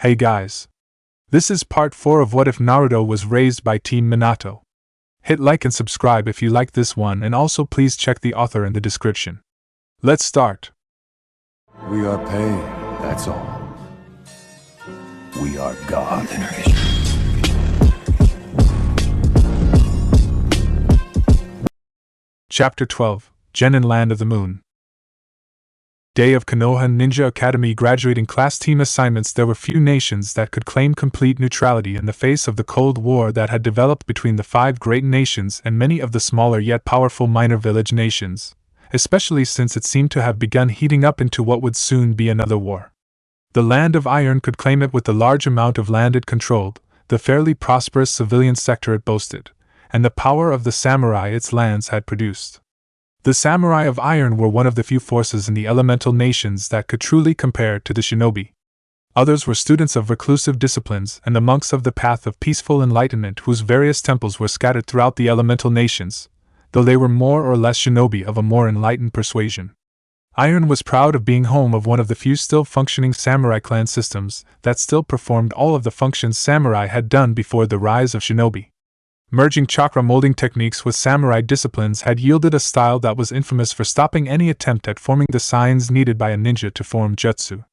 Hey guys! This is part 4 of What If Naruto Was Raised by Team Minato. Hit like and subscribe if you like this one, and also please check the author in the description. Let's start. We are pain, that's all. We are God. Chapter 12, Genin Land of the Moon. Day of Konoha Ninja Academy graduating class team assignments. There were few nations that could claim complete neutrality in the face of the Cold War that had developed between the 5 great nations and many of the smaller yet powerful minor village nations, especially since it seemed to have begun heating up into what would soon be another war. The Land of Iron could claim it with the large amount of land it controlled, the fairly prosperous civilian sector it boasted, and the power of the samurai its lands had produced. The samurai of iron were one of the few forces in the elemental nations that could truly compare to the shinobi. Others were students of reclusive disciplines and the monks of the path of peaceful enlightenment whose various temples were scattered throughout the elemental nations, though they were more or less shinobi of a more enlightened persuasion. Iron was proud of being home of one of the few still functioning samurai clan systems that still performed all of the functions samurai had done before the rise of shinobi. Merging chakra molding techniques with samurai disciplines had yielded a style that was infamous for stopping any attempt at forming the signs needed by a ninja to form jutsu.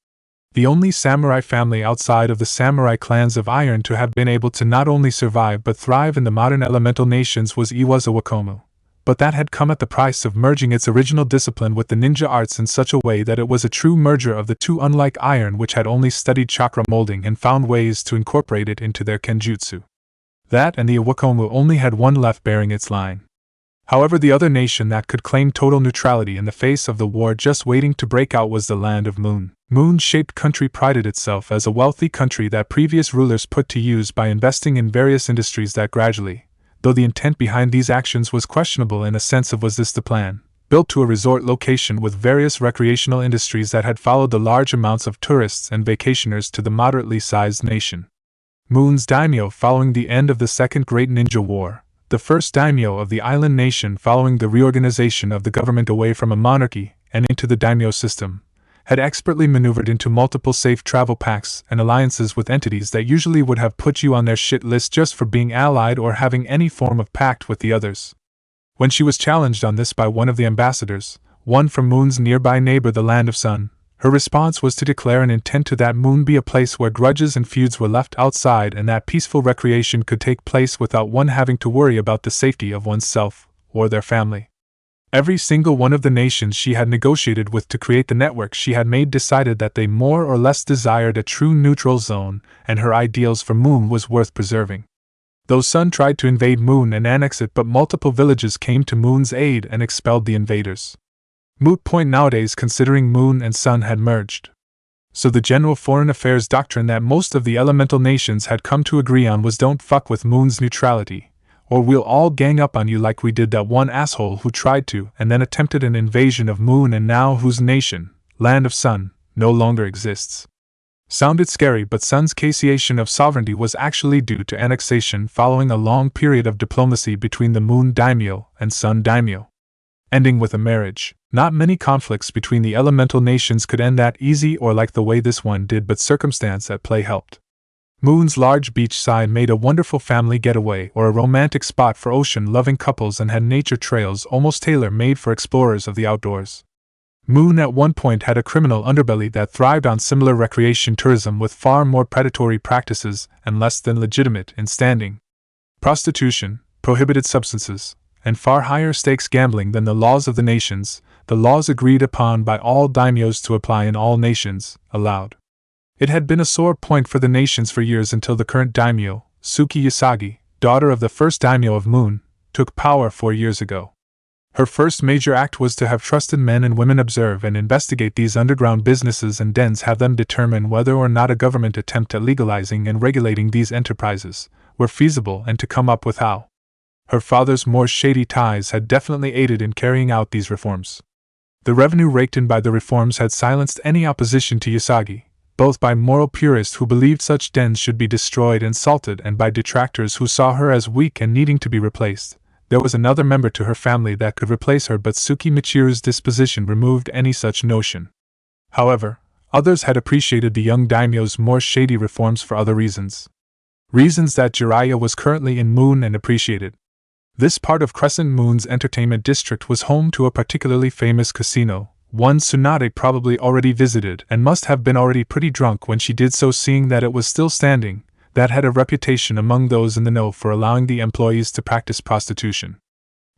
The only samurai family outside of the samurai clans of iron to have been able to not only survive but thrive in the modern elemental nations was Iwaza Wakomu, but that had come at the price of merging its original discipline with the ninja arts in such a way that it was a true merger of the two, unlike iron, which had only studied chakra molding and found ways to incorporate it into their kenjutsu. That and the Iwakomu only had one left bearing its line. However, the other nation that could claim total neutrality in the face of the war just waiting to break out was the Land of Moon. Moon-shaped country prided itself as a wealthy country that previous rulers put to use by investing in various industries that gradually, though the intent behind these actions was questionable in a sense of was this the plan, built to a resort location with various recreational industries that had followed the large amounts of tourists and vacationers to the moderately sized nation. Moon's daimyo following the end of the Second Great Ninja War, the first daimyo of the island nation following the reorganization of the government away from a monarchy and into the daimyo system, had expertly maneuvered into multiple safe travel pacts and alliances with entities that usually would have put you on their shit list just for being allied or having any form of pact with the others. When she was challenged on this by one of the ambassadors, one from Moon's nearby neighbor the Land of Sun, her response was to declare an intent to that Moon be a place where grudges and feuds were left outside and that peaceful recreation could take place without one having to worry about the safety of oneself or their family. Every single one of the nations she had negotiated with to create the network she had made decided that they more or less desired a true neutral zone, and her ideals for Moon was worth preserving. Though Sun tried to invade Moon and annex it, but multiple villages came to Moon's aid and expelled the invaders. Moot point nowadays considering Moon and Sun had merged. So the general foreign affairs doctrine that most of the elemental nations had come to agree on was don't fuck with Moon's neutrality, or we'll all gang up on you like we did that one asshole who tried to and then attempted an invasion of Moon and now whose nation, Land of Sun, no longer exists. Sounded scary, but Sun's cassation of sovereignty was actually due to annexation following a long period of diplomacy between the Moon daimyo and Sun daimyo. Ending with a marriage. Not many conflicts between the elemental nations could end that easy or like the way this one did, but circumstance at play helped. Moon's large beach side made a wonderful family getaway or a romantic spot for ocean-loving couples and had nature trails almost tailor-made for explorers of the outdoors. Moon at one point had a criminal underbelly that thrived on similar recreation tourism with far more predatory practices and less than legitimate in standing. Prostitution, prohibited substances, and far higher stakes gambling than the laws of the nations, the laws agreed upon by all daimyos to apply in all nations, allowed. It had been a sore point for the nations for years until the current daimyo, Tsuki Yasagi, daughter of the first daimyo of Moon, took power 4 years ago. Her first major act was to have trusted men and women observe and investigate these underground businesses and dens, have them determine whether or not a government attempt at legalizing and regulating these enterprises were feasible and to come up with how. Her father's more shady ties had definitely aided in carrying out these reforms. The revenue raked in by the reforms had silenced any opposition to Yasagi, both by moral purists who believed such dens should be destroyed and salted and by detractors who saw her as weak and needing to be replaced. There was another member to her family that could replace her, but Tsuki Michiru's disposition removed any such notion. However, Others had appreciated the young daimyo's more shady reforms for other reasons. Reasons that Jiraiya was currently in Moon and appreciated. This part of Crescent Moon's entertainment district was home to a particularly famous casino, one Tsunade probably already visited and must have been already pretty drunk when she did so, seeing that it was still standing, that had a reputation among those in the know for allowing the employees to practice prostitution.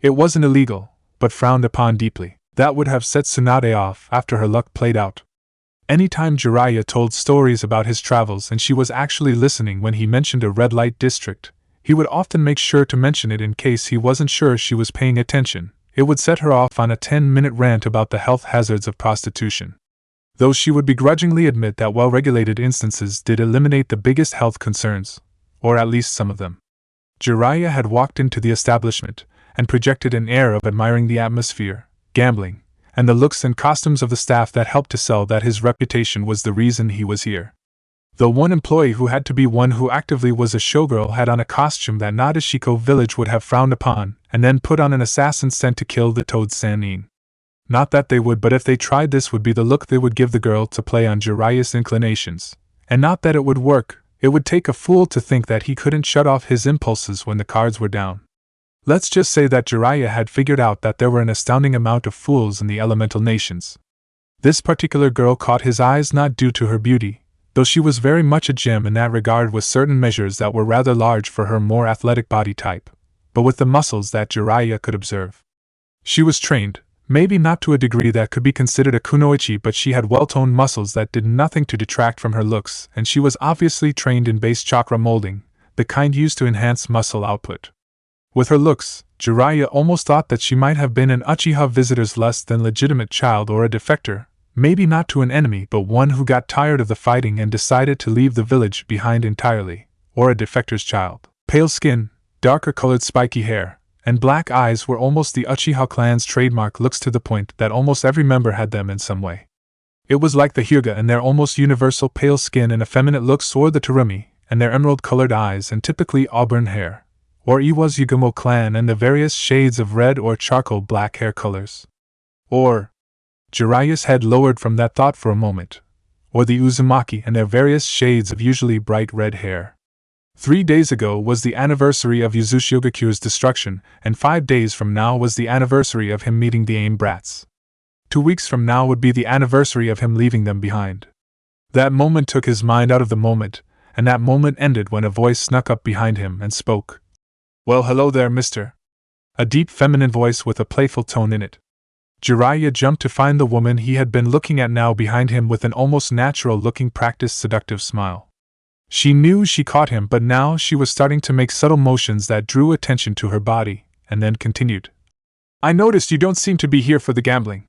It wasn't illegal, but frowned upon deeply. That would have set Tsunade off after her luck played out. Anytime Jiraiya told stories about his travels and she was actually listening when he mentioned a red light district, he would often make sure to mention it in case he wasn't sure she was paying attention. It would set her off on a 10-minute rant about the health hazards of prostitution. Though she would begrudgingly admit that well-regulated instances did eliminate the biggest health concerns, or at least some of them. Jiraiya had walked into the establishment and projected an air of admiring the atmosphere, gambling, and the looks and costumes of the staff that helped to sell that his reputation was the reason he was here. Though one employee who had to be one who actively was a showgirl had on a costume that Nadeshiko village would have frowned upon, and then put on an assassin sent to kill the Toad Sannin. Not that they would, but if they tried, this would be the look they would give the girl to play on Jiraiya's inclinations. And not that it would work, it would take a fool to think that he couldn't shut off his impulses when the cards were down. Let's just say that Jiraiya had figured out that there were an astounding amount of fools in the elemental nations. This particular girl caught his eyes not due to her beauty, though she was very much a gem in that regard with certain measures that were rather large for her more athletic body type, but with the muscles that Jiraiya could observe. She was trained, maybe not to a degree that could be considered a kunoichi, but she had well-toned muscles that did nothing to detract from her looks, and she was obviously trained in base chakra molding, the kind used to enhance muscle output. With her looks, Jiraiya almost thought that she might have been an Uchiha visitor's less than legitimate child or a defector, maybe not to an enemy but one who got tired of the fighting and decided to leave the village behind entirely, or a defector's child. Pale skin, darker colored spiky hair, and black eyes were almost the Uchiha clan's trademark looks, to the point that almost every member had them in some way. It was like the Hyuga and their almost universal pale skin and effeminate looks, or the Terumi and their emerald-colored eyes and typically auburn hair, or Iwa's Yugamo clan and the various shades of red or charcoal black hair colors. Or, Jiraiya's head lowered from that thought for a moment, or the Uzumaki and their various shades of usually bright red hair. 3 days ago was the anniversary of Yuzushiogakyo's destruction, and 5 days from now was the anniversary of him meeting the AIM brats. 2 weeks from now would be the anniversary of him leaving them behind. That moment took his mind out of the moment, and that moment ended when a voice snuck up behind him and spoke. "Well, hello there, mister." A deep feminine voice with a playful tone in it. Jiraiya jumped to find the woman he had been looking at now behind him with an almost natural-looking practiced seductive smile. She knew she caught him, but now she was starting to make subtle motions that drew attention to her body, and then continued. "I noticed you don't seem to be here for the gambling.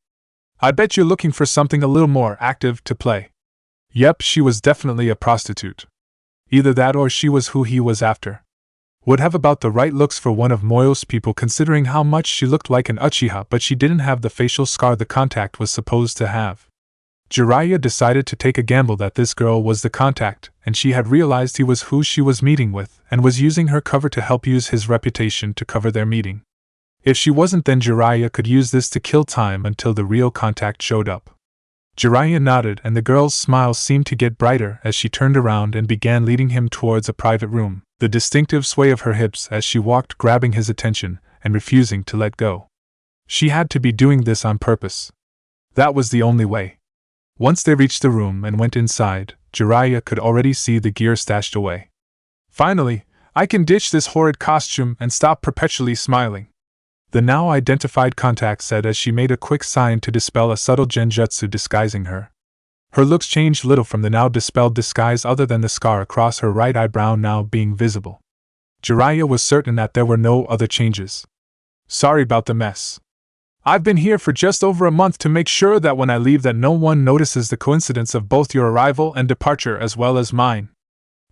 I bet you're looking for something a little more active to play." Yep, she was definitely a prostitute. Either that or she was who he was after. Would have about the right looks for one of Moyo's people, considering how much she looked like an Uchiha, but she didn't have the facial scar the contact was supposed to have. Jiraiya decided to take a gamble that this girl was the contact, and she had realized he was who she was meeting with, and was using her cover to help use his reputation to cover their meeting. If she wasn't, then Jiraiya could use this to kill time until the real contact showed up. Jiraiya nodded, and the girl's smile seemed to get brighter as she turned around and began leading him towards a private room, the distinctive sway of her hips as she walked grabbing his attention and refusing to let go. She had to be doing this on purpose. That was the only way. Once they reached the room and went inside, Jiraiya could already see the gear stashed away. "Finally, I can ditch this horrid costume and stop perpetually smiling," the now identified contact said as she made a quick sign to dispel a subtle genjutsu disguising her. Her looks changed little from the now dispelled disguise, other than the scar across her right eyebrow now being visible. Jiraiya was certain that there were no other changes. "Sorry about the mess. I've been here for just over a month to make sure that when I leave that no one notices the coincidence of both your arrival and departure as well as mine,"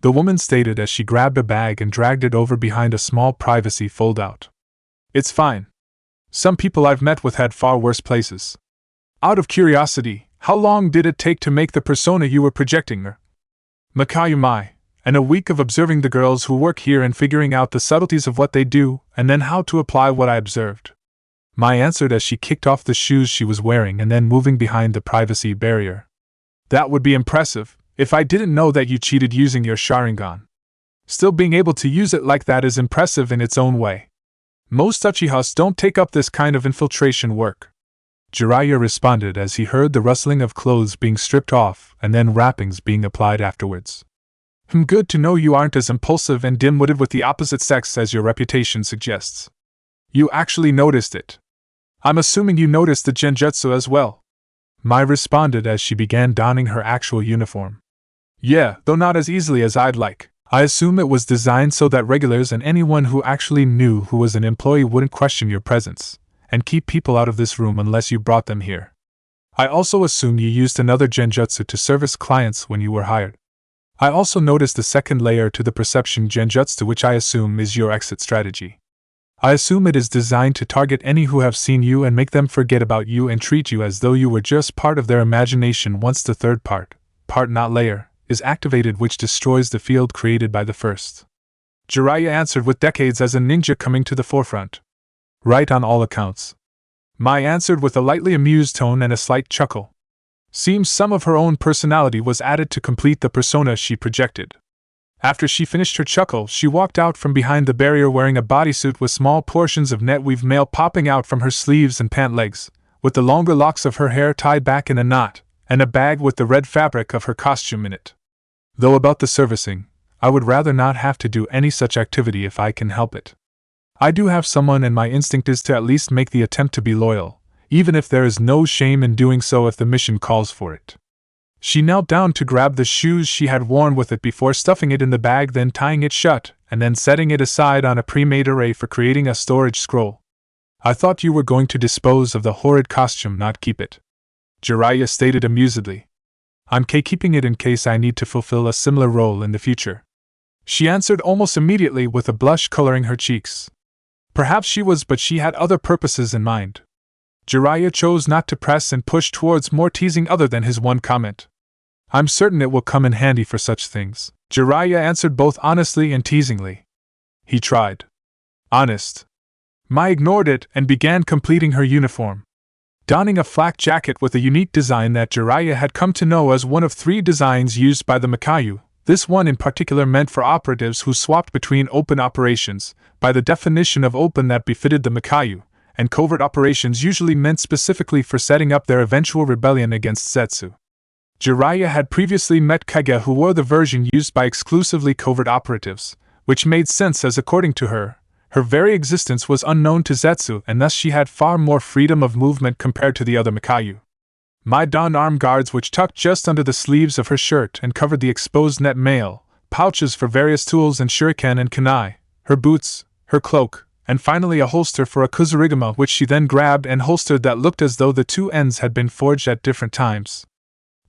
the woman stated as she grabbed a bag and dragged it over behind a small privacy fold-out. "It's fine. Some people I've met with had far worse places. Out of curiosity, how long did it take to make the persona you were projecting her?" "Makayumai, and a week of observing the girls who work here and figuring out the subtleties of what they do, and then how to apply what I observed," Mai answered as she kicked off the shoes she was wearing and then moving behind the privacy barrier. That would be impressive, if I didn't know that you cheated using your Sharingan. Still, being able to use it like that is impressive in its own way. Most Uchihas don't take up this kind of infiltration work. Jiraiya responded as he heard the rustling of clothes being stripped off and then wrappings being applied afterwards. Good to know you aren't as impulsive and dim-witted with the opposite sex as your reputation suggests. You actually noticed it. I'm assuming you noticed the genjutsu as well. Mai responded as she began donning her actual uniform. Yeah, though not as easily as I'd like. I assume it was designed so that regulars and anyone who actually knew who was an employee wouldn't question your presence, and keep people out of this room unless you brought them here. I also assume you used another genjutsu to service clients when you were hired. I also noticed a second layer to the perception genjutsu, which I assume is your exit strategy. I assume it is designed to target any who have seen you and make them forget about you and treat you as though you were just part of their imagination once the third part not layer, is activated, which destroys the field created by the first. Jiraiya answered with decades as a ninja coming to the forefront. Right, on all accounts. Mai answered with a lightly amused tone and a slight chuckle. Seems some of her own personality was added to complete the persona she projected. After she finished her chuckle, she walked out from behind the barrier wearing a bodysuit with small portions of netweave mail popping out from her sleeves and pant legs, with the longer locks of her hair tied back in a knot, and a bag with the red fabric of her costume in it. Though about the servicing, I would rather not have to do any such activity if I can help it. I do have someone, and my instinct is to at least make the attempt to be loyal, even if there is no shame in doing so if the mission calls for it. She knelt down to grab the shoes she had worn with it before stuffing it in the bag, then tying it shut, and then setting it aside on a pre-made array for creating a storage scroll. I thought you were going to dispose of the horrid costume, not keep it. Jiraiya stated amusedly. I'm keeping it in case I need to fulfill a similar role in the future. She answered almost immediately with a blush coloring her cheeks. Perhaps she was, but she had other purposes in mind. Jiraiya chose not to press and push towards more teasing other than his one comment. I'm certain it will come in handy for such things. Jiraiya answered both honestly and teasingly. He tried. Honest. Mai ignored it and began completing her uniform. Donning a flak jacket with a unique design that Jiraiya had come to know as one of 3 designs used by the Mikayu, this one in particular meant for operatives who swapped between open operations, by the definition of open that befitted the Mikayu, and covert operations usually meant specifically for setting up their eventual rebellion against Zetsu. Jiraiya had previously met Kage, who wore the version used by exclusively covert operatives, which made sense as, according to her, her very existence was unknown to Zetsu, and thus she had far more freedom of movement compared to the other Mikayu. Mai donned arm guards which tucked just under the sleeves of her shirt and covered the exposed net mail, pouches for various tools and shuriken and kunai, her boots, her cloak, and finally a holster for a kuzurigama, which she then grabbed and holstered that looked as though the 2 ends had been forged at different times.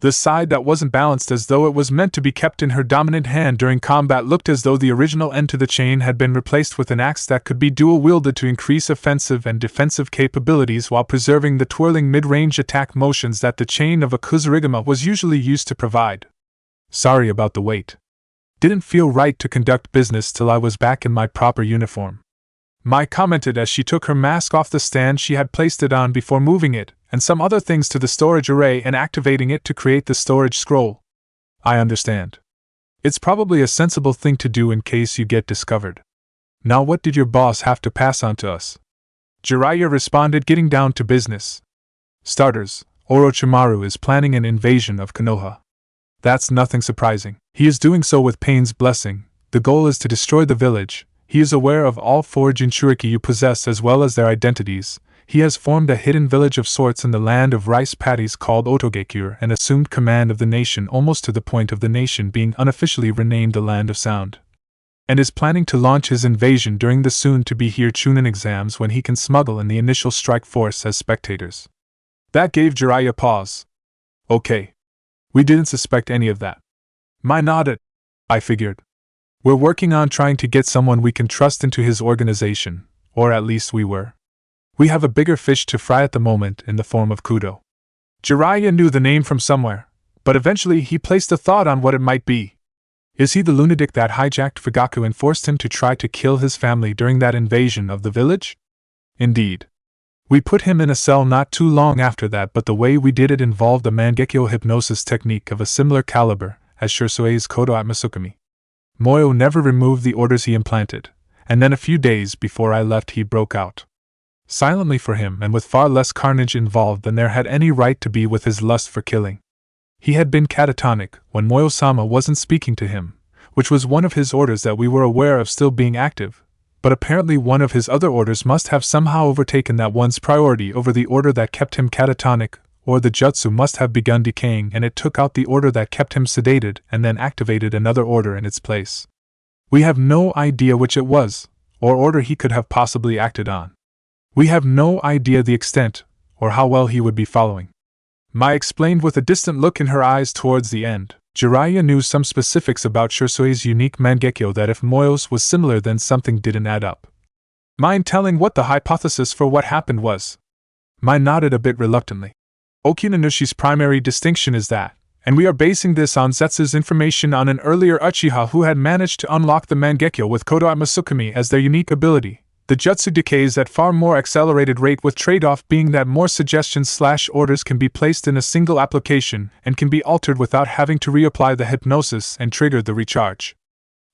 The side that wasn't balanced as though it was meant to be kept in her dominant hand during combat looked as though the original end to the chain had been replaced with an axe that could be dual-wielded to increase offensive and defensive capabilities while preserving the twirling mid-range attack motions that the chain of a kuzurigama was usually used to provide. Sorry about the wait. Didn't feel right to conduct business till I was back in my proper uniform. Mai commented as she took her mask off the stand she had placed it on before moving it, and some other things to the storage array and activating it to create the storage scroll. I understand. It's probably a sensible thing to do in case you get discovered. Now what did your boss have to pass on to us? Jiraiya responded, getting down to business. Starters, Orochimaru is planning an invasion of Konoha. That's nothing surprising. He is doing so with Pain's blessing. The goal is to destroy the village. He is aware of all 4 Jinchuriki you possess as well as their identities. He has formed a hidden village of sorts in the land of rice paddies called Otogekure and assumed command of the nation almost to the point of the nation being unofficially renamed the Land of Sound. And is planning to launch his invasion during the soon-to-be here Chunin exams when he can smuggle in the initial strike force as spectators. That gave Jiraiya pause. Okay. We didn't suspect any of that. Mai nodded. I figured. We're working on trying to get someone we can trust into his organization, or at least we were. We have a bigger fish to fry at the moment in the form of Kudo. Jiraiya knew the name from somewhere, but eventually he placed a thought on what it might be. Is he the lunatic that hijacked Fugaku and forced him to try to kill his family during that invasion of the village? Indeed. We put him in a cell not too long after that, but the way we did it involved a Mangekyo hypnosis technique of a similar caliber as Shirsue's Kodo Atmasukami. Moyo never removed the orders he implanted, and then a few days before I left he broke out. Silently for him and with far less carnage involved than there had any right to be with his lust for killing. He had been catatonic when Moyo-sama wasn't speaking to him, which was one of his orders that we were aware of still being active, but apparently one of his other orders must have somehow overtaken that one's priority over the order that kept him catatonic, or the jutsu must have begun decaying and it took out the order that kept him sedated and then activated another order in its place. We have no idea which it was, or order he could have possibly acted on. We have no idea the extent, or how well he would be following. Mai explained with a distant look in her eyes towards the end. Jiraiya knew some specifics about Shirsue's unique Mangekyo that if Moyo's was similar then something didn't add up. Mind telling what the hypothesis for what happened was? Mai nodded a bit reluctantly. Okinanushi's primary distinction is that, and we are basing this on Zetsu's information on an earlier Uchiha who had managed to unlock the Mangekyo with Kodo Atmasukami as their unique ability. The jutsu decays at far more accelerated rate, with trade-off being that more suggestions/orders can be placed in a single application and can be altered without having to reapply the hypnosis and trigger the recharge.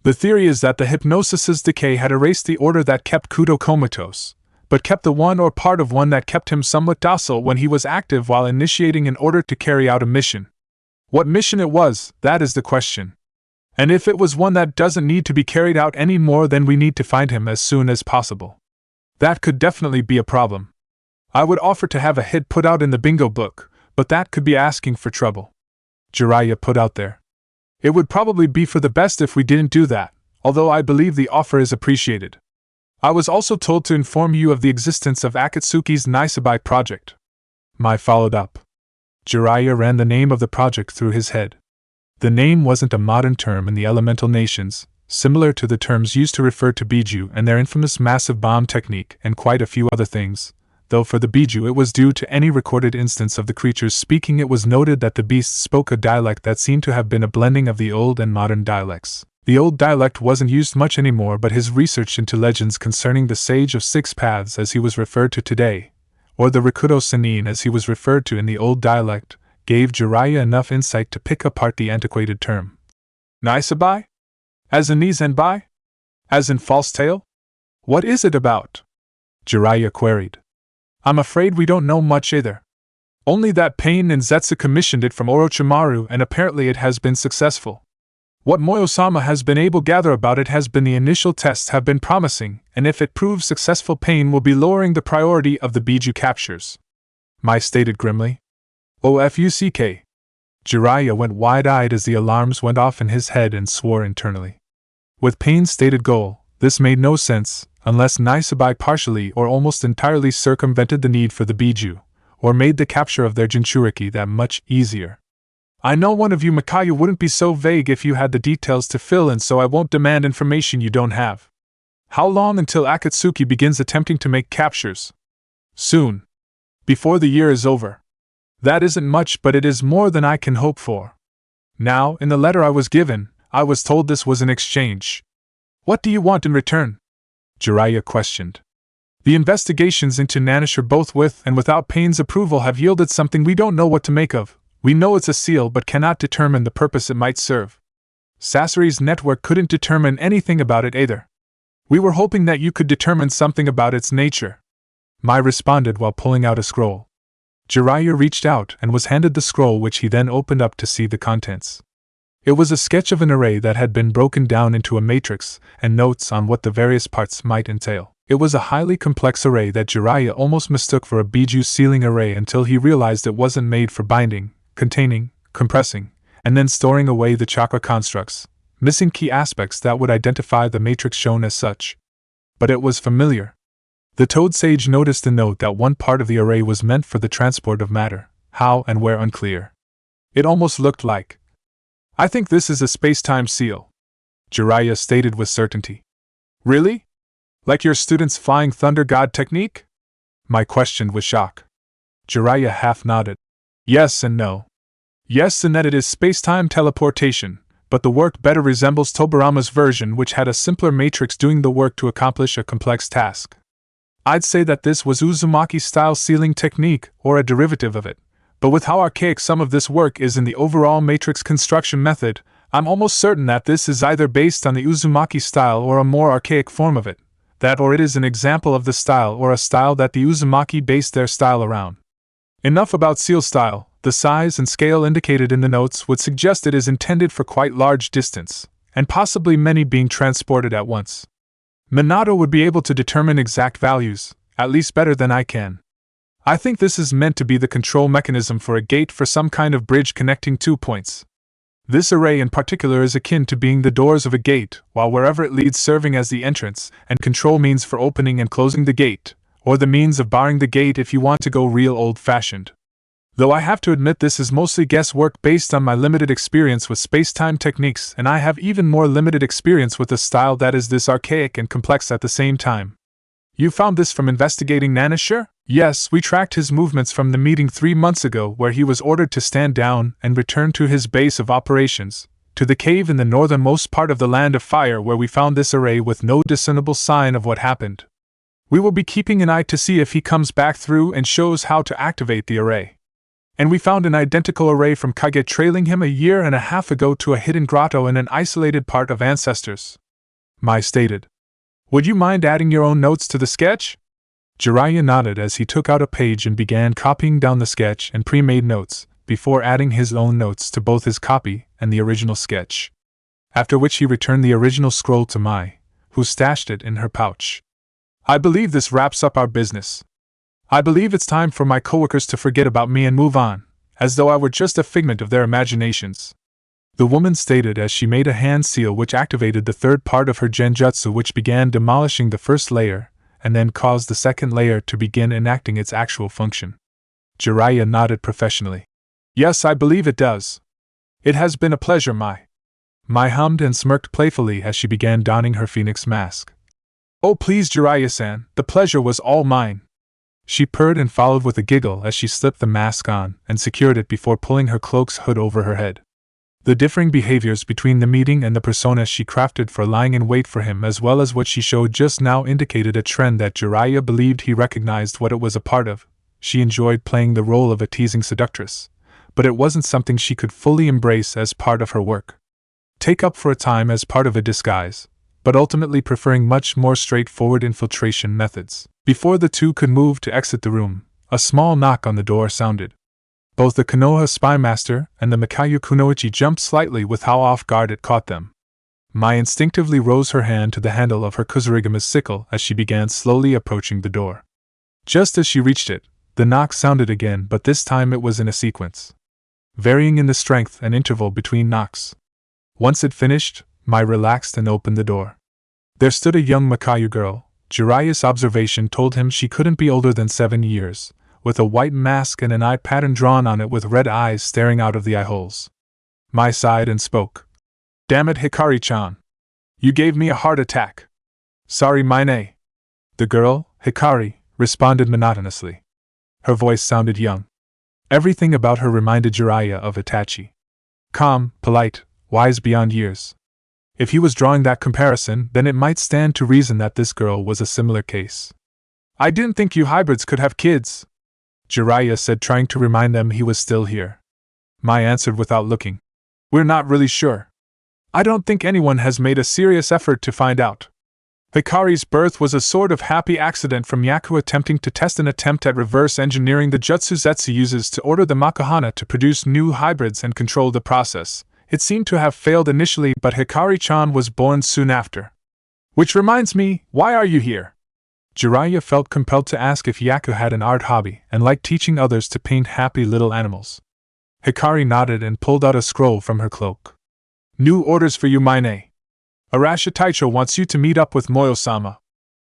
The theory is that the hypnosis's decay had erased the order that kept Kudo comatose, but kept the one or part of one that kept him somewhat docile when he was active while initiating an order to carry out a mission. What mission it was, that is the question. And if it was one that doesn't need to be carried out anymore, then we need to find him as soon as possible. That could definitely be a problem. I would offer to have a hit put out in the bingo book, but that could be asking for trouble. Jiraiya put out there. It would probably be for the best if we didn't do that, although I believe the offer is appreciated. I was also told to inform you of the existence of Akatsuki's Naisabai project. Mai followed up. Jiraiya ran the name of the project through his head. The name wasn't a modern term in the elemental nations, similar to the terms used to refer to Biju and their infamous massive bomb technique and quite a few other things, though for the Biju it was due to any recorded instance of the creatures speaking. It was noted that the beasts spoke a dialect that seemed to have been a blending of the old and modern dialects. The old dialect wasn't used much anymore, but his research into legends concerning the Sage of Six Paths as he was referred to today, or the Rikudo Senin as he was referred to in the old dialect, gave Jiraiya enough insight to pick apart the antiquated term. Naisabai? As in Nizenbai? As in false tale? What is it about? Jiraiya queried. I'm afraid we don't know much either. Only that Pain and Zetsu commissioned it from Orochimaru and apparently it has been successful. What Moyo-sama has been able to gather about it has been the initial tests have been promising, and if it proves successful, Pain will be lowering the priority of the Biju captures. Mai stated grimly. OFUCK. Jiraiya went wide-eyed as the alarms went off in his head and swore internally. With Pain's stated goal, this made no sense, unless Naisabai partially or almost entirely circumvented the need for the Biju, or made the capture of their Jinchuriki that much easier. I know one of you Makayu wouldn't be so vague if you had the details to fill in, so I won't demand information you don't have. How long until Akatsuki begins attempting to make captures? Soon. Before the year is over. That isn't much, but it is more than I can hope for. Now, in the letter I was given, I was told this was an exchange. What do you want in return? Jiraiya questioned. The investigations into Nanashir both with and without Pain's approval have yielded something we don't know what to make of. We know it's a seal but cannot determine the purpose it might serve. Sasori's network couldn't determine anything about it either. We were hoping that you could determine something about its nature. Mai responded while pulling out a scroll. Jiraiya reached out and was handed the scroll, which he then opened up to see the contents. It was a sketch of an array that had been broken down into a matrix, and notes on what the various parts might entail. It was a highly complex array that Jiraiya almost mistook for a Biju sealing array until he realized it wasn't made for binding, containing, compressing, and then storing away the chakra constructs, missing key aspects that would identify the matrix shown as such. But it was familiar. The Toad Sage noticed a note that one part of the array was meant for the transport of matter, how and where unclear. It almost looked like. I think this is a space-time seal, Jiraiya stated with certainty. Really? Like your student's Flying Thunder God technique? Mai questioned with shock. Jiraiya half nodded. Yes and no. Yes, in that it is space-time teleportation, but the work better resembles Tobarama's version, which had a simpler matrix doing the work to accomplish a complex task. I'd say that this was Uzumaki-style sealing technique, or a derivative of it, but with how archaic some of this work is in the overall matrix construction method, I'm almost certain that this is either based on the Uzumaki style or a more archaic form of it, that or it is an example of the style or a style that the Uzumaki based their style around. Enough about seal style. The size and scale indicated in the notes would suggest it is intended for quite large distance, and possibly many being transported at once. Minato would be able to determine exact values, at least better than I can. I think this is meant to be the control mechanism for a gate for some kind of bridge connecting 2 points. This array in particular is akin to being the doors of a gate, while wherever it leads serving as the entrance and control means for opening and closing the gate, or the means of barring the gate if you want to go real old-fashioned. Though I have to admit this is mostly guesswork based on my limited experience with space-time techniques, and I have even more limited experience with a style that is this archaic and complex at the same time. You found this from investigating Nanashir? Yes, we tracked his movements from the meeting 3 months ago where he was ordered to stand down and return to his base of operations, to the cave in the northernmost part of the Land of Fire where we found this array with no discernible sign of what happened. We will be keeping an eye to see if he comes back through and shows how to activate the array. And we found an identical array from Kage trailing him a year and a half ago to a hidden grotto in an isolated part of Ancestors. Mai stated. Would you mind adding your own notes to the sketch? Jiraiya nodded as he took out a page and began copying down the sketch and pre-made notes, before adding his own notes to both his copy and the original sketch. After which he returned the original scroll to Mai, who stashed it in her pouch. I believe this wraps up our business. I believe it's time for my coworkers to forget about me and move on, as though I were just a figment of their imaginations. The woman stated as she made a hand seal which activated the third part of her genjutsu, which began demolishing the first layer, and then caused the second layer to begin enacting its actual function. Jiraiya nodded professionally. Yes, I believe it does. It has been a pleasure, Mai. Mai hummed and smirked playfully as she began donning her phoenix mask. Oh please, Jiraiya-san, the pleasure was all mine. She purred and followed with a giggle as she slipped the mask on and secured it before pulling her cloak's hood over her head. The differing behaviors between the meeting and the persona she crafted for lying in wait for him, as well as what she showed just now, indicated a trend that Jiraiya believed he recognized what it was a part of. She enjoyed playing the role of a teasing seductress, but it wasn't something she could fully embrace as part of her work. Take up for a time as part of a disguise, but ultimately preferring much more straightforward infiltration methods. Before the two could move to exit the room, a small knock on the door sounded. Both the Konoha spymaster and the Mikayu Kunoichi jumped slightly with how off guard it caught them. Mai instinctively rose her hand to the handle of her Kusarigama's sickle as she began slowly approaching the door. Just as she reached it, the knock sounded again, but this time it was in a sequence, varying in the strength and interval between knocks. Once it finished, Mai relaxed and opened the door. There stood a young Mikayu girl. Jiraiya's observation told him she couldn't be older than 7 years, with a white mask and an eye pattern drawn on it with red eyes staring out of the eye holes. Mai sighed and spoke. Damn it, Hikari-chan. You gave me a heart attack. Sorry, Mine. The girl, Hikari, responded monotonously. Her voice sounded young. Everything about her reminded Jiraiya of Itachi. Calm, polite, wise beyond years. If he was drawing that comparison, then it might stand to reason that this girl was a similar case. I didn't think you hybrids could have kids, Jiraiya said, trying to remind them he was still here. Mai answered without looking. We're not really sure. I don't think anyone has made a serious effort to find out. Hikari's birth was a sort of happy accident from Yaku attempting to test an attempt at reverse engineering the jutsu Zetsu uses to order the Makuhana to produce new hybrids and control the process. It seemed to have failed initially, but Hikari-chan was born soon after. Which reminds me, why are you here? Jiraiya felt compelled to ask if Yaku had an art hobby and liked teaching others to paint happy little animals. Hikari nodded and pulled out a scroll from her cloak. New orders for you, Mine. Arashi Taicho wants you to meet up with Moyo-sama.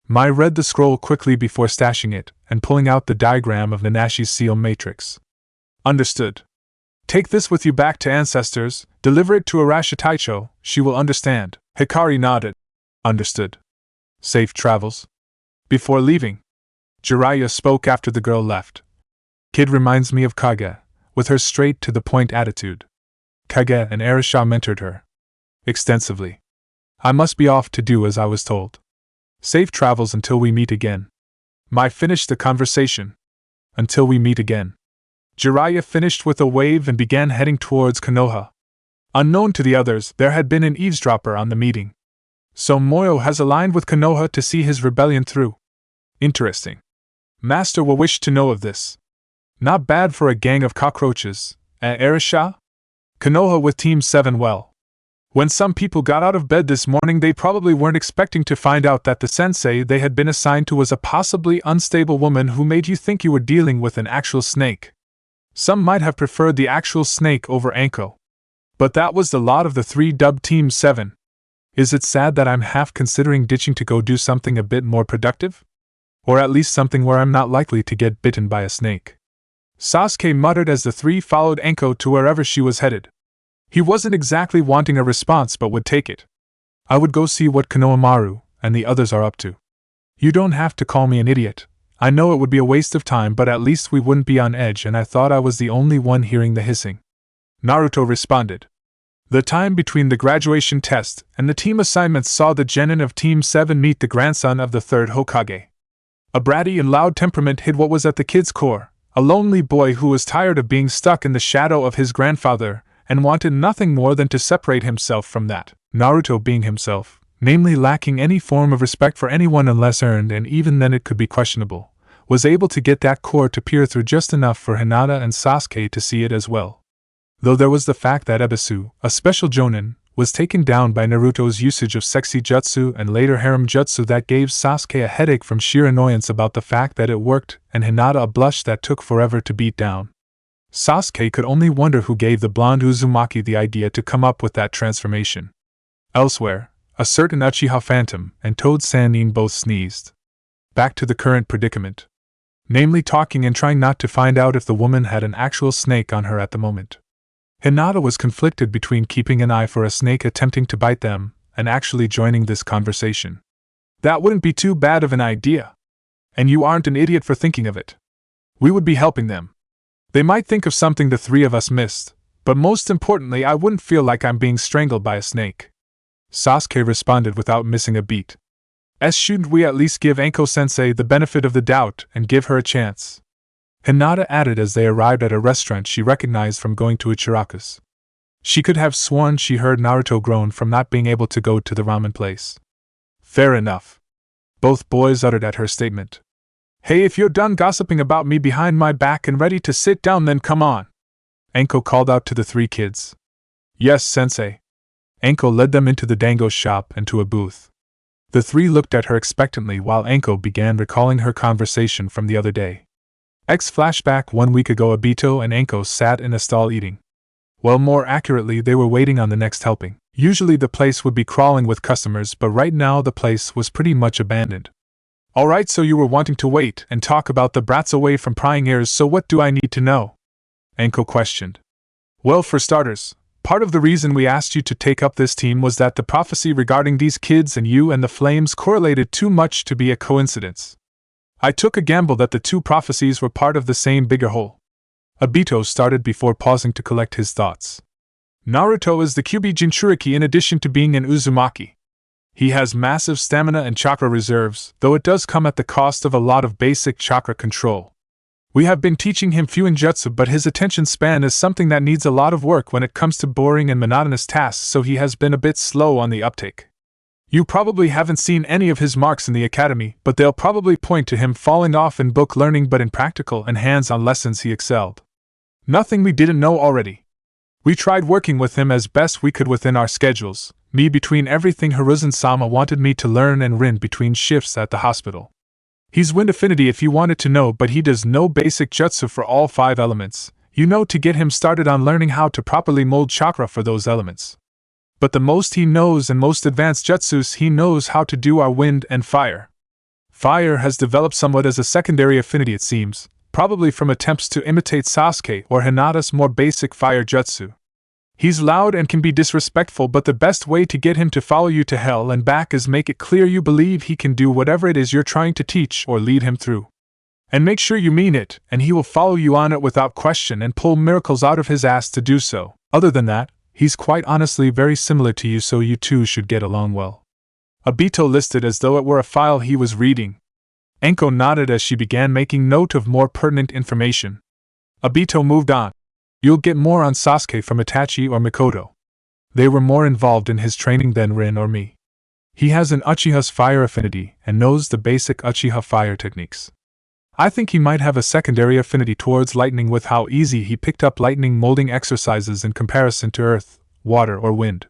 Mai read the scroll quickly before stashing it and pulling out the diagram of Nanashi's seal matrix. Understood. Take this with you back to Ancestors, deliver it to Arashi Taicho, she will understand. Hikari nodded. Understood. Safe travels. Before leaving, Jiraiya spoke after the girl left. Kid reminds me of Kage, with her straight-to-the-point attitude. Kage and Arisha mentored her extensively. I must be off to do as I was told. Safe travels until we meet again. Finish the conversation. Until we meet again. Jiraiya finished with a wave and began heading towards Konoha. Unknown to the others, there had been an eavesdropper on the meeting. So Moyo has aligned with Konoha to see his rebellion through. Interesting. Master will wish to know of this. Not bad for a gang of cockroaches. Arisha? Konoha with Team 7 well. When some people got out of bed this morning, they probably weren't expecting to find out that the sensei they had been assigned to was a possibly unstable woman who made you think you were dealing with an actual snake. Some might have preferred the actual snake over Anko. But that was the lot of the 3 dubbed Team 7. Is it sad that I'm half considering ditching to go do something a bit more productive? Or at least something where I'm not likely to get bitten by a snake? Sasuke muttered as the 3 followed Anko to wherever she was headed. He wasn't exactly wanting a response but would take it. I would go see what Konohamaru and the others are up to. You don't have to call me an idiot. I know it would be a waste of time, but at least we wouldn't be on edge, and I thought I was the only one hearing the hissing. Naruto responded. The time between the graduation test and the team assignments saw the genin of Team 7 meet the grandson of the 3rd Hokage. A bratty and loud temperament hid what was at the kid's core, a lonely boy who was tired of being stuck in the shadow of his grandfather and wanted nothing more than to separate himself from that. Naruto being himself, namely lacking any form of respect for anyone unless earned, and even then it could be questionable, was able to get that core to peer through just enough for Hinata and Sasuke to see it as well. Though there was the fact that Ebisu, a special jonin, was taken down by Naruto's usage of sexy jutsu and later harem jutsu that gave Sasuke a headache from sheer annoyance about the fact that it worked, and Hinata a blush that took forever to beat down. Sasuke could only wonder who gave the blonde Uzumaki the idea to come up with that transformation. Elsewhere, a certain Uchiha Phantom and Toad Sannin both sneezed. Back to the current predicament. Namely talking and trying not to find out if the woman had an actual snake on her at the moment. Hinata was conflicted between keeping an eye for a snake attempting to bite them and actually joining this conversation. That wouldn't be too bad of an idea. And you aren't an idiot for thinking of it. We would be helping them. They might think of something the 3 of us missed, but most importantly, I wouldn't feel like I'm being strangled by a snake. Sasuke responded without missing a beat. Shouldn't we at least give Anko-sensei the benefit of the doubt and give her a chance? Hinata added as they arrived at a restaurant she recognized from going to Ichiraku's. She could have sworn she heard Naruto groan from not being able to go to the ramen place. Fair enough. Both boys uttered at her statement. Hey, if you're done gossiping about me behind my back and ready to sit down, then come on. Anko called out to the 3 kids. Yes, sensei. Anko led them into the dango shop and to a booth. The 3 looked at her expectantly while Anko began recalling her conversation from the other day. Flashback 1 week ago, Obito and Anko sat in a stall eating. Well, more accurately, they were waiting on the next helping. Usually the place would be crawling with customers, but right now the place was pretty much abandoned. Alright, so you were wanting to wait and talk about the brats away from prying ears, so what do I need to know? Anko questioned. Well, for starters, part of the reason we asked you to take up this team was that the prophecy regarding these kids and you and the flames correlated too much to be a coincidence. I took a gamble that the 2 prophecies were part of the same bigger whole. Obito started before pausing to collect his thoughts. Naruto is the Kyuubi Jinchuriki in addition to being an Uzumaki. He has massive stamina and chakra reserves, though it does come at the cost of a lot of basic chakra control. We have been teaching him Fuinjutsu, but his attention span is something that needs a lot of work when it comes to boring and monotonous tasks, so he has been a bit slow on the uptake. You probably haven't seen any of his marks in the academy, but they'll probably point to him falling off in book learning, but in practical and hands-on lessons he excelled. Nothing we didn't know already. We tried working with him as best we could within our schedules, me between everything Hiruzen-sama wanted me to learn and Rin between shifts at the hospital. He's wind affinity if you wanted to know, but he does no basic jutsu for all 5 elements, to get him started on learning how to properly mold chakra for those elements. But the most he knows and most advanced jutsus he knows how to do are wind and fire. Fire has developed somewhat as a secondary affinity, it seems, probably from attempts to imitate Sasuke or Hinata's more basic fire jutsu. He's loud and can be disrespectful, but the best way to get him to follow you to hell and back is make it clear you believe he can do whatever it is you're trying to teach or lead him through. And make sure you mean it, and he will follow you on it without question and pull miracles out of his ass to do so. Other than that, he's quite honestly very similar to you, so you two should get along well. Obito listed as though it were a file he was reading. Enko nodded as she began making note of more pertinent information. Obito moved on. You'll get more on Sasuke from Itachi or Mikoto. They were more involved in his training than Rin or me. He has an Uchiha's fire affinity and knows the basic Uchiha fire techniques. I think he might have a secondary affinity towards lightning with how easy he picked up lightning molding exercises in comparison to earth, water, or wind.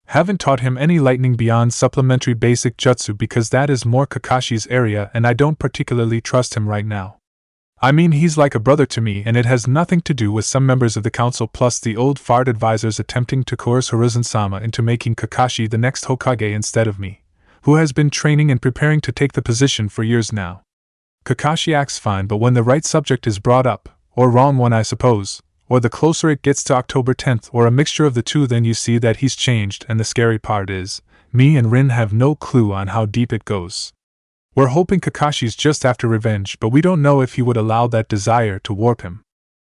Haven't taught him any lightning beyond supplementary basic jutsu because that is more Kakashi's area and I don't particularly trust him right now. I mean, he's like a brother to me and it has nothing to do with some members of the council plus the old fart advisors attempting to coerce Hiruzen-sama into making Kakashi the next Hokage instead of me, who has been training and preparing to take the position for years now. Kakashi acts fine, but when the right subject is brought up, or wrong one I suppose, or the closer it gets to October 10th or a mixture of the two, then you see that he's changed, and the scary part is, me and Rin have no clue on how deep it goes. We're hoping Kakashi's just after revenge, but we don't know if he would allow that desire to warp him.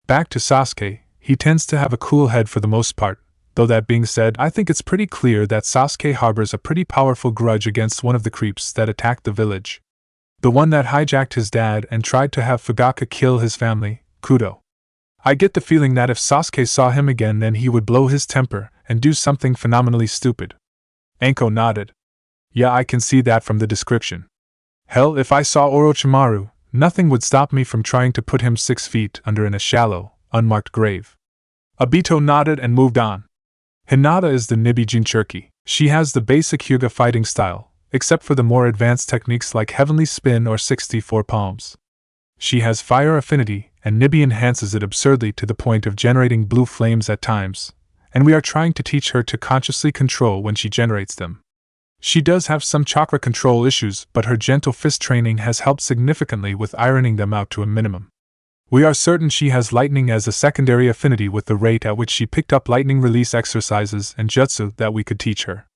Back to Sasuke, he tends to have a cool head for the most part, though that being said, I think it's pretty clear that Sasuke harbors a pretty powerful grudge against one of the creeps that attacked the village. The one that hijacked his dad and tried to have Fugaka kill his family, Kudo. I get the feeling that if Sasuke saw him again then he would blow his temper and do something phenomenally stupid. Enko nodded. Yeah, I can see that from the description. Hell, if I saw Orochimaru, nothing would stop me from trying to put him 6 feet under in a shallow, unmarked grave. Obito nodded and moved on. Hinata is the Nibi Jinchuriki. She has the basic Hyuga fighting style, except for the more advanced techniques like Heavenly Spin or 64 Palms. She has fire affinity, and Nibi enhances it absurdly to the point of generating blue flames at times, and we are trying to teach her to consciously control when she generates them. She does have some chakra control issues, but her gentle fist training has helped significantly with ironing them out to a minimum. We are certain she has lightning as a secondary affinity with the rate at which she picked up lightning release exercises and jutsu that we could teach her.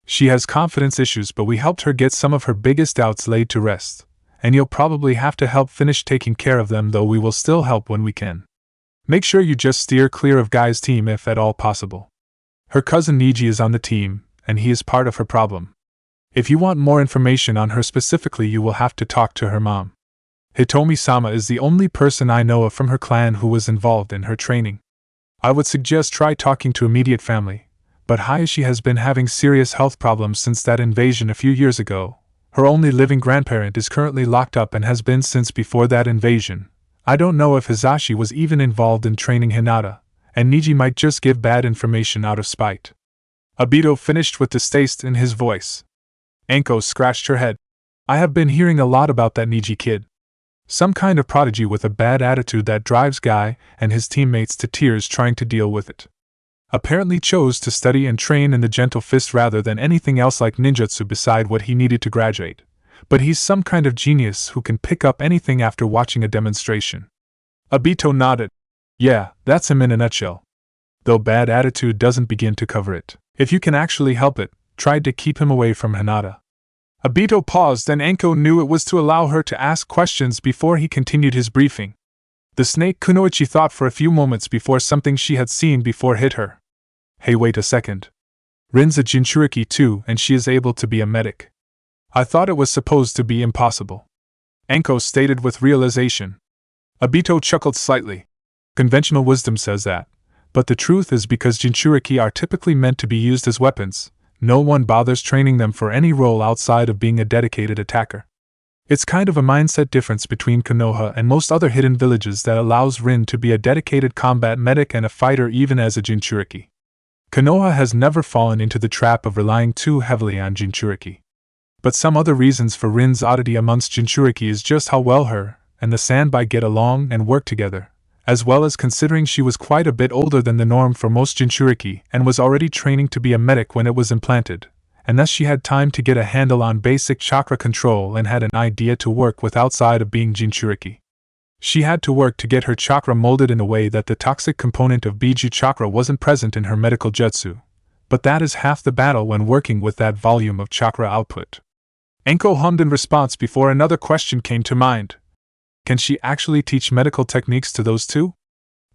She has confidence issues, but we helped her get some of her biggest doubts laid to rest, and you'll probably have to help finish taking care of them, though we will still help when we can. Make sure you just steer clear of Guy's team if at all possible. Her cousin Niji is on the team, and he is part of her problem. If you want more information on her specifically, you will have to talk to her mom. Hitomi-sama is the only person I know of from her clan who was involved in her training. I would suggest try talking to immediate family, but Hayashi has been having serious health problems since that invasion a few years ago. Her only living grandparent is currently locked up and has been since before that invasion. I don't know if Hizashi was even involved in training Hinata, and Niji might just give bad information out of spite. Obito finished with distaste in his voice. Enko scratched her head. I have been hearing a lot about that Niji kid. Some kind of prodigy with a bad attitude that drives Guy and his teammates to tears trying to deal with it. Apparently chose to study and train in the gentle fist rather than anything else like ninjutsu beside what he needed to graduate. But he's some kind of genius who can pick up anything after watching a demonstration. Obito nodded. Yeah, that's him in a nutshell. Though bad attitude doesn't begin to cover it. If you can actually help it, try to keep him away from Hinata. Obito paused, and Enko knew it was to allow her to ask questions before he continued his briefing. The snake Kunoichi thought for a few moments before something she had seen before hit her. Hey, wait a second. Rin's a Jinchuriki too, and she is able to be a medic. I thought it was supposed to be impossible. Enko stated with realization. Obito chuckled slightly. Conventional wisdom says that, but the truth is because Jinchuriki are typically meant to be used as weapons, no one bothers training them for any role outside of being a dedicated attacker. It's kind of a mindset difference between Konoha and most other hidden villages that allows Rin to be a dedicated combat medic and a fighter even as a Jinchuriki. Konoha has never fallen into the trap of relying too heavily on Jinchuriki. But some other reasons for Rin's oddity amongst Jinchuriki is just how well her and the Sanbai get along and work together, as well as considering she was quite a bit older than the norm for most Jinchuriki and was already training to be a medic when it was implanted, and thus she had time to get a handle on basic chakra control and had an idea to work with outside of being Jinchuriki. She had to work to get her chakra molded in a way that the toxic component of Biju chakra wasn't present in her medical jutsu, but that is half the battle when working with that volume of chakra output. Enko hummed in response before another question came to mind. Can she actually teach medical techniques to those two?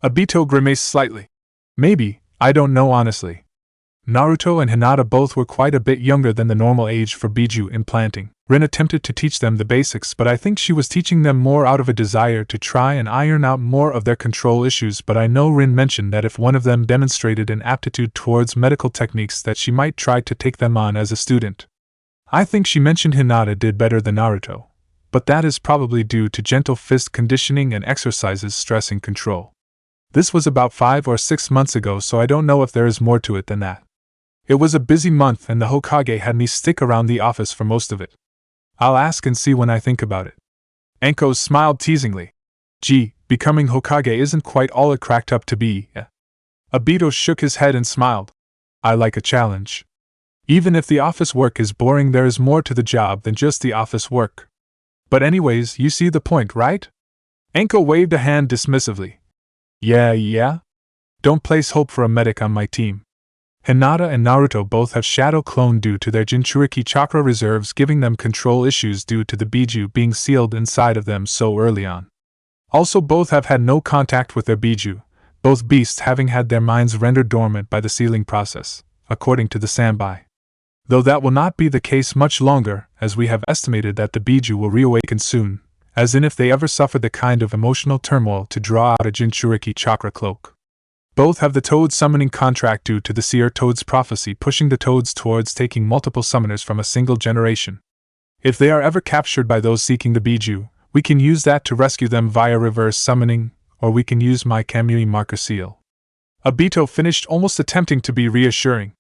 Obito grimaced slightly. Maybe, I don't know honestly. Naruto and Hinata both were quite a bit younger than the normal age for Biju implanting. Rin attempted to teach them the basics, but I think she was teaching them more out of a desire to try and iron out more of their control issues. But I know Rin mentioned that if one of them demonstrated an aptitude towards medical techniques that she might try to take them on as a student. I think she mentioned Hinata did better than Naruto, but that is probably due to gentle fist conditioning and exercises stressing control. This was about 5 or 6 months ago, so I don't know if there is more to it than that. It was a busy month and the Hokage had me stick around the office for most of it. I'll ask and see when I think about it. Enko smiled teasingly. Gee, becoming Hokage isn't quite all it cracked up to be. Obito shook his head and smiled. I like a challenge. Even if the office work is boring, there is more to the job than just the office work. But anyways, you see the point, right? Enko waved a hand dismissively. Yeah? Don't place hope for a medic on my team. Hinata and Naruto both have shadow clone due to their Jinchuriki chakra reserves giving them control issues due to the Biju being sealed inside of them so early on. Also, both have had no contact with their Biju, both beasts having had their minds rendered dormant by the sealing process, according to the Sanbai. Though that will not be the case much longer, as we have estimated that the Biju will reawaken soon, as in if they ever suffer the kind of emotional turmoil to draw out a Jinchuriki chakra cloak. Both have the Toad summoning contract due to the Seer Toad's prophecy pushing the Toads towards taking multiple summoners from a single generation. If they are ever captured by those seeking the Biju, we can use that to rescue them via reverse summoning, or we can use my Kamui marker seal. Obito finished, almost attempting to be reassuring.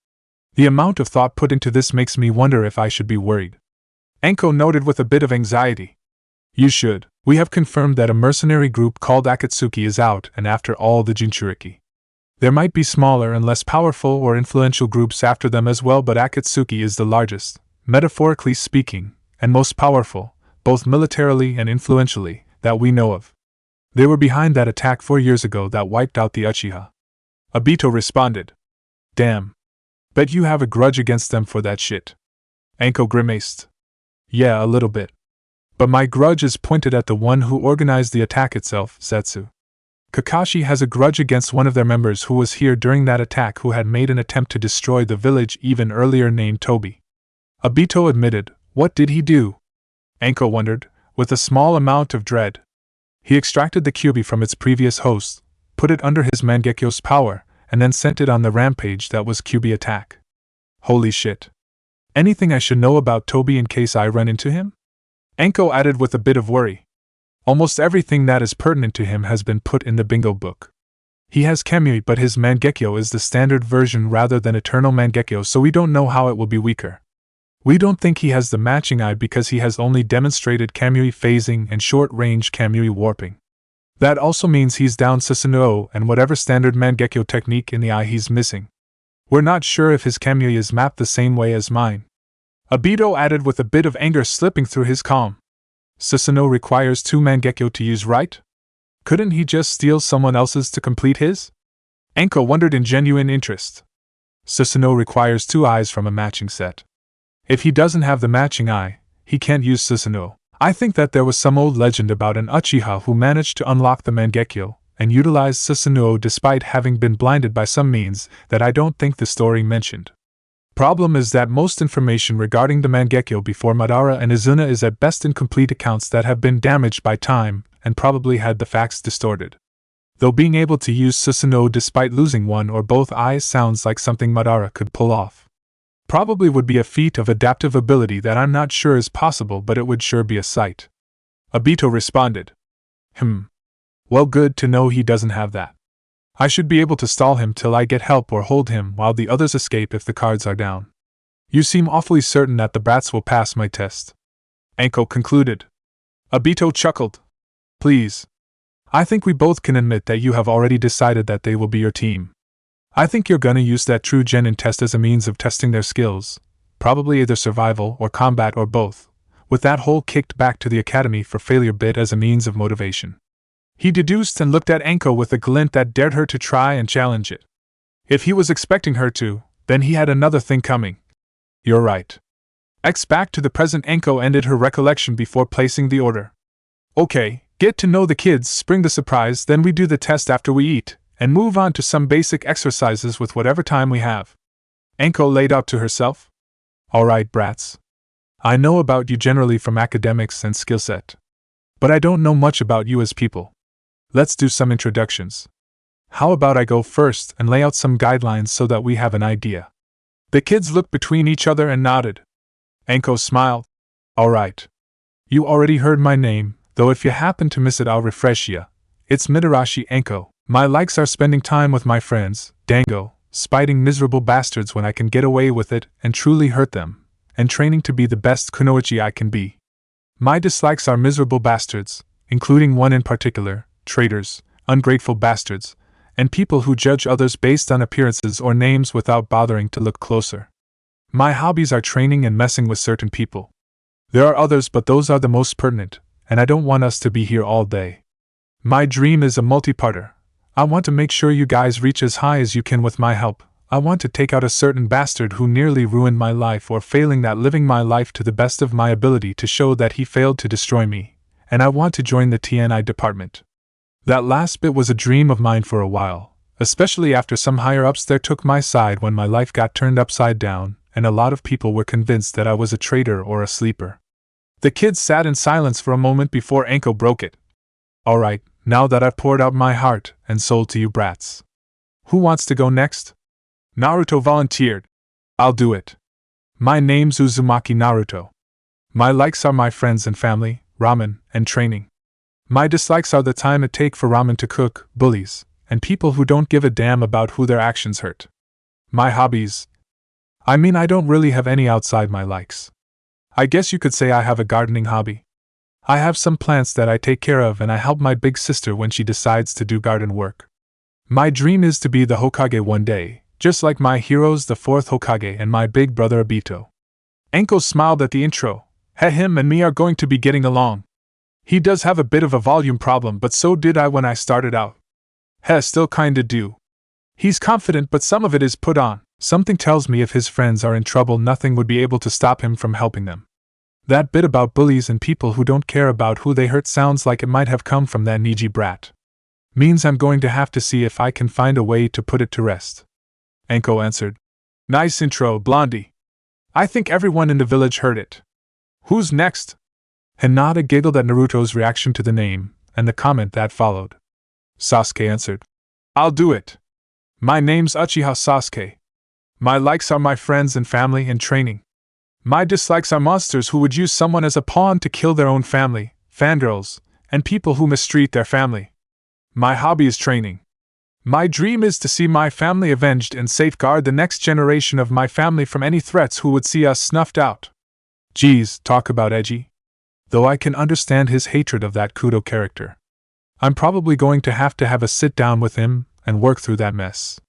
The amount of thought put into this makes me wonder if I should be worried. Enko noted with a bit of anxiety. You should. We have confirmed that a mercenary group called Akatsuki is out and after all the Jinchuriki. There might be smaller and less powerful or influential groups after them as well, but Akatsuki is the largest, metaphorically speaking, and most powerful, both militarily and influentially, that we know of. They were behind that attack 4 years ago that wiped out the Uchiha. Obito responded. Damn. Bet you have a grudge against them for that shit. Enko grimaced. Yeah, a little bit. But my grudge is pointed at the one who organized the attack itself, Zetsu. Kakashi has a grudge against one of their members who was here during that attack, who had made an attempt to destroy the village even earlier, named Tobi. Obito admitted. What did he do? Enko wondered, with a small amount of dread. He extracted the Kyuubi from its previous host, put it under his Mangekyo's power, and then sent it on the rampage that was Kyuubi attack. Holy shit. Anything I should know about Tobi in case I run into him? Enko added with a bit of worry. Almost everything that is pertinent to him has been put in the bingo book. He has Kamui, but his Mangekyo is the standard version rather than Eternal Mangekyo, so we don't know how it will be weaker. We don't think he has the matching eye because he has only demonstrated Kamui phasing and short-range Kamui warping. That also means he's down Susanoo and whatever standard Mangekyo technique in the eye he's missing. We're not sure if his Kamui is mapped the same way as mine. Obito added with a bit of anger slipping through his calm. Susanoo requires 2 Mangekyo to use, right? Couldn't he just steal someone else's to complete his? Enko wondered in genuine interest. Susanoo requires 2 eyes from a matching set. If he doesn't have the matching eye, he can't use Susanoo. I think that there was some old legend about an Uchiha who managed to unlock the Mangekyo and utilized Susanoo despite having been blinded by some means that I don't think the story mentioned. Problem is that most information regarding the Mangekyo before Madara and Izuna is at best incomplete accounts that have been damaged by time and probably had the facts distorted. Though being able to use Susanoo despite losing one or both eyes sounds like something Madara could pull off. Probably would be a feat of adaptive ability that I'm not sure is possible, but it would sure be a sight. Obito responded. Well, good to know he doesn't have that. I should be able to stall him till I get help or hold him while the others escape if the cards are down. You seem awfully certain that the brats will pass my test. Enko concluded. Obito chuckled. Please. I think we both can admit that you have already decided that they will be your team. I think you're gonna use that true genin test as a means of testing their skills, probably either survival or combat or both, with that whole kicked back to the academy for failure bit as a means of motivation. He deduced and looked at Enko with a glint that dared her to try and challenge it. If he was expecting her to, then he had another thing coming. You're right. Back to the present. Enko ended her recollection before placing the order. Okay, get to know the kids, spring the surprise, then we do the test after we eat, and move on to some basic exercises with whatever time we have. Anko laid out to herself. Alright, brats. I know about you generally from academics and skill set. But I don't know much about you as people. Let's do some introductions. How about I go first and lay out some guidelines so that we have an idea? The kids looked between each other and nodded. Anko smiled. Alright. You already heard my name, though if you happen to miss it I'll refresh ya. It's Mitarashi Anko. My likes are spending time with my friends, Dango, spiting miserable bastards when I can get away with it and truly hurt them, and training to be the best kunoichi I can be. My dislikes are miserable bastards, including one in particular, traitors, ungrateful bastards, and people who judge others based on appearances or names without bothering to look closer. My hobbies are training and messing with certain people. There are others, but those are the most pertinent, and I don't want us to be here all day. My dream is a multi-parter. I want to make sure you guys reach as high as you can with my help. I want to take out a certain bastard who nearly ruined my life, or failing that, living my life to the best of my ability to show that he failed to destroy me, and I want to join the TNI department. That last bit was a dream of mine for a while, especially after some higher-ups there took my side when my life got turned upside down, and a lot of people were convinced that I was a traitor or a sleeper. The kids sat in silence for a moment before Anko broke it. Alright, now that I've poured out my heart and soul to you brats. Who wants to go next? Naruto volunteered. I'll do it. My name's Uzumaki Naruto. My likes are my friends and family, ramen, and training. My dislikes are the time it take for ramen to cook, bullies, and people who don't give a damn about who their actions hurt. My hobbies. I mean, I don't really have any outside my likes. I guess you could say I have a gardening hobby. I have some plants that I take care of, and I help my big sister when she decides to do garden work. My dream is to be the Hokage one day, just like my heroes, the fourth Hokage and my big brother Obito. Anko smiled at the intro. Him and me are going to be getting along. He does have a bit of a volume problem, but so did I when I started out. Still kinda do. He's confident, but some of it is put on. Something tells me if his friends are in trouble, nothing would be able to stop him from helping them. That bit about bullies and people who don't care about who they hurt sounds like it might have come from that Niji brat. Means I'm going to have to see if I can find a way to put it to rest. Anko answered. Nice intro, Blondie. I think everyone in the village heard it. Who's next? Hinata giggled at Naruto's reaction to the name, and the comment that followed. Sasuke answered. I'll do it. My name's Uchiha Sasuke. My likes are my friends and family and training. My dislikes are monsters who would use someone as a pawn to kill their own family, fangirls, and people who mistreat their family. My hobby is training. My dream is to see my family avenged and safeguard the next generation of my family from any threats who would see us snuffed out. Geez, talk about edgy. Though I can understand his hatred of that Kudo character. I'm probably going to have a sit down with him and work through that mess.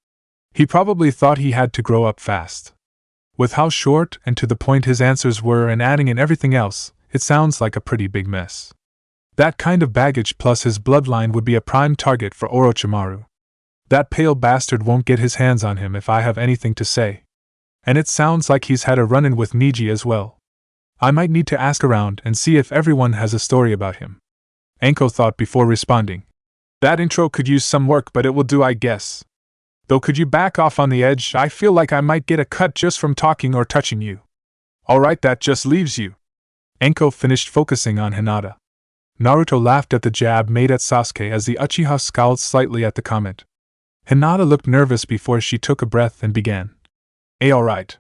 He probably thought he had to grow up fast. With how short and to the point his answers were, and adding in everything else, it sounds like a pretty big mess. That kind of baggage plus his bloodline would be a prime target for Orochimaru. That pale bastard won't get his hands on him if I have anything to say. And it sounds like he's had a run-in with Niji as well. I might need to ask around and see if everyone has a story about him. Anko thought before responding. That intro could use some work, but it will do, I guess. Though could you back off on the edge? I feel like I might get a cut just from talking or touching you. Alright, that just leaves you. Anko finished focusing on Hinata. Naruto laughed at the jab made at Sasuke as the Uchiha scowled slightly at the comment. Hinata looked nervous before she took a breath and began. Alright.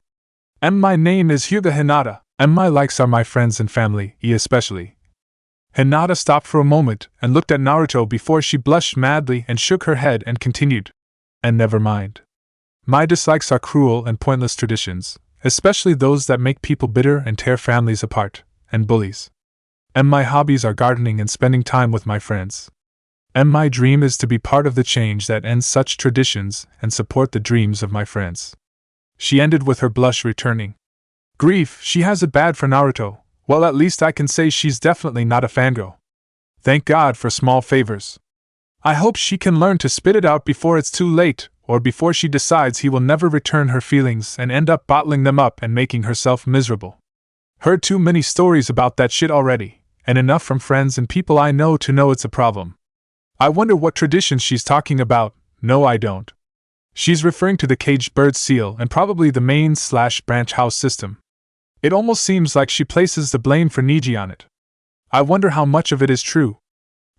My name is Hyuga Hinata, and my likes are my friends and family, especially. Hinata stopped for a moment and looked at Naruto before she blushed madly and shook her head and continued. And never mind. My dislikes are cruel and pointless traditions, especially those that make people bitter and tear families apart, and bullies. And my hobbies are gardening and spending time with my friends. And my dream is to be part of the change that ends such traditions and support the dreams of my friends. She ended with her blush returning. Grief, she has it bad for Naruto. Well, at least I can say she's definitely not a fangirl. Thank God for small favors. I hope she can learn to spit it out before it's too late, or before she decides he will never return her feelings and end up bottling them up and making herself miserable. Heard too many stories about that shit already, and enough from friends and people I know to know it's a problem. I wonder what traditions she's talking about. No, I don't. She's referring to the caged bird seal and probably the main/branch house system. It almost seems like she places the blame for Niji on it. I wonder how much of it is true.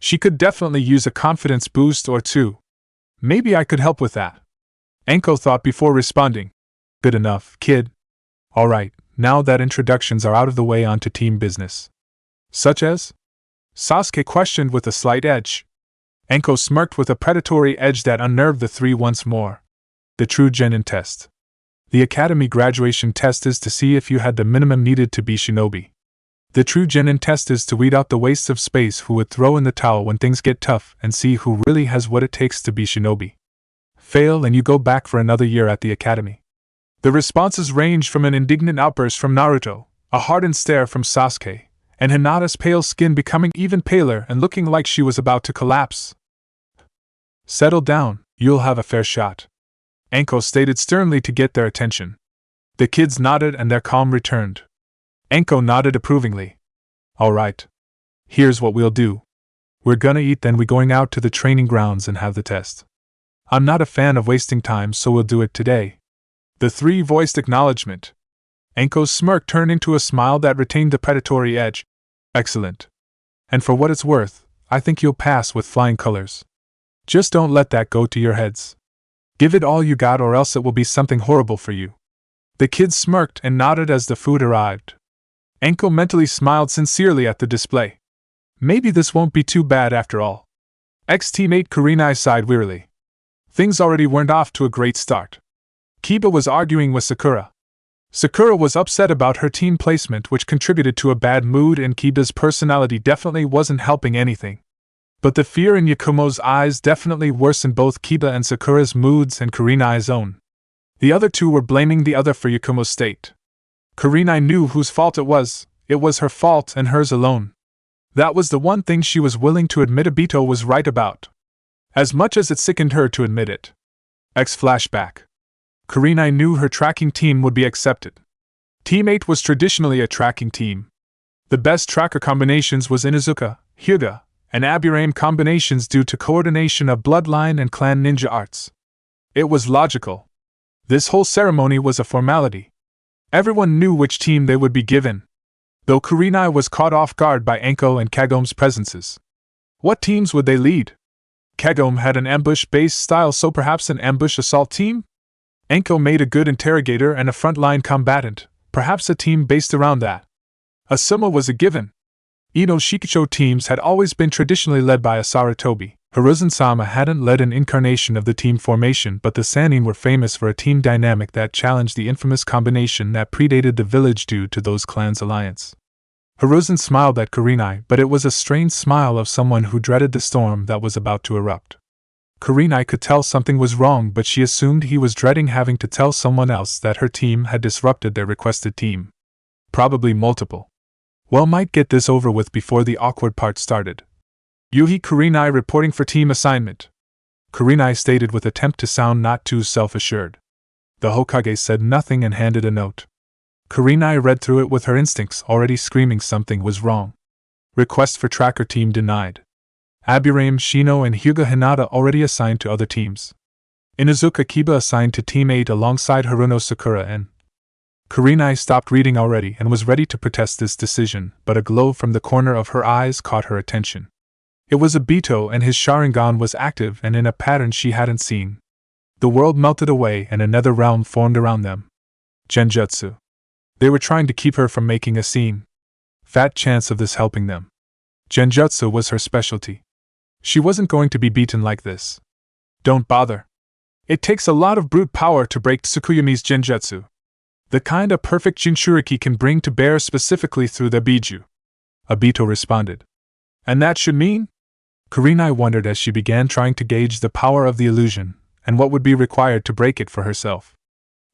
She could definitely use a confidence boost or two. Maybe I could help with that. Enko thought before responding. Good enough, kid. Alright, now that introductions are out of the way, on to team business. Such as? Sasuke questioned with a slight edge. Enko smirked with a predatory edge that unnerved the three once more. The true genin test. The academy graduation test is to see if you had the minimum needed to be shinobi. The true genin test is to weed out the wastes of space who would throw in the towel when things get tough and see who really has what it takes to be shinobi. Fail and you go back for another year at the academy. The responses ranged from an indignant outburst from Naruto, a hardened stare from Sasuke, and Hinata's pale skin becoming even paler and looking like she was about to collapse. Settle down, you'll have a fair shot. Enko stated sternly to get their attention. The kids nodded and their calm returned. Enko nodded approvingly. Alright. Here's what we'll do. We're gonna eat, then we're going out to the training grounds and have the test. I'm not a fan of wasting time, so we'll do it today. The three voiced acknowledgement. Enko's smirk turned into a smile that retained the predatory edge. Excellent. And for what it's worth, I think you'll pass with flying colors. Just don't let that go to your heads. Give it all you got or else it will be something horrible for you. The kids smirked and nodded as the food arrived. Enko mentally smiled sincerely at the display. Maybe this won't be too bad after all. Ex-teammate Kurenai sighed wearily. Things already weren't off to a great start. Kiba was arguing with Sakura. Sakura was upset about her team placement, which contributed to a bad mood, and Kiba's personality definitely wasn't helping anything. But the fear in Yakumo's eyes definitely worsened both Kiba and Sakura's moods and Kurenai's own. The other two were blaming the other for Yakumo's state. Kurenai knew whose fault it was her fault and hers alone. That was the one thing she was willing to admit Obito was right about. As much as it sickened her to admit it. Flashback. Kurenai knew her tracking team would be accepted. Team 8 was traditionally a tracking team. The best tracker combinations was Inuzuka, Hyuga, and Aburame combinations due to coordination of bloodline and clan ninja arts. It was logical. This whole ceremony was a formality. Everyone knew which team they would be given. Though Kurenai was caught off guard by Enko and Kagome's presences. What teams would they lead? Kagome had an ambush-based style, so perhaps an ambush assault team? Enko made a good interrogator and a frontline combatant, perhaps a team based around that. Asuma was a given. Ino Shikicho teams had always been traditionally led by Asara Tobi. Hiruzen-sama hadn't led an incarnation of the team formation, but the Sannin were famous for a team dynamic that challenged the infamous combination that predated the village due to those clans' alliance. Hiruzen smiled at Kurenai, but it was a strained smile of someone who dreaded the storm that was about to erupt. Kurenai could tell something was wrong, but she assumed he was dreading having to tell someone else that her team had disrupted their requested team. Probably multiple. Well, might get this over with before the awkward part started. Yuhi Kurenai reporting for team assignment. Kurenai stated with attempt to sound not too self-assured. The Hokage said nothing and handed a note. Kurenai read through it with her instincts already screaming something was wrong. Request for tracker team denied. Aburame, Shino, and Hyuga Hinata already assigned to other teams. Inuzuka Kiba assigned to Team 8 alongside Haruno Sakura and... Kurenai stopped reading already and was ready to protest this decision, but a glow from the corner of her eyes caught her attention. It was Obito, and his Sharingan was active and in a pattern she hadn't seen. The world melted away and another realm formed around them. Genjutsu. They were trying to keep her from making a scene. Fat chance of this helping them. Genjutsu was her specialty. She wasn't going to be beaten like this. Don't bother. It takes a lot of brute power to break Tsukuyami's Genjutsu. The kind a perfect Jinchuriki can bring to bear specifically through the Biju. Obito responded. And that should mean? Kurenai wondered as she began trying to gauge the power of the illusion, and what would be required to break it for herself.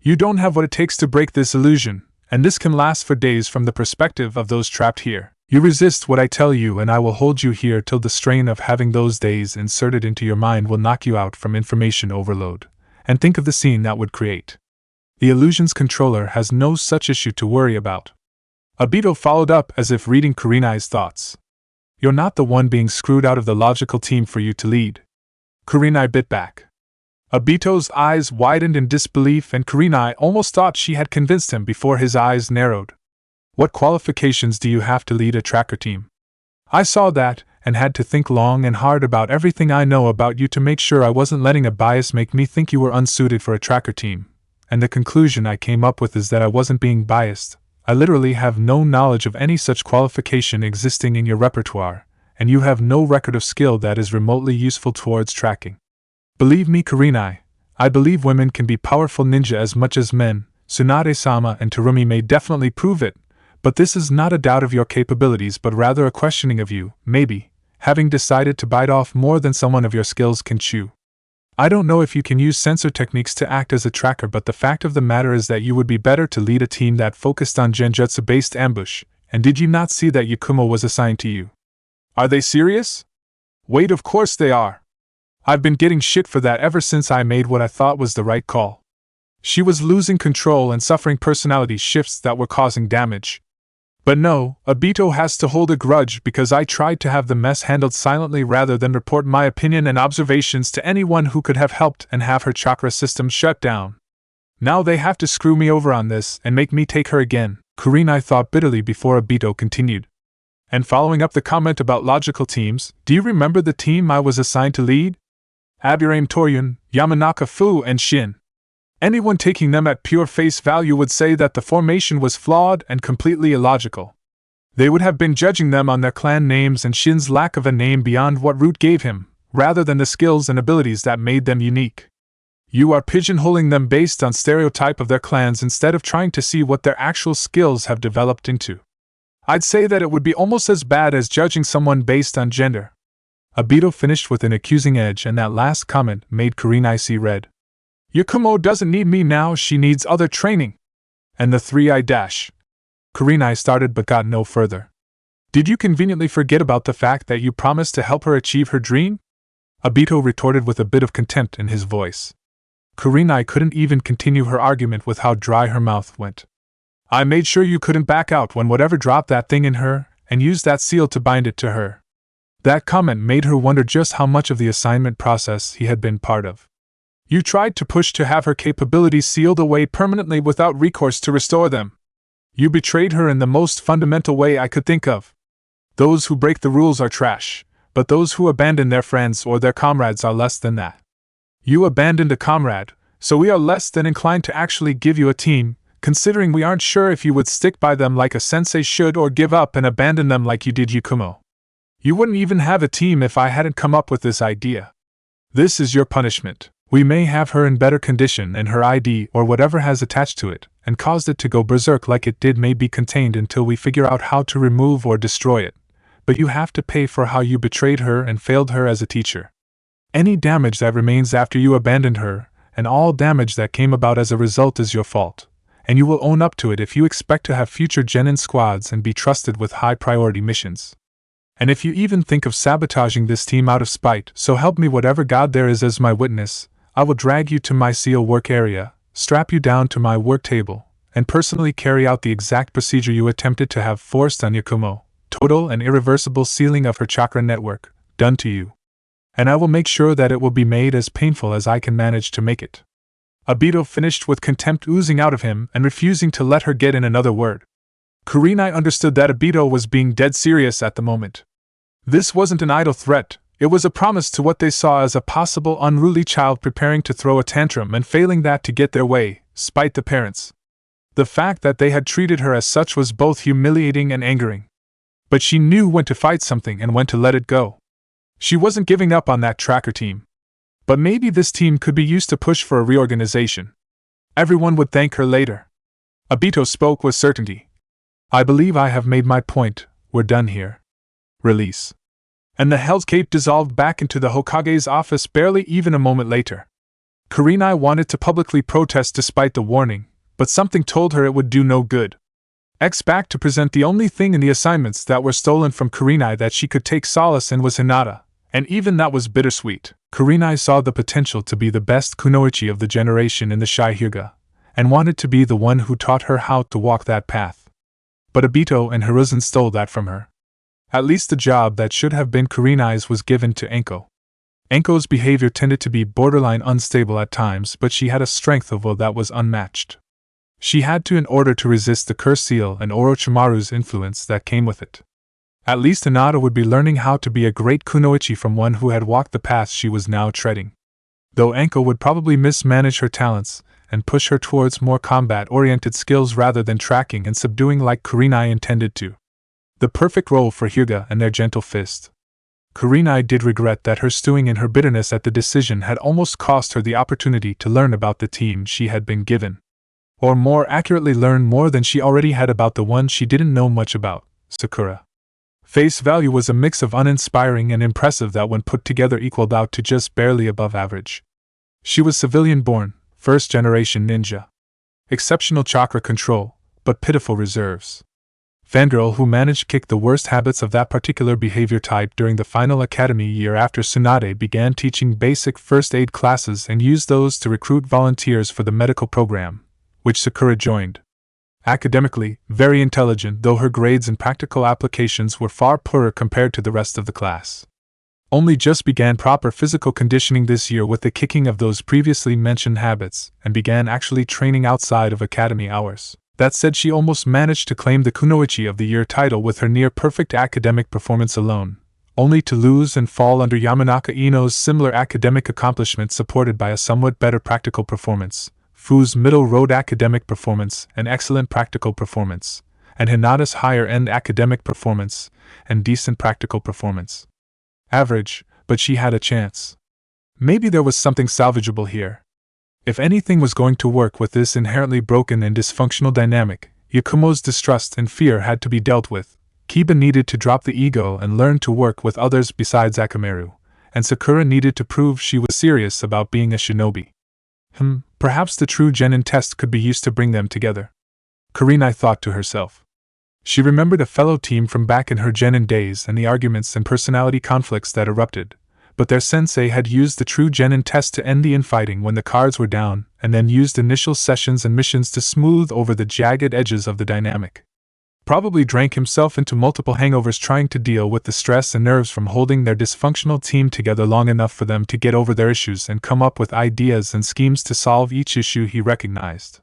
You don't have what it takes to break this illusion, and this can last for days from the perspective of those trapped here. You resist what I tell you and I will hold you here till the strain of having those days inserted into your mind will knock you out from information overload, and think of the scene that would create. The illusion's controller has no such issue to worry about. Obito followed up as if reading Kurenai's thoughts. You're not the one being screwed out of the logical team for you to lead. Kurenai bit back. Obito's eyes widened in disbelief, and Kurenai almost thought she had convinced him before his eyes narrowed. What qualifications do you have to lead a tracker team? I saw that, and had to think long and hard about everything I know about you to make sure I wasn't letting a bias make me think you were unsuited for a tracker team. And the conclusion I came up with is that I wasn't being biased. I literally have no knowledge of any such qualification existing in your repertoire, and you have no record of skill that is remotely useful towards tracking. Believe me, Kurenai, I believe women can be powerful ninja as much as men. Tsunade-sama and Terumi may definitely prove it, but this is not a doubt of your capabilities but rather a questioning of you, maybe, having decided to bite off more than someone of your skills can chew. I don't know if you can use sensor techniques to act as a tracker, but the fact of the matter is that you would be better to lead a team that focused on genjutsu-based ambush, and did you not see that Yakumo was assigned to you? Are they serious? Wait, of course they are. I've been getting shit for that ever since I made what I thought was the right call. She was losing control and suffering personality shifts that were causing damage. But no, Obito has to hold a grudge because I tried to have the mess handled silently rather than report my opinion and observations to anyone who could have helped and have her chakra system shut down. Now they have to screw me over on this and make me take her again, Kurenai thought bitterly before Obito continued. And following up the comment about logical teams, do you remember the team I was assigned to lead? Aburame Toryun, Yamanaka Fu, and Shin. Anyone taking them at pure face value would say that the formation was flawed and completely illogical. They would have been judging them on their clan names and Shin's lack of a name beyond what Root gave him, rather than the skills and abilities that made them unique. You are pigeonholing them based on stereotype of their clans instead of trying to see what their actual skills have developed into. I'd say that it would be almost as bad as judging someone based on gender. Obito finished with an accusing edge, and that last comment made Kurenai see red. Yakumo doesn't need me now, she needs other training. And the three-eyed dash. Kurenai started but got no further. Did you conveniently forget about the fact that you promised to help her achieve her dream? Obito retorted with a bit of contempt in his voice. Kurenai couldn't even continue her argument with how dry her mouth went. I made sure you couldn't back out when whatever dropped that thing in her, and used that seal to bind it to her. That comment made her wonder just how much of the assignment process he had been part of. You tried to push to have her capabilities sealed away permanently without recourse to restore them. You betrayed her in the most fundamental way I could think of. Those who break the rules are trash, but those who abandon their friends or their comrades are less than that. You abandoned a comrade, so we are less than inclined to actually give you a team, considering we aren't sure if you would stick by them like a sensei should or give up and abandon them like you did Yakumo. You wouldn't even have a team if I hadn't come up with this idea. This is your punishment. We may have her in better condition and her ID or whatever has attached to it, and caused it to go berserk like it did may be contained until we figure out how to remove or destroy it. But you have to pay for how you betrayed her and failed her as a teacher. Any damage that remains after you abandoned her, and all damage that came about as a result is your fault, and you will own up to it if you expect to have future genin squads and be trusted with high-priority missions. And if you even think of sabotaging this team out of spite, so help me whatever God there is as my witness, I will drag you to my SEAL work area, strap you down to my work table, and personally carry out the exact procedure you attempted to have forced on Yakumo, total and irreversible sealing of her chakra network, done to you. And I will make sure that it will be made as painful as I can manage to make it. Obito finished with contempt oozing out of him and refusing to let her get in another word. Kurenai understood that Obito was being dead serious at the moment. This wasn't an idle threat, it was a promise to what they saw as a possible unruly child preparing to throw a tantrum and failing that to get their way, spite the parents. The fact that they had treated her as such was both humiliating and angering. But she knew when to fight something and when to let it go. She wasn't giving up on that tracker team. But maybe this team could be used to push for a reorganization. Everyone would thank her later. Obito spoke with certainty. I believe I have made my point, we're done here. Release. And the Hell's Cape dissolved back into the Hokage's office barely even a moment later. Kurenai wanted to publicly protest despite the warning, but something told her it would do no good. Back to present the only thing in the assignments that were stolen from Kurenai that she could take solace in was Hinata, and even that was bittersweet. Kurenai saw the potential to be the best kunoichi of the generation in the Shihyuga, and wanted to be the one who taught her how to walk that path. But Obito and Hiruzen stole that from her. At least the job that should have been Kurenai's was given to Enko. Anko's behavior tended to be borderline unstable at times, but she had a strength of will that was unmatched. She had to in order to resist the curse seal and Orochimaru's influence that came with it. At least Hinata would be learning how to be a great kunoichi from one who had walked the path she was now treading. Though Anko would probably mismanage her talents and push her towards more combat-oriented skills rather than tracking and subduing like Kurenai intended to. The perfect role for Hyuga and their gentle fist. Kurenai did regret that her stewing in her bitterness at the decision had almost cost her the opportunity to learn about the team she had been given. Or more accurately learn more than she already had about the one she didn't know much about, Sakura. Face value was a mix of uninspiring and impressive that when put together equaled out to just barely above average. She was civilian-born, first-generation ninja. Exceptional chakra control, but pitiful reserves. Fangirl who managed to kick the worst habits of that particular behavior type during the final academy year after Tsunade began teaching basic first aid classes and used those to recruit volunteers for the medical program, which Sakura joined. Academically, very intelligent, though her grades and practical applications were far poorer compared to the rest of the class. Only just began proper physical conditioning this year with the kicking of those previously mentioned habits, and began actually training outside of academy hours. That said, she almost managed to claim the Kunoichi of the Year title with her near-perfect academic performance alone, only to lose and fall under Yamanaka Ino's similar academic accomplishment supported by a somewhat better practical performance, Fu's middle-road academic performance and excellent practical performance, and Hinata's higher-end academic performance and decent practical performance. Average, but she had a chance. Maybe there was something salvageable here. If anything was going to work with this inherently broken and dysfunctional dynamic, Yakumo's distrust and fear had to be dealt with. Kiba needed to drop the ego and learn to work with others besides Akamaru, and Sakura needed to prove she was serious about being a shinobi. Perhaps the true genin test could be used to bring them together. Kurenai thought to herself. She remembered a fellow team from back in her genin days and the arguments and personality conflicts that erupted. But their sensei had used the true genin test to end the infighting when the cards were down, and then used initial sessions and missions to smooth over the jagged edges of the dynamic. Probably drank himself into multiple hangovers trying to deal with the stress and nerves from holding their dysfunctional team together long enough for them to get over their issues and come up with ideas and schemes to solve each issue he recognized.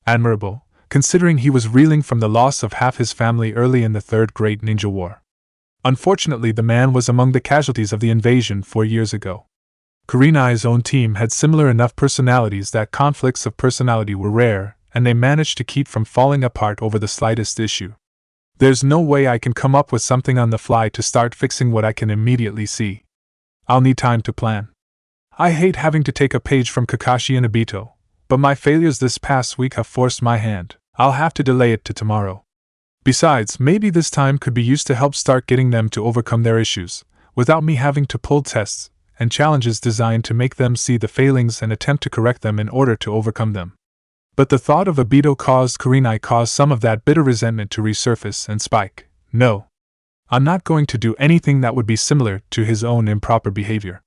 Admirable, considering he was reeling from the loss of half his family early in the Third Great Ninja War. Unfortunately, the man was among the casualties of the invasion 4 years ago. Kurenai's own team had similar enough personalities that conflicts of personality were rare, and they managed to keep from falling apart over the slightest issue. There's no way I can come up with something on the fly to start fixing what I can immediately see. I'll need time to plan. I hate having to take a page from Kakashi and Obito, but my failures this past week have forced my hand. I'll have to delay it to tomorrow. Besides, maybe this time could be used to help start getting them to overcome their issues, without me having to pull tests and challenges designed to make them see the failings and attempt to correct them in order to overcome them. But the thought of Obito caused some of that bitter resentment to resurface and spike. No. I'm not going to do anything that would be similar to his own improper behavior.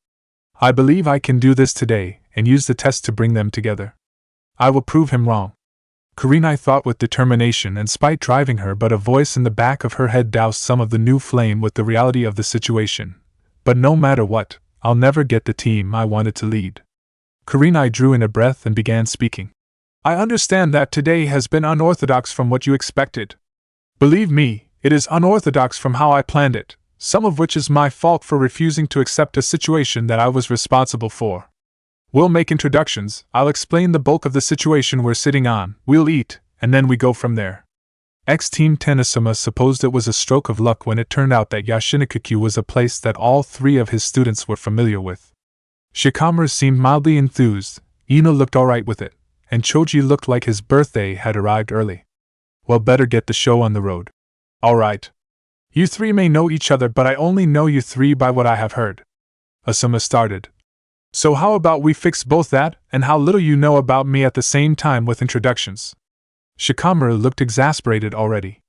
I believe I can do this today and use the test to bring them together. I will prove him wrong. Kurenai thought with determination and spite driving her, but a voice in the back of her head doused some of the new flame with the reality of the situation. But no matter what, I'll never get the team I wanted to lead. Kurenai drew in a breath and began speaking. I understand that today has been unorthodox from what you expected. Believe me, it is unorthodox from how I planned it, some of which is my fault for refusing to accept a situation that I was responsible for. We'll make introductions, I'll explain the bulk of the situation we're sitting on, we'll eat, and then we go from there. Ex-Team Tenosuma supposed it was a stroke of luck when it turned out that Yashinakikyu was a place that all 3 of his students were familiar with. Shikamaru seemed mildly enthused, Ino looked alright with it, and Choji looked like his birthday had arrived early. Well, better get the show on the road. Alright. You 3 may know each other, but I only know you 3 by what I have heard. Asuma started. So how about we fix both that, and how little you know about me at the same time with introductions? Shikamaru looked exasperated already.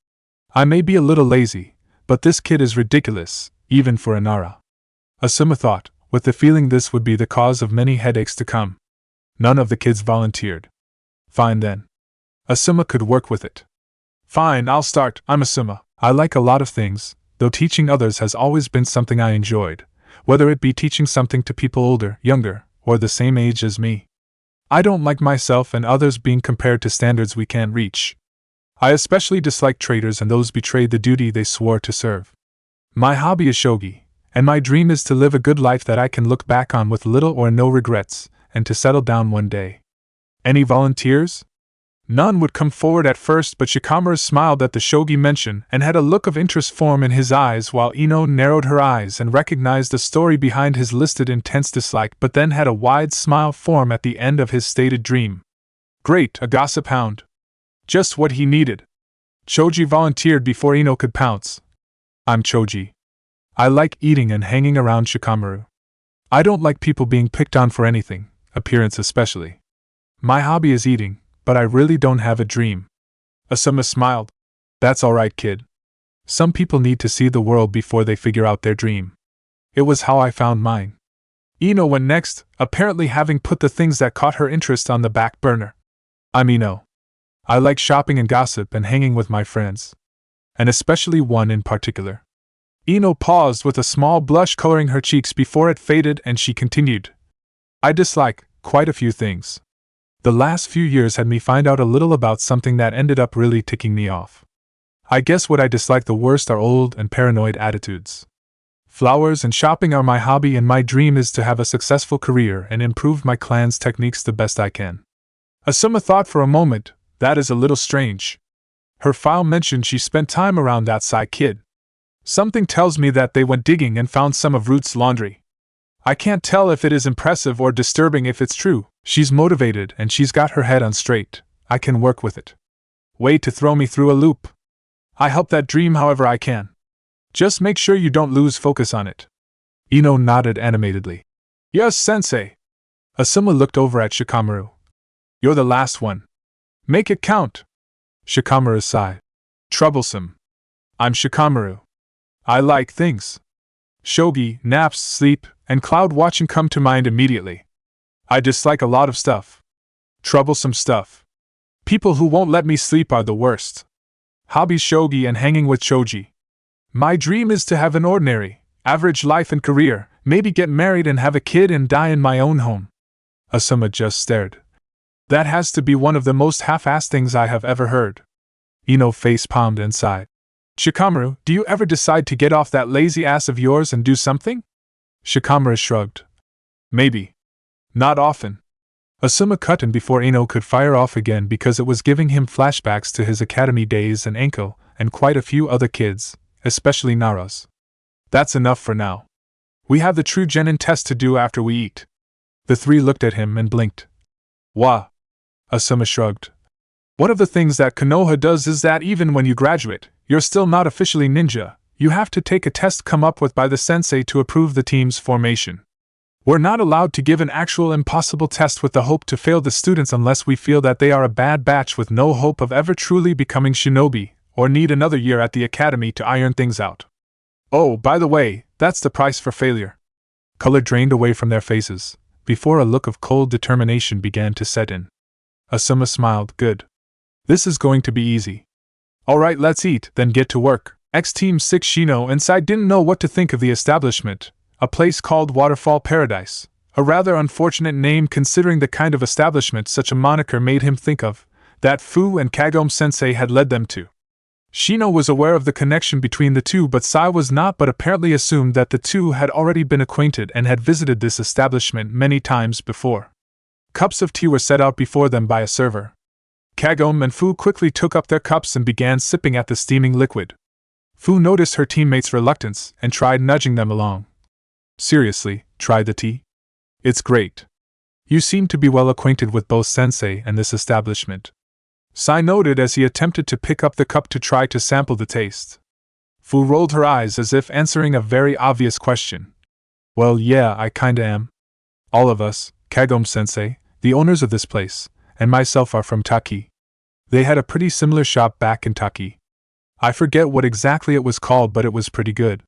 I may be a little lazy, but this kid is ridiculous, even for Inara. Asuma thought, with the feeling this would be the cause of many headaches to come. None of the kids volunteered. Fine then. Asuma could work with it. Fine, I'll start. I'm Asuma. I like a lot of things, though teaching others has always been something I enjoyed, whether it be teaching something to people older, younger, or the same age as me. I don't like myself and others being compared to standards we can't reach. I especially dislike traitors and those betrayed the duty they swore to serve. My hobby is shogi, and my dream is to live a good life that I can look back on with little or no regrets, and to settle down one day. Any volunteers? None would come forward at first, but Shikamaru smiled at the shogi mention and had a look of interest form in his eyes, while Ino narrowed her eyes and recognized the story behind his listed intense dislike, but then had a wide smile form at the end of his stated dream. Great, a gossip hound. Just what he needed. Choji volunteered before Ino could pounce. I'm Choji. I like eating and hanging around Shikamaru. I don't like people being picked on for anything, appearance especially. My hobby is eating, but I really don't have a dream. Asuma smiled. That's alright, kid. Some people need to see the world before they figure out their dream. It was how I found mine. Ino went next, apparently having put the things that caught her interest on the back burner. I'm Ino. I like shopping and gossip and hanging with my friends. And especially one in particular. Ino paused with a small blush coloring her cheeks before it faded, and she continued. I dislike quite a few things. The last few years had me find out a little about something that ended up really ticking me off. I guess what I dislike the worst are old and paranoid attitudes. Flowers and shopping are my hobby, and my dream is to have a successful career and improve my clan's techniques the best I can. Asuma thought for a moment. That is a little strange. Her file mentioned she spent time around that Sai kid. Something tells me that they went digging and found some of Root's laundry. I can't tell if it is impressive or disturbing. If it's true, she's motivated and she's got her head on straight. I can work with it. Way to throw me through a loop. I help that dream however I can. Just make sure you don't lose focus on it. Ino nodded animatedly. Yes, sensei. Asuma looked over at Shikamaru. You're the last one. Make it count. Shikamaru sighed. Troublesome. I'm Shikamaru. I like things. Shogi, naps, sleep, and cloud watching come to mind immediately. I dislike a lot of stuff. Troublesome stuff. People who won't let me sleep are the worst. Hobbies shogi and hanging with Choji. My dream is to have an ordinary, average life and career, maybe get married and have a kid and die in my own home. Asuma just stared. That has to be one of the most half-assed things I have ever heard. Ino face-palmed and sighed. Shikamaru, do you ever decide to get off that lazy ass of yours and do something? Shikamaru shrugged. Maybe. Not often. Asuma cut in before Ino could fire off again because it was giving him flashbacks to his academy days and Enko, and quite a few other kids, especially Nara's. That's enough for now. We have the true genin test to do after we eat. The three looked at him and blinked. Wah. Asuma shrugged. One of the things that Konoha does is that even when you graduate, you're still not officially ninja. You have to take a test come up with by the sensei to approve the team's formation. We're not allowed to give an actual impossible test with the hope to fail the students unless we feel that they are a bad batch with no hope of ever truly becoming shinobi, or need another year at the academy to iron things out. Oh, by the way, that's the price for failure. Color drained away from their faces, before a look of cold determination began to set in. Asuma smiled. Good. This is going to be easy. Alright, let's eat, then get to work. Ex-Team 6 Shino and Sai didn't know what to think of the establishment, a place called Waterfall Paradise, a rather unfortunate name considering the kind of establishment such a moniker made him think of, that Fu and Kagome Sensei had led them to. Shino was aware of the connection between the two, but Sai was not, but apparently assumed that the two had already been acquainted and had visited this establishment many times before. Cups of tea were set out before them by a server. Kagome and Fu quickly took up their cups and began sipping at the steaming liquid. Fu noticed her teammates' reluctance and tried nudging them along. Seriously, try the tea? It's great. You seem to be well acquainted with both sensei and this establishment. Sai noted as he attempted to pick up the cup to try to sample the taste. Fu rolled her eyes as if answering a very obvious question. Well, yeah, I kinda am. All of us, Kagome Sensei, the owners of this place, and myself are from Taki. They had a pretty similar shop back in Taki. I forget what exactly it was called, but it was pretty good.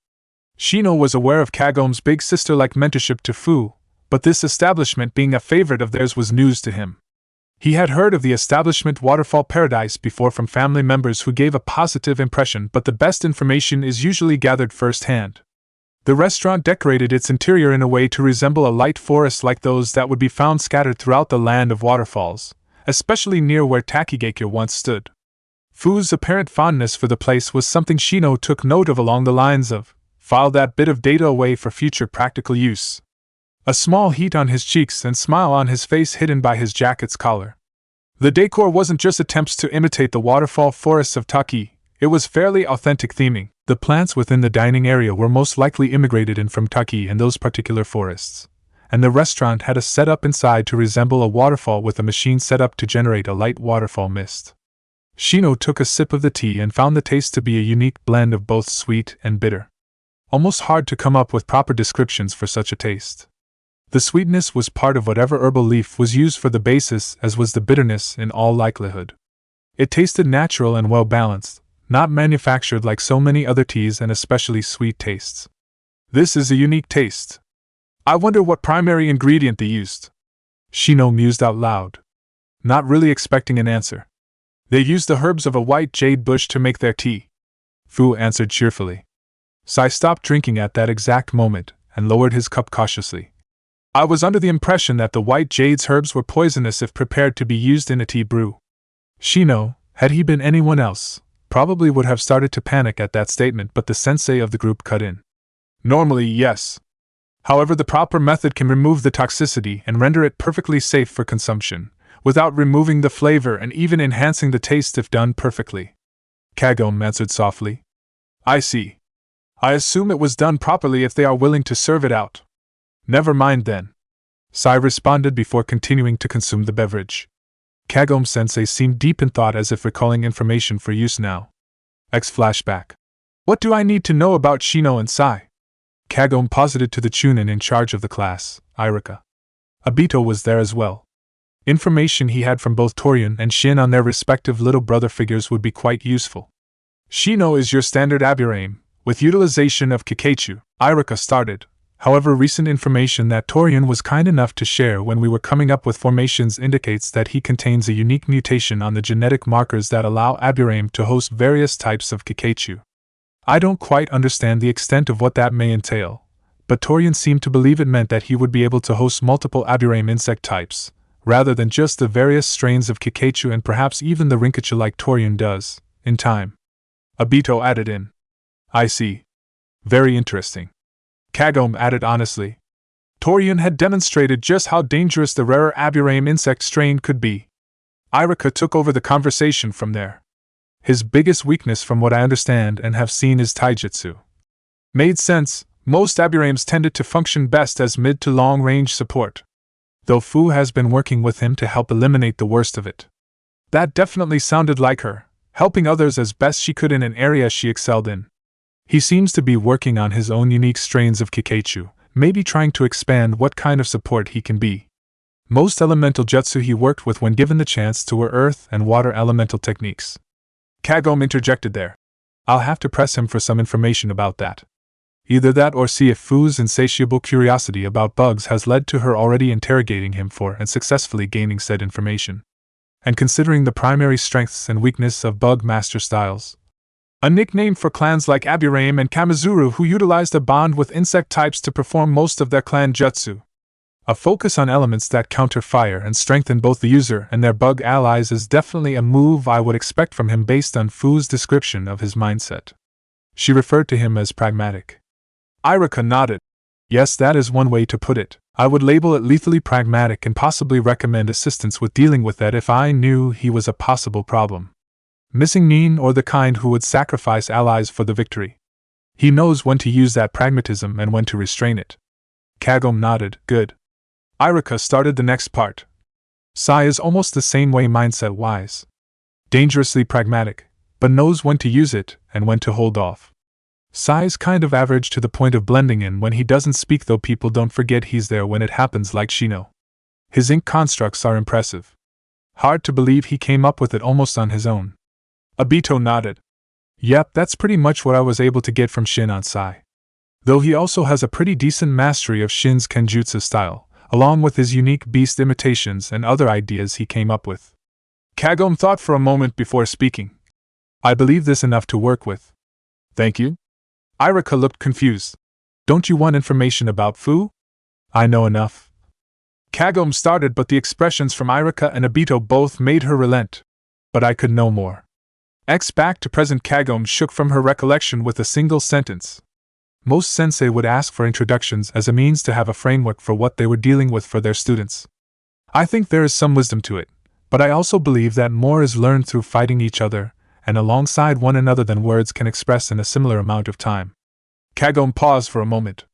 Shino was aware of Kagome's big sister-like mentorship to Fu, but this establishment being a favorite of theirs was news to him. He had heard of the establishment Waterfall Paradise before from family members who gave a positive impression, but the best information is usually gathered firsthand. The restaurant decorated its interior in a way to resemble a light forest like those that would be found scattered throughout the land of waterfalls, especially near where Takigakure once stood. Fu's apparent fondness for the place was something Shino took note of along the lines of, file that bit of data away for future practical use. A small heat on his cheeks and smile on his face hidden by his jacket's collar. The decor wasn't just attempts to imitate the waterfall forests of Taki, it was fairly authentic theming. The plants within the dining area were most likely immigrated in from Taki and those particular forests, and the restaurant had a setup inside to resemble a waterfall with a machine set up to generate a light waterfall mist. Shino took a sip of the tea and found the taste to be a unique blend of both sweet and bitter. Almost hard to come up with proper descriptions for such a taste. The sweetness was part of whatever herbal leaf was used for the basis, as was the bitterness in all likelihood. It tasted natural and well balanced, not manufactured like so many other teas and especially sweet tastes. This is a unique taste. I wonder what primary ingredient they used. Shino mused out loud, not really expecting an answer. They used the herbs of a white jade bush to make their tea, Fu answered cheerfully. Sai stopped drinking at that exact moment and lowered his cup cautiously. I was under the impression that the white jade's herbs were poisonous if prepared to be used in a tea brew. Shino, had he been anyone else, probably would have started to panic at that statement, but the sensei of the group cut in. Normally, yes. However, the proper method can remove the toxicity and render it perfectly safe for consumption, without removing the flavor and even enhancing the taste if done perfectly. Kagome answered softly. I see. I assume it was done properly if they are willing to serve it out. Never mind then. Sai responded before continuing to consume the beverage. Kagome-sensei seemed deep in thought, as if recalling information for use now. Flashback. What do I need to know about Shino and Sai? Kagome posited to the Chunin in charge of the class, Irika. Obito was there as well. Information he had from both Torian and Shin on their respective little brother figures would be quite useful. Shino is your standard Aburame, with utilization of Kikeichu, Irika started. However, recent information that Torian was kind enough to share when we were coming up with formations indicates that he contains a unique mutation on the genetic markers that allow Aburame to host various types of Kikeichu. I don't quite understand the extent of what that may entail, but Torian seemed to believe it meant that he would be able to host multiple Aburame insect types, rather than just the various strains of Kikeichu and perhaps even the Rinkichu like Torian does, in time. Obito added in. I see. Very interesting. Kagome added honestly. Torian had demonstrated just how dangerous the rarer Aburame insect strain could be. Irika took over the conversation from there. His biggest weakness, from what I understand and have seen, is taijutsu. Made sense, most Aburames tended to function best as mid to long range support, though Fu has been working with him to help eliminate the worst of it. That definitely sounded like her, helping others as best she could in an area she excelled in. He seems to be working on his own unique strains of Kikeichu, maybe trying to expand what kind of support he can be. Most elemental jutsu he worked with when given the chance to were earth and water elemental techniques. Kagome interjected there. I'll have to press him for some information about that. Either that or see if Fu's insatiable curiosity about bugs has led to her already interrogating him for and successfully gaining said information. And considering the primary strengths and weakness of bug master styles, a nickname for clans like Aburame and Kamizuru who utilized a bond with insect types to perform most of their clan jutsu. A focus on elements that counter fire and strengthen both the user and their bug allies is definitely a move I would expect from him based on Fu's description of his mindset. She referred to him as pragmatic. Irika nodded. Yes, that is one way to put it. I would label it lethally pragmatic and possibly recommend assistance with dealing with that if I knew he was a possible problem. Missing mean or the kind who would sacrifice allies for the victory. He knows when to use that pragmatism and when to restrain it. Kagome nodded. Good. Irika started the next part. Sai is almost the same way mindset-wise. Dangerously pragmatic, but knows when to use it and when to hold off. Sai's kind of average to the point of blending in when he doesn't speak, though people don't forget he's there when it happens, like Shino. His ink constructs are impressive. Hard to believe he came up with it almost on his own. Obito nodded. Yep, that's pretty much what I was able to get from Shin on Sai. Though he also has a pretty decent mastery of Shin's Kenjutsu style, along with his unique beast imitations and other ideas he came up with. Kagome thought for a moment before speaking. I believe this enough to work with. Thank you? Irika looked confused. Don't you want information about Fu? I know enough. Kagome started, but the expressions from Irika and Obito both made her relent. But I could know more. Back to present. Kagome shook from her recollection with a single sentence. Most sensei would ask for introductions as a means to have a framework for what they were dealing with for their students. I think there is some wisdom to it, but I also believe that more is learned through fighting each other, and alongside one another than words can express in a similar amount of time. Kagome paused for a moment.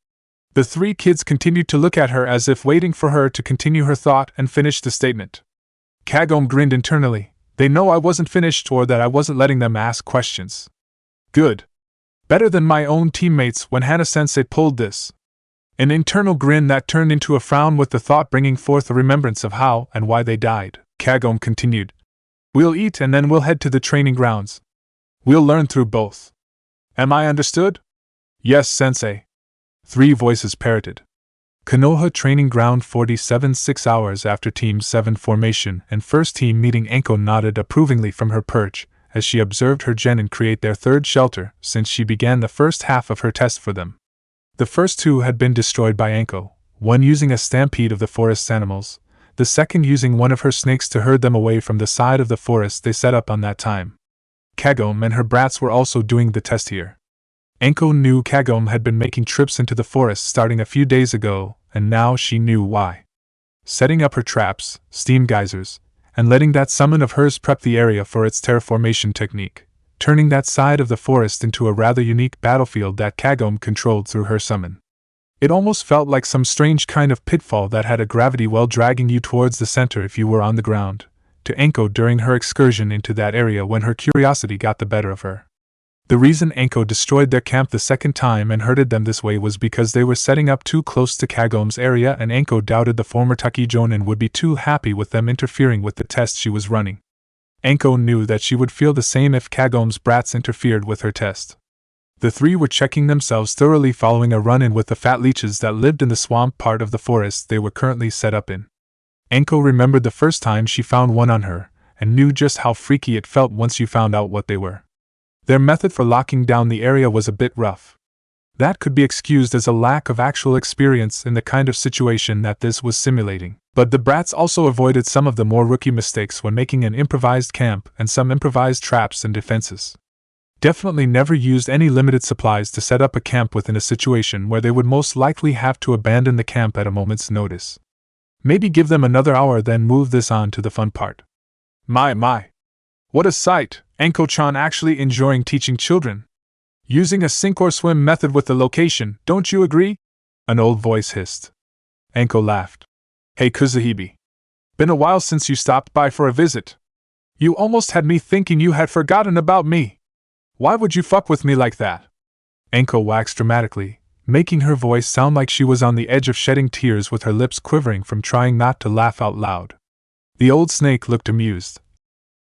The three kids continued to look at her as if waiting for her to continue her thought and finish the statement. Kagome grinned internally. They know I wasn't finished or that I wasn't letting them ask questions. Good. Better than my own teammates when Hana-sensei pulled this. An internal grin that turned into a frown with the thought bringing forth a remembrance of how and why they died. Kagome continued. We'll eat and then we'll head to the training grounds. We'll learn through both. Am I understood? Yes, sensei. Three voices parroted. Konoha Training Ground 47. 6 hours after Team 7 formation and first team meeting. Anko nodded approvingly from her perch as she observed her genin create their third shelter since she began the first half of her test for them. The first two had been destroyed by Anko, one using a stampede of the forest's animals, the second using one of her snakes to herd them away from the side of the forest they set up on that time. Kagome and her brats were also doing the test here. Anko knew Kagome had been making trips into the forest starting a few days ago, and now she knew why. Setting up her traps, steam geysers, and letting that summon of hers prep the area for its terraformation technique, turning that side of the forest into a rather unique battlefield that Kagome controlled through her summon. It almost felt like some strange kind of pitfall that had a gravity well dragging you towards the center if you were on the ground, to Anko during her excursion into that area when her curiosity got the better of her. The reason Anko destroyed their camp the second time and herded them this way was because they were setting up too close to Kagome's area, and Anko doubted the former Takijonin would be too happy with them interfering with the test she was running. Anko knew that she would feel the same if Kagome's brats interfered with her test. The three were checking themselves thoroughly following a run-in with the fat leeches that lived in the swamp part of the forest they were currently set up in. Anko remembered the first time she found one on her, and knew just how freaky it felt once you found out what they were. Their method for locking down the area was a bit rough. That could be excused as a lack of actual experience in the kind of situation that this was simulating, but the brats also avoided some of the more rookie mistakes when making an improvised camp and some improvised traps and defenses. Definitely never used any limited supplies to set up a camp within a situation where they would most likely have to abandon the camp at a moment's notice. Maybe give them another hour, then move this on to the fun part. My. What a sight, Anko-chan actually enjoying teaching children. Using a sink or swim method with the location, don't you agree? An old voice hissed. Anko laughed. Hey Kuzuhibi. Been a while since you stopped by for a visit. You almost had me thinking you had forgotten about me. Why would you fuck with me like that? Anko waxed dramatically, making her voice sound like she was on the edge of shedding tears with her lips quivering from trying not to laugh out loud. The old snake looked amused.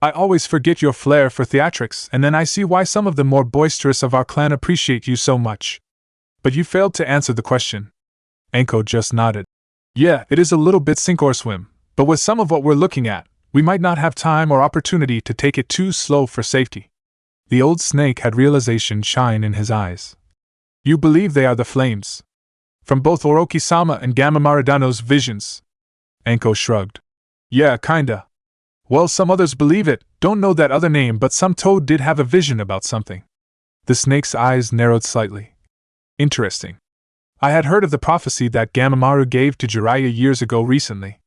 I always forget your flair for theatrics, and then I see why some of the more boisterous of our clan appreciate you so much. But you failed to answer the question. Anko just nodded. Yeah, it is a little bit sink or swim, but with some of what we're looking at, we might not have time or opportunity to take it too slow for safety. The old snake had realization shine in his eyes. You believe they are the flames? From both Oroki-sama and Gamma Maridano's visions? Anko shrugged. Yeah, kinda. Well, some others believe it, don't know that other name, but some toad did have a vision about something. The snake's eyes narrowed slightly. Interesting. I had heard of the prophecy that Gamamaru gave to Jiraiya years ago recently.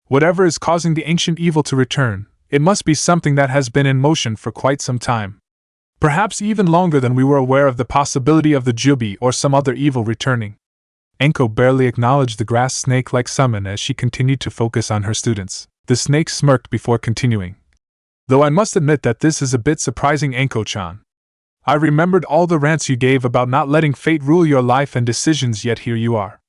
Whatever is causing the ancient evil to return, it must be something that has been in motion for quite some time. Perhaps even longer than we were aware of the possibility of the Jubi or some other evil returning. Anko barely acknowledged the grass snake-like summon as she continued to focus on her students. The snake smirked before continuing. Though I must admit that this is a bit surprising, Anko-chan. I remembered all the rants you gave about not letting fate rule your life and decisions, yet here you are.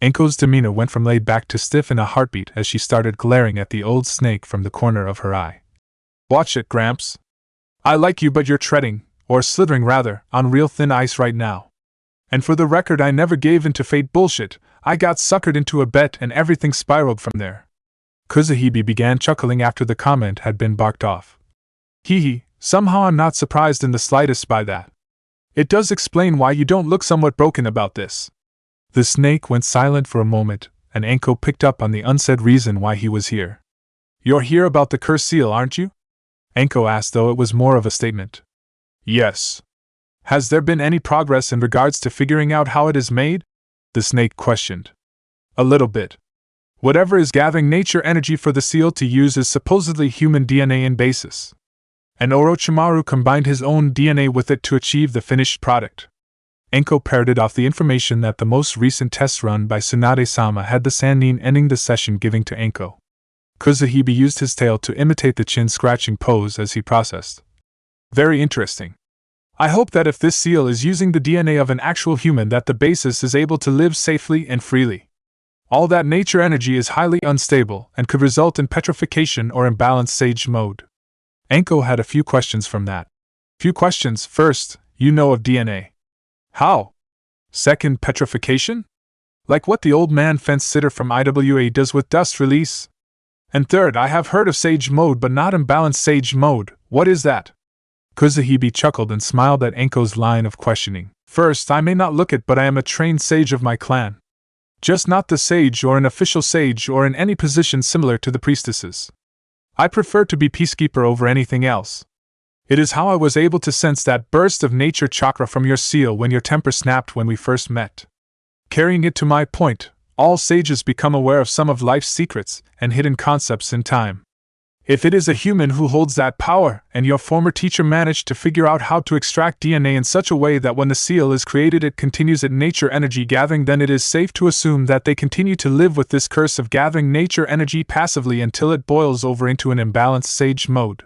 Anko's demeanor went from laid back to stiff in a heartbeat as she started glaring at the old snake from the corner of her eye. Watch it, Gramps. I like you, but you're treading, or slithering rather, on real thin ice right now. And for the record, I never gave in to fate bullshit. I got suckered into a bet and everything spiraled from there. Kuzuhibi began chuckling after the comment had been barked off. Hee, somehow I'm not surprised in the slightest by that. It does explain why you don't look somewhat broken about this. The snake went silent for a moment, and Anko picked up on the unsaid reason why he was here. You're here about the cursed seal, aren't you? Anko asked, though it was more of a statement. Yes. Has there been any progress in regards to figuring out how it is made? The snake questioned. A little bit. Whatever is gathering nature energy for the seal to use is supposedly human DNA in basis. And Orochimaru combined his own DNA with it to achieve the finished product. Anko parroted off the information that the most recent test run by Tsunade-sama had the Sannin ending the session giving to Anko. Kuzuhibi used his tail to imitate the chin-scratching pose as he processed. Very interesting. I hope that if this seal is using the DNA of an actual human that the basis is able to live safely and freely. All that nature energy is highly unstable and could result in petrification or imbalanced sage mode. Anko had a few questions from that. Few questions. First, you know of DNA. How? Second, petrification? Like what the old man fence sitter from IWA does with dust release? And third, I have heard of sage mode but not imbalanced sage mode. What is that? Kuzuhibi chuckled and smiled at Anko's line of questioning. First, I may not look it, but I am a trained sage of my clan. Just not the sage or an official sage or in any position similar to the priestesses. I prefer to be peacekeeper over anything else. It is how I was able to sense that burst of nature chakra from your seal when your temper snapped when we first met. Carrying it to my point, all sages become aware of some of life's secrets and hidden concepts in time. If it is a human who holds that power, and your former teacher managed to figure out how to extract DNA in such a way that when the seal is created it continues at nature energy gathering, then it is safe to assume that they continue to live with this curse of gathering nature energy passively until it boils over into an imbalanced sage mode.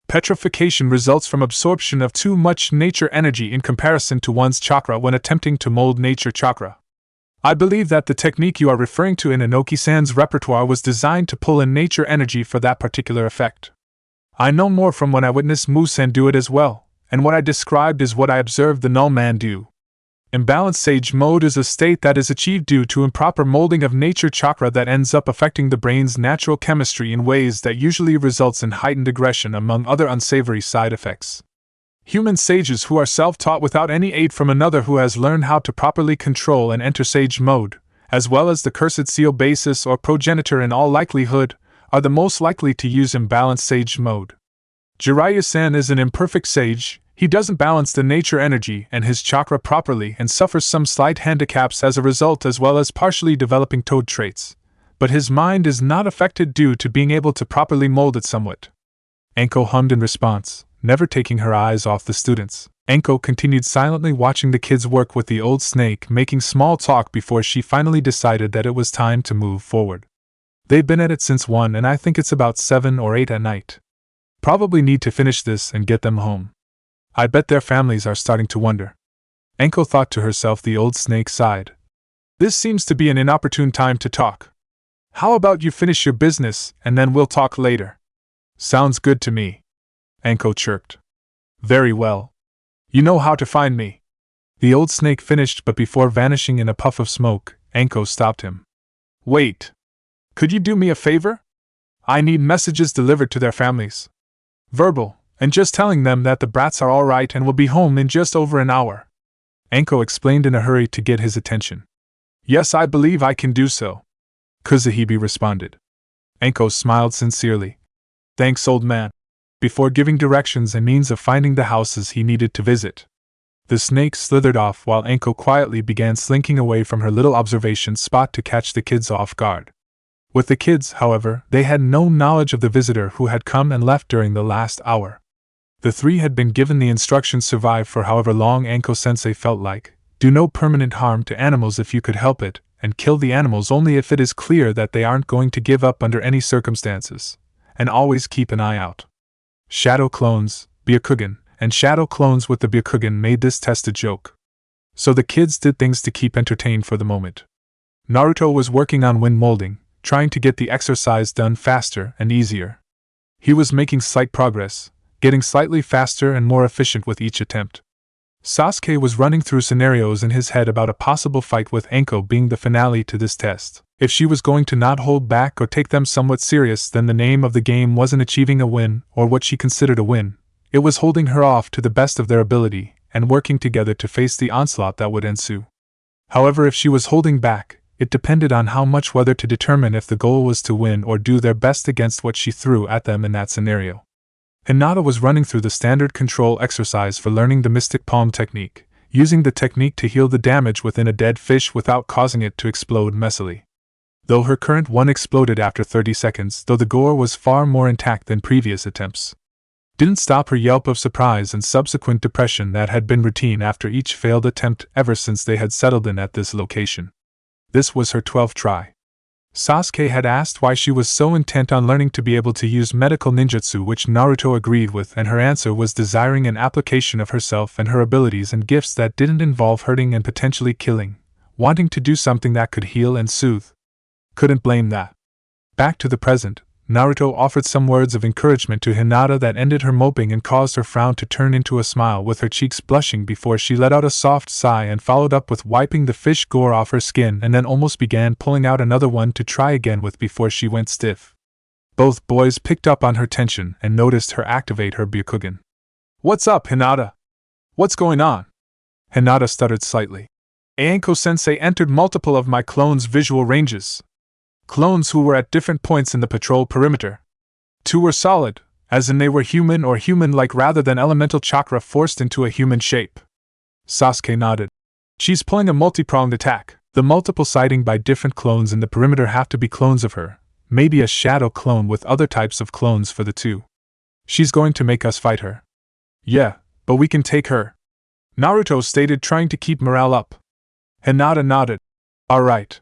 Petrification results from absorption of too much nature energy in comparison to one's chakra when attempting to mold nature chakra. I believe that the technique you are referring to in Inoki-san's repertoire was designed to pull in nature energy for that particular effect. I know more from when I witnessed Mu-san do it as well, and what I described is what I observed the null man do. Imbalanced sage mode is a state that is achieved due to improper molding of nature chakra that ends up affecting the brain's natural chemistry in ways that usually results in heightened aggression among other unsavory side effects. Human sages who are self-taught without any aid from another who has learned how to properly control and enter sage mode, as well as the cursed seal basis or progenitor in all likelihood, are the most likely to use imbalanced sage mode. Jiraiya-san is an imperfect sage. He doesn't balance the nature energy and his chakra properly and suffers some slight handicaps as a result, as well as partially developing toad traits. But his mind is not affected due to being able to properly mold it somewhat. Anko hummed in response, never taking her eyes off the students. Anko continued silently watching the kids work with the old snake, making small talk before she finally decided that it was time to move forward. They've been at it since 1 and I think it's about 7 or 8 at night. Probably need to finish this and get them home. I bet their families are starting to wonder. Anko thought to herself. The old snake sighed. This seems to be an inopportune time to talk. How about you finish your business and then we'll talk later? Sounds good to me. Anko chirped. Very well. You know how to find me. The old snake finished, but before vanishing in a puff of smoke, Anko stopped him. Wait. Could you do me a favor? I need messages delivered to their families. Verbal, and just telling them that the brats are alright and will be home in just over an hour. Anko explained in a hurry to get his attention. Yes, I believe I can do so. Kuzuhibi responded. Anko smiled sincerely. Thanks, old man. Before giving directions and means of finding the houses he needed to visit. The snake slithered off while Anko quietly began slinking away from her little observation spot to catch the kids off guard. With the kids, however, they had no knowledge of the visitor who had come and left during the last hour. The 3 had been given the instructions survive for however long Anko-sensei felt like, do no permanent harm to animals if you could help it, and kill the animals only if it is clear that they aren't going to give up under any circumstances, and always keep an eye out. Shadow clones, Byakugan, and shadow clones with the Byakugan made this test a joke. So the kids did things to keep entertained for the moment. Naruto was working on wind molding, trying to get the exercise done faster and easier. He was making slight progress, getting slightly faster and more efficient with each attempt. Sasuke was running through scenarios in his head about a possible fight with Anko being the finale to this test. If she was going to not hold back or take them somewhat serious, then the name of the game wasn't achieving a win or what she considered a win. It was holding her off to the best of their ability and working together to face the onslaught that would ensue. However, if she was holding back, it depended on how much whether to determine if the goal was to win or do their best against what she threw at them in that scenario. Hinata was running through the standard control exercise for learning the Mystic Palm technique, using the technique to heal the damage within a dead fish without causing it to explode messily. Though her current one exploded after 30 seconds, though the gore was far more intact than previous attempts. Didn't stop her yelp of surprise and subsequent depression that had been routine after each failed attempt ever since they had settled in at this location. This was her 12th try. Sasuke had asked why she was so intent on learning to be able to use medical ninjutsu, which Naruto agreed with, and her answer was desiring an application of herself and her abilities and gifts that didn't involve hurting and potentially killing, wanting to do something that could heal and soothe. Couldn't blame that. Back to the present, Naruto offered some words of encouragement to Hinata that ended her moping and caused her frown to turn into a smile, with her cheeks blushing before she let out a soft sigh and followed up with wiping the fish gore off her skin, and then almost began pulling out another one to try again with before she went stiff. Both boys picked up on her tension and noticed her activate her Byakugan. "What's up, Hinata? What's going on?" Hinata stuttered slightly. Anko-sensei entered multiple of my clones' visual ranges. Clones who were at different points in the patrol perimeter. 2 were solid, as in they were human or human-like rather than elemental chakra forced into a human shape. Sasuke nodded. She's pulling a multi-pronged attack. The multiple sighting by different clones in the perimeter have to be clones of her, maybe a shadow clone with other types of clones for the 2. She's going to make us fight her. Yeah, but we can take her, Naruto stated, trying to keep morale up. Hinata nodded. Alright.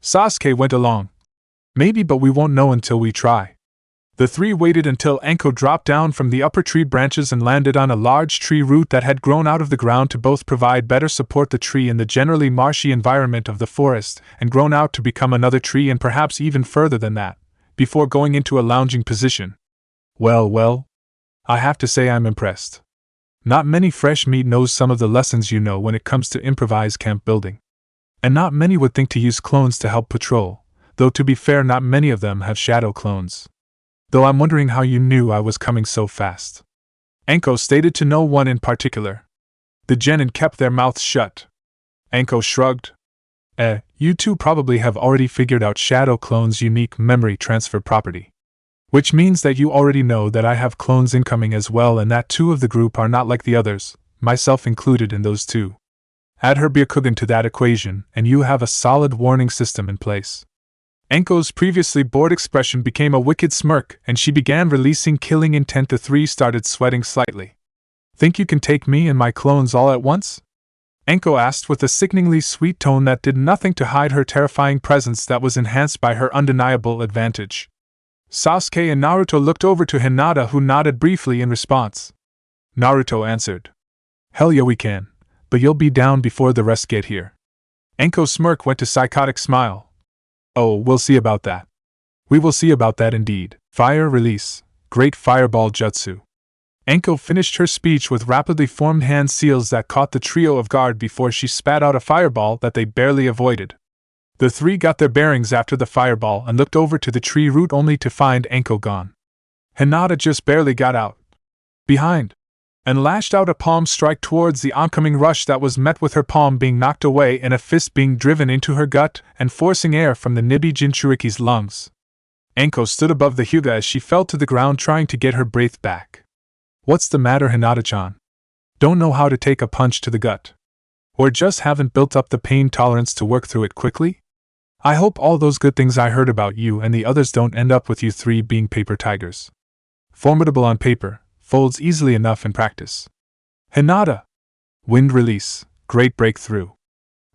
Sasuke went along. Maybe, but we won't know until we try. The 3 waited until Anko dropped down from the upper tree branches and landed on a large tree root that had grown out of the ground to both provide better support the tree in the generally marshy environment of the forest, and grown out to become another tree and perhaps even further than that, before going into a lounging position. Well, I have to say I'm impressed. Not many fresh meat knows some of the lessons you know when it comes to improvised camp building. And not many would think to use clones to help patrol. Though to be fair, not many of them have shadow clones. Though I'm wondering how you knew I was coming so fast. Anko stated to no one in particular. The genin kept their mouths shut. Anko shrugged. You two probably have already figured out shadow clones' unique memory transfer property. Which means that you already know that I have clones incoming as well, and that 2 of the group are not like the others, myself included in those 2. Add her Byakugan to that equation, and you have a solid warning system in place. Anko's previously bored expression became a wicked smirk, and she began releasing killing intent. The 3 started sweating slightly. Think you can take me and my clones all at once? Anko asked with a sickeningly sweet tone that did nothing to hide her terrifying presence that was enhanced by her undeniable advantage. Sasuke and Naruto looked over to Hinata, who nodded briefly in response. Naruto answered. Hell yeah, we can, but you'll be down before the rest get here. Anko's smirk went to psychotic smile. Oh, we'll see about that. We will see about that indeed. Fire release. Great fireball jutsu. Anko finished her speech with rapidly formed hand seals that caught the trio off guard before she spat out a fireball that they barely avoided. The 3 got their bearings after the fireball and looked over to the tree root only to find Anko gone. Hinata just barely got out behind and lashed out a palm strike towards the oncoming rush that was met with her palm being knocked away and a fist being driven into her gut and forcing air from the Nibi Jinchuriki's lungs. Anko stood above the Hyuga as she fell to the ground, trying to get her breath back. What's the matter, Hinata-chan? Don't know how to take a punch to the gut? Or just haven't built up the pain tolerance to work through it quickly? I hope all those good things I heard about you and the others don't end up with you 3 being paper tigers. Formidable on paper, folds easily enough in practice. Hinata! Wind release, great breakthrough.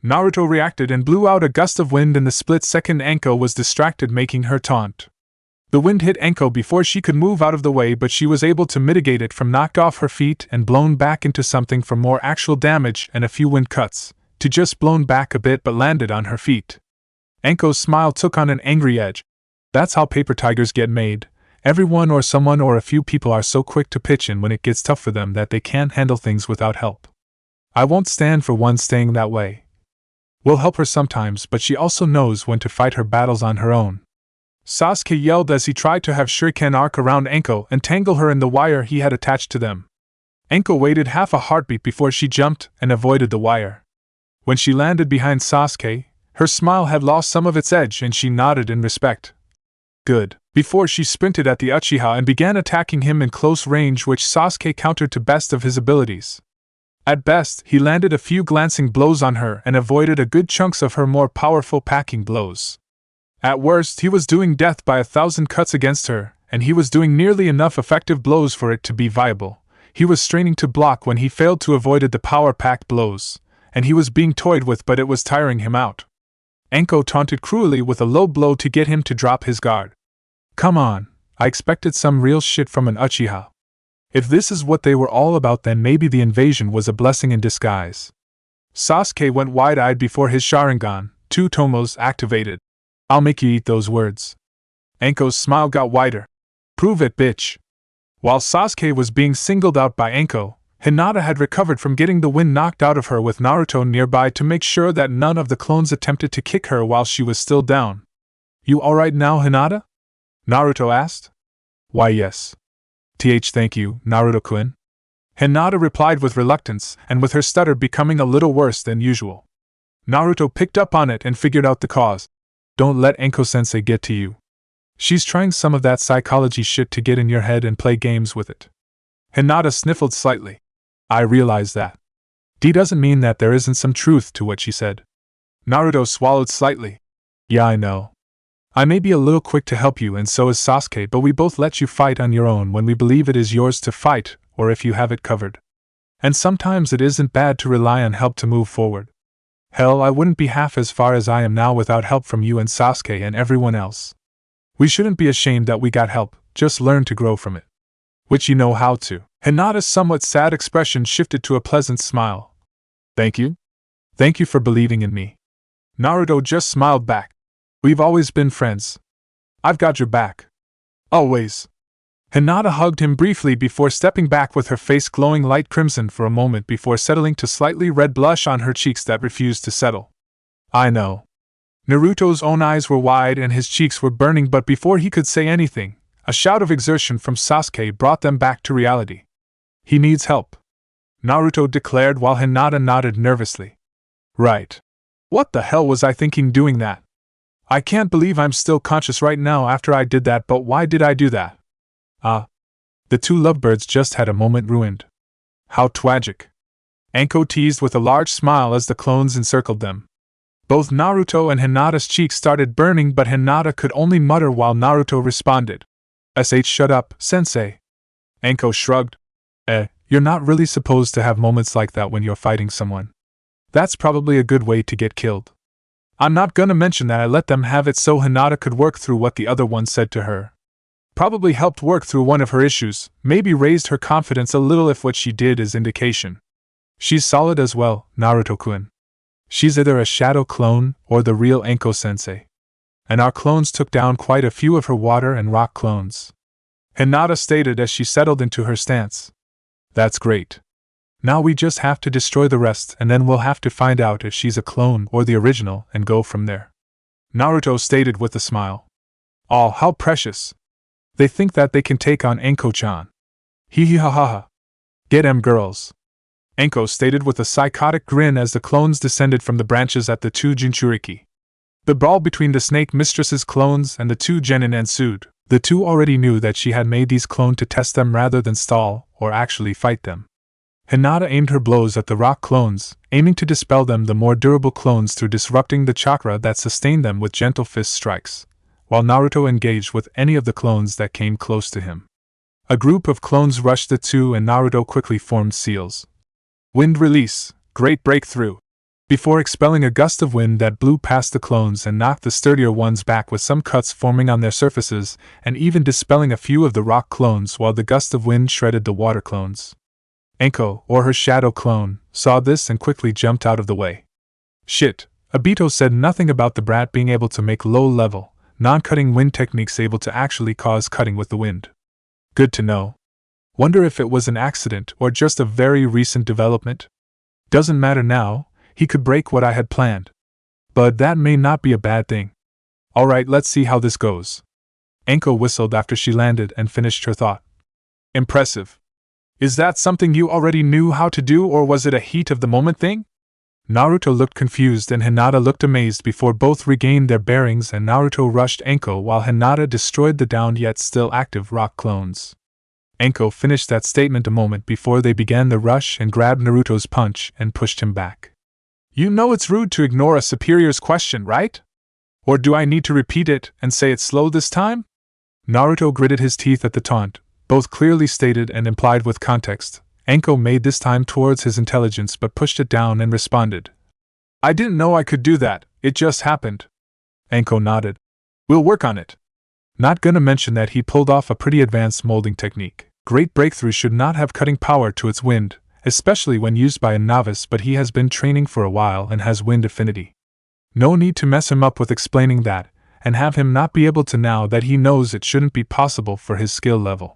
Naruto reacted and blew out a gust of wind in the split second Anko was distracted, making her taunt. The wind hit Anko before she could move out of the way, but she was able to mitigate it from knocked off her feet and blown back into something from more actual damage and a few wind cuts, to just blown back a bit but landed on her feet. Anko's smile took on an angry edge. That's how paper tigers get made. Everyone or someone or a few people are so quick to pitch in when it gets tough for them that they can't handle things without help. I won't stand for one staying that way. We'll help her sometimes, but she also knows when to fight her battles on her own. Sasuke yelled as he tried to have shuriken arc around Anko and tangle her in the wire he had attached to them. Anko waited half a heartbeat before she jumped and avoided the wire. When she landed behind Sasuke, her smile had lost some of its edge and she nodded in respect. Good. Before she sprinted at the Uchiha and began attacking him in close range, which Sasuke countered to best of his abilities. At best, he landed a few glancing blows on her and avoided a good chunks of her more powerful packing blows. At worst, he was doing death by 1,000 cuts against her, and he was doing nearly enough effective blows for it to be viable. He was straining to block when he failed to avoid the power-packed blows, and he was being toyed with, but it was tiring him out. Anko taunted cruelly with a low blow to get him to drop his guard. Come on, I expected some real shit from an Uchiha. If this is what they were all about, then maybe the invasion was a blessing in disguise. Sasuke went wide-eyed before his Sharingan, 2 tomos activated. I'll make you eat those words. Anko's smile got wider. Prove it, bitch. While Sasuke was being singled out by Anko, Hinata had recovered from getting the wind knocked out of her with Naruto nearby to make sure that none of the clones attempted to kick her while she was still down. You alright now, Hinata? Naruto asked. Why yes. Thank you, Naruto-kun. Hinata replied with reluctance, and with her stutter becoming a little worse than usual. Naruto picked up on it and figured out the cause. Don't let Anko-sensei get to you. She's trying some of that psychology shit to get in your head and play games with it. Hinata sniffled slightly. I realize that. D doesn't mean that there isn't some truth to what she said. Naruto swallowed slightly. Yeah, I know. I may be a little quick to help you, and so is Sasuke, but we both let you fight on your own when we believe it is yours to fight, or if you have it covered. And sometimes it isn't bad to rely on help to move forward. Hell, I wouldn't be half as far as I am now without help from you and Sasuke and everyone else. We shouldn't be ashamed that we got help, just learn to grow from it. Which you know how to. Hinata's somewhat sad expression shifted to a pleasant smile. Thank you? Thank you for believing in me. Naruto just smiled back. We've always been friends. I've got your back. Always. Hinata hugged him briefly before stepping back with her face glowing light crimson for a moment before settling to slightly red blush on her cheeks that refused to settle. I know. Naruto's own eyes were wide and his cheeks were burning, but before he could say anything, a shout of exertion from Sasuke brought them back to reality. He needs help, Naruto declared while Hinata nodded nervously. Right. What the hell was I thinking doing that? I can't believe I'm still conscious right now after I did that, but why did I do that? The two lovebirds just had a moment ruined. How tragic. Anko teased with a large smile as the clones encircled them. Both Naruto and Hinata's cheeks started burning, but Hinata could only mutter while Naruto responded. Shut up, sensei. Anko shrugged. You're not really supposed to have moments like that when you're fighting someone. That's probably a good way to get killed. I'm not gonna mention that I let them have it so Hinata could work through what the other one said to her. Probably helped work through one of her issues, maybe raised her confidence a little if what she did is indication. She's solid as well, Naruto-kun. She's either a shadow clone or the real Anko-sensei. And our clones took down quite a few of her water and rock clones. Hinata stated as she settled into her stance. That's great. Now we just have to destroy the rest, and then we'll have to find out if she's a clone or the original and go from there. Naruto stated with a smile. Oh, how precious. They think that they can take on Anko-chan. Hee hee ha ha ha. Get 'em girls. Anko stated with a psychotic grin as the clones descended from the branches at the two Jinchuriki. The brawl between the Snake Mistress's clones and the two genin ensued. The two already knew that she had made these clones to test them rather than stall or actually fight them. Hinata aimed her blows at the rock clones, aiming to dispel them, the more durable clones, through disrupting the chakra that sustained them with gentle fist strikes, while Naruto engaged with any of the clones that came close to him. A group of clones rushed the two and Naruto quickly formed seals. Wind release, great breakthrough. Before expelling a gust of wind that blew past the clones and knocked the sturdier ones back with some cuts forming on their surfaces, and even dispelling a few of the rock clones while the gust of wind shredded the water clones. Anko, or her shadow clone, saw this and quickly jumped out of the way. Shit, Obito said nothing about the brat being able to make low-level, non-cutting wind techniques able to actually cause cutting with the wind. Good to know. Wonder if it was an accident or just a very recent development? Doesn't matter now, he could break what I had planned. But that may not be a bad thing. Alright, let's see how this goes. Anko whistled after she landed and finished her thought. Impressive. Is that something you already knew how to do, or was it a heat of the moment thing? Naruto looked confused and Hinata looked amazed before both regained their bearings and Naruto rushed Enko while Hinata destroyed the downed yet still active rock clones. Enko finished that statement a moment before they began the rush and grabbed Naruto's punch and pushed him back. You know it's rude to ignore a superior's question, right? Or do I need to repeat it and say it slow this time? Naruto gritted his teeth at the taunt, both clearly stated and implied with context. Enko made this time towards his intelligence but pushed it down and responded. I didn't know I could do that, it just happened. Enko nodded. We'll work on it. Not gonna mention that he pulled off a pretty advanced molding technique. Great Breakthrough should not have cutting power to its wind, especially when used by a novice, but he has been training for a while and has wind affinity. No need to mess him up with explaining that, and have him not be able to now that he knows it shouldn't be possible for his skill level.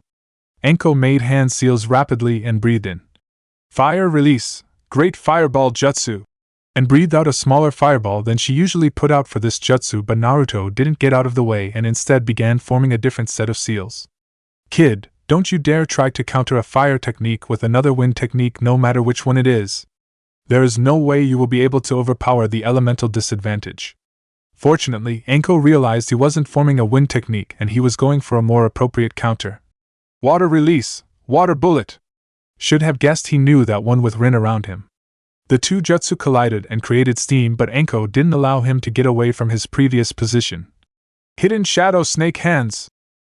Enko made hand seals rapidly and breathed in. Fire release, great fireball jutsu, and breathed out a smaller fireball than she usually put out for this jutsu, but Naruto didn't get out of the way and instead began forming a different set of seals. Kid, don't you dare try to counter a fire technique with another wind technique no matter which one it is. There is no way you will be able to overpower the elemental disadvantage. Fortunately, Enko realized he wasn't forming a wind technique and he was going for a more appropriate counter. Water release, water bullet. Should have guessed he knew that one with Rin around him. The two jutsu collided and created steam, but Enko didn't allow him to get away from his previous position. Hidden shadow snake hands.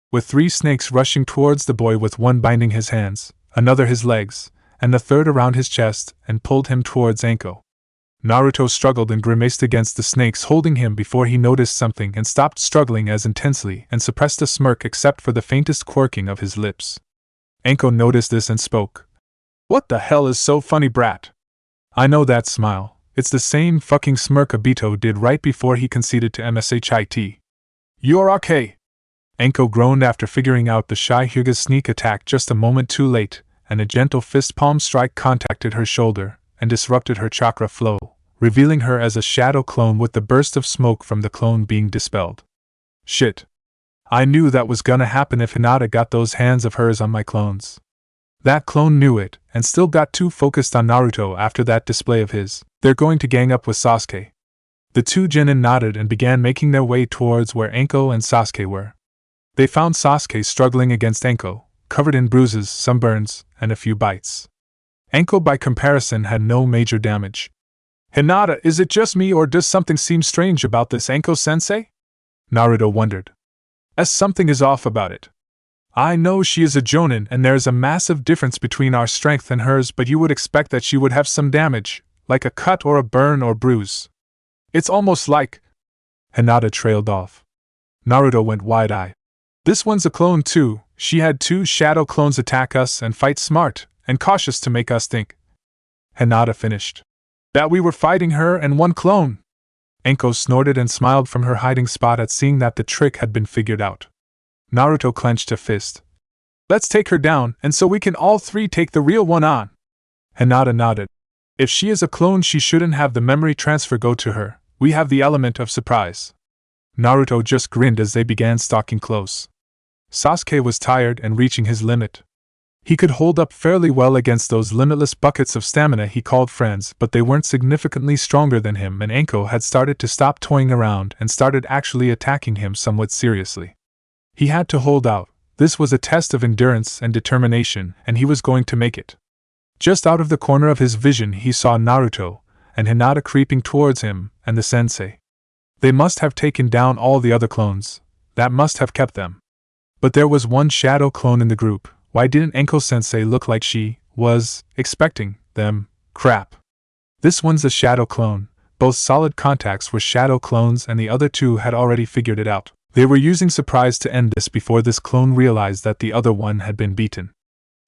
With 3 snakes rushing towards the boy, with one binding his hands, another his legs, and the third around his chest, and pulled him towards Enko. Naruto struggled and grimaced against the snakes holding him before he noticed something and stopped struggling as intensely and suppressed a smirk except for the faintest quirking of his lips. Enko noticed this and spoke. What the hell is so funny, brat? I know that smile. It's the same fucking smirk Obito did right before he conceded to MSHIT. You're okay. Enko groaned after figuring out the Shy Hyuga's sneak attack just a moment too late, and a gentle fist palm strike contacted her shoulder and disrupted her chakra flow, revealing her as a shadow clone with the burst of smoke from the clone being dispelled. Shit. I knew that was gonna happen if Hinata got those hands of hers on my clones. That clone knew it, and still got too focused on Naruto after that display of his. They're going to gang up with Sasuke. The two genin nodded and began making their way towards where Enko and Sasuke were. They found Sasuke struggling against Enko, covered in bruises, some burns, and a few bites. Enko by comparison had no major damage. Hinata, is it just me or does something seem strange about this Enko-sensei? Naruto wondered. As something is off about it. I know she is a jonin and there is a massive difference between our strength and hers, but you would expect that she would have some damage, like a cut or a burn or bruise. It's almost like... Hinata trailed off. Naruto went wide-eyed. This one's a clone too. She had 2 shadow clones attack us and fight smart and cautious to make us think. Hinata finished. That we were fighting her and 1 clone. Enko snorted and smiled from her hiding spot at seeing that the trick had been figured out. Naruto clenched a fist. Let's take her down, and so we can all 3 take the real one on. Hinata nodded. If she is a clone, she shouldn't have the memory transfer go to her. We have the element of surprise. Naruto just grinned as they began stalking close. Sasuke was tired and reaching his limit. He could hold up fairly well against those limitless buckets of stamina he called friends, but they weren't significantly stronger than him, and Enko had started to stop toying around and started actually attacking him somewhat seriously. He had to hold out. This was a test of endurance and determination, and he was going to make it. Just out of the corner of his vision he saw Naruto and Hinata creeping towards him, and the sensei. They must have taken down all the other clones. That must have kept them. But there was 1 shadow clone in the group. Why didn't Enko-sensei look like she was expecting them? Crap. This one's a shadow clone. Both solid contacts were shadow clones and the other 2 had already figured it out. They were using surprise to end this before this clone realized that the other one had been beaten.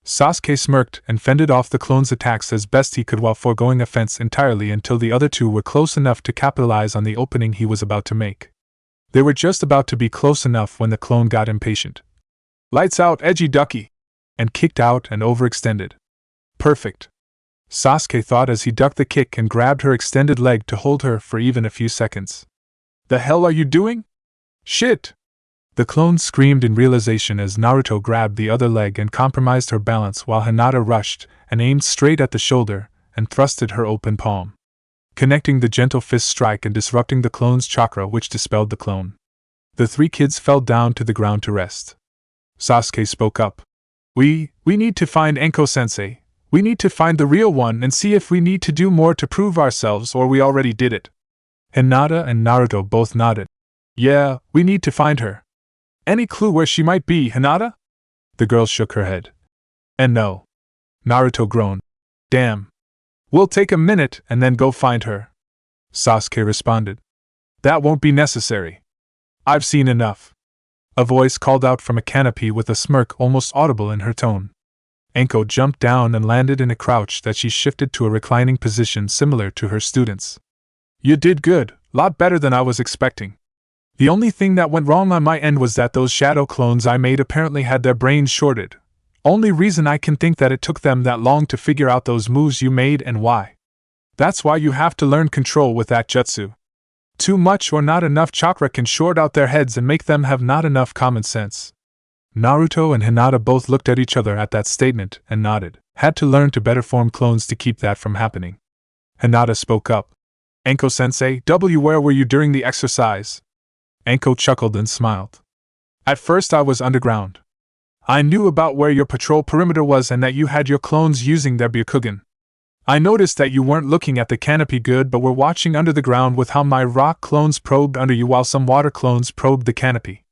Sasuke smirked and fended off the clone's attacks as best he could while foregoing offense entirely until the other 2 were close enough to capitalize on the opening he was about to make. They were just about to be close enough when the clone got impatient. Lights out, edgy ducky! And kicked out and overextended. Perfect. Sasuke thought as he ducked the kick and grabbed her extended leg to hold her for even a few seconds. The hell are you doing? Shit! The clone screamed in realization as Naruto grabbed the other leg and compromised her balance while Hinata rushed and aimed straight at the shoulder and thrusted her open palm. connecting the gentle fist strike and disrupting the clone's chakra, which dispelled the clone. The three kids fell down to the ground to rest. Sasuke spoke up. We need to find Enko-sensei. We need to find the real one and see if we need to do more to prove ourselves or we already did it. Hinata and Naruto both nodded. Yeah, we need to find her. Any clue where she might be, Hinata? The girl shook her head. And no. Naruto groaned. Damn. We'll take a minute and then go find her. Sasuke responded. That won't be necessary. I've seen enough. A voice called out from a canopy with a smirk almost audible in her tone. Enko jumped down and landed in a crouch that she shifted to a reclining position similar to her students. You did good, lot better than I was expecting. The only thing that went wrong on my end was that those shadow clones I made apparently had their brains shorted. Only reason I can think that it took them that long to figure out those moves you made and why. That's why you have to learn control with that jutsu. Too much or not enough chakra can short out their heads and make them have not enough common sense. Naruto and Hinata both looked at each other at that statement and nodded. Had to learn to better form clones to keep that from happening. Hinata spoke up. Enko-sensei, where were you during the exercise? Enko chuckled and smiled. At first I was underground. I knew about where your patrol perimeter was and that you had your clones using their Byakugan. I noticed that you weren't looking at the canopy good but were watching under the ground with how my rock clones probed under you while some water clones probed the canopy.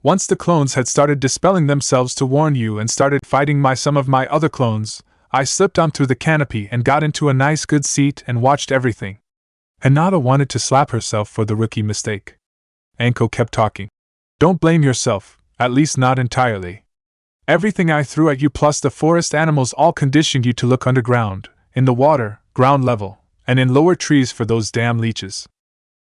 Once the clones had started dispelling themselves to warn you and started fighting some of my other clones, I slipped onto the canopy and got into a nice good seat and watched everything. Hinata wanted to slap herself for the rookie mistake. Enko kept talking. Don't blame yourself, at least not entirely. Everything I threw at you plus the forest animals all conditioned you to look underground, in the water, ground level, and in lower trees for those damn leeches.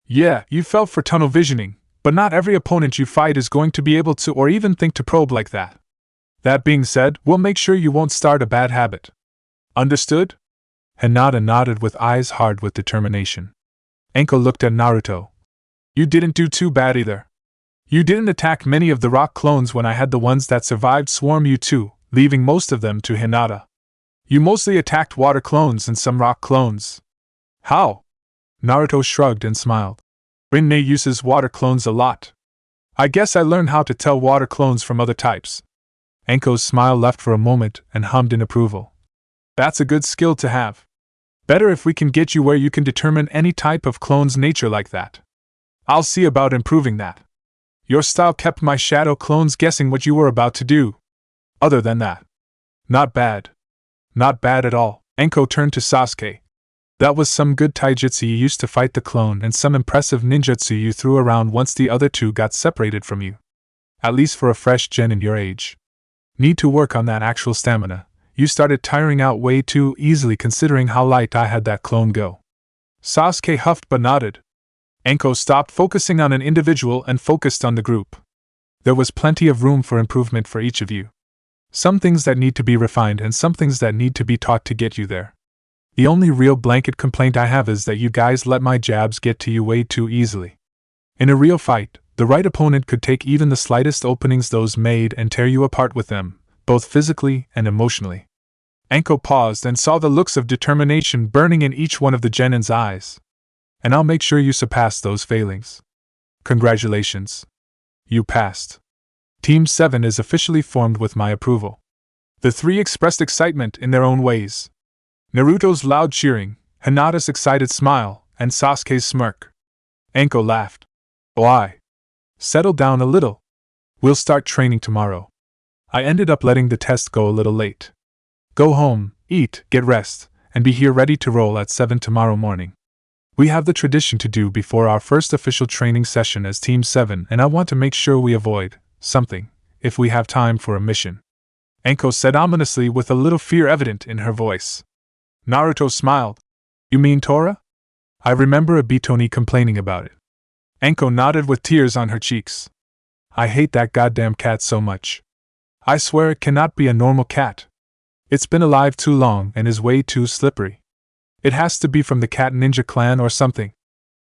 Yeah, you fell for tunnel visioning, but not every opponent you fight is going to be able to or even think to probe like that. That being said, we'll make sure you won't start a bad habit. Understood? Hinata nodded with eyes hard with determination. Enko looked at Naruto. You didn't do too bad either. You didn't attack many of the rock clones when I had the ones that survived swarm you too, leaving most of them to Hinata. You mostly attacked water clones and some rock clones. How? Naruto shrugged and smiled. Rin uses water clones a lot. I guess I learned how to tell water clones from other types. Enko's smile left for a moment and hummed in approval. That's a good skill to have. Better if we can get you where you can determine any type of clone's nature like that. I'll see about improving that. Your style kept my shadow clones guessing what you were about to do. Other than that. Not bad. Not bad at all. Enko turned to Sasuke. That was some good taijutsu you used to fight the clone and some impressive ninjutsu you threw around once the other two got separated from you. At least for a fresh gen in your age. Need to work on that actual stamina. You started tiring out way too easily considering how light I had that clone go. Sasuke huffed but nodded. Enko stopped focusing on an individual and focused on the group. There was plenty of room for improvement for each of you. Some things that need to be refined and some things that need to be taught to get you there. The only real blanket complaint I have is that you guys let my jabs get to you way too easily. In a real fight, the right opponent could take even the slightest openings those made and tear you apart with them, both physically and emotionally. Enko paused and saw the looks of determination burning in each one of the genin's eyes. And I'll make sure you surpass those failings. Congratulations. You passed. Team 7 is officially formed with my approval. The three expressed excitement in their own ways. Naruto's loud cheering, Hinata's excited smile, and Sasuke's smirk. Enko laughed. Why? Settle down a little. We'll start training tomorrow. I ended up letting the test go a little late. Go home, eat, get rest, and be here ready to roll at 7 tomorrow morning. We have the tradition to do before our first official training session as Team 7 and I want to make sure we avoid something, if we have time for a mission. Enko said ominously with a little fear evident in her voice. Naruto smiled. You mean Tora? I remember Obito complaining about it. Enko nodded with tears on her cheeks. I hate that goddamn cat so much. I swear it cannot be a normal cat. It's been alive too long and is way too slippery. It has to be from the Cat Ninja clan or something.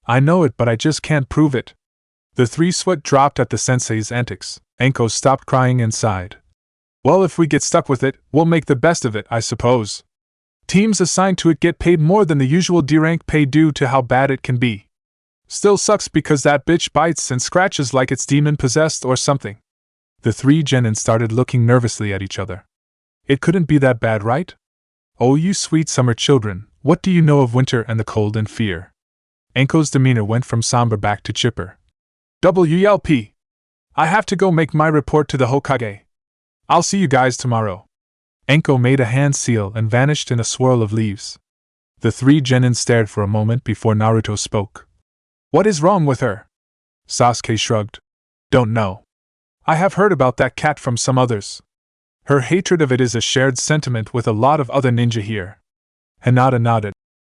I know it but I just can't prove it. The three sweat dropped at the sensei's antics. Enko stopped crying and sighed. Well, if we get stuck with it, we'll make the best of it, I suppose. Teams assigned to it get paid more than the usual D-rank pay due to how bad it can be. Still sucks because that bitch bites and scratches like it's demon-possessed or something. The three genin started looking nervously at each other. It couldn't be that bad, right? Oh, you sweet summer children, what do you know of winter and the cold and fear? Anko's demeanor went from somber back to chipper. WLP. I have to go make my report to the Hokage. I'll see you guys tomorrow. Anko made a hand seal and vanished in a swirl of leaves. The three genin stared for a moment before Naruto spoke. What is wrong with her? Sasuke shrugged. Don't know. I have heard about that cat from some others. Her hatred of it is a shared sentiment with a lot of other ninja here. Hinata nodded.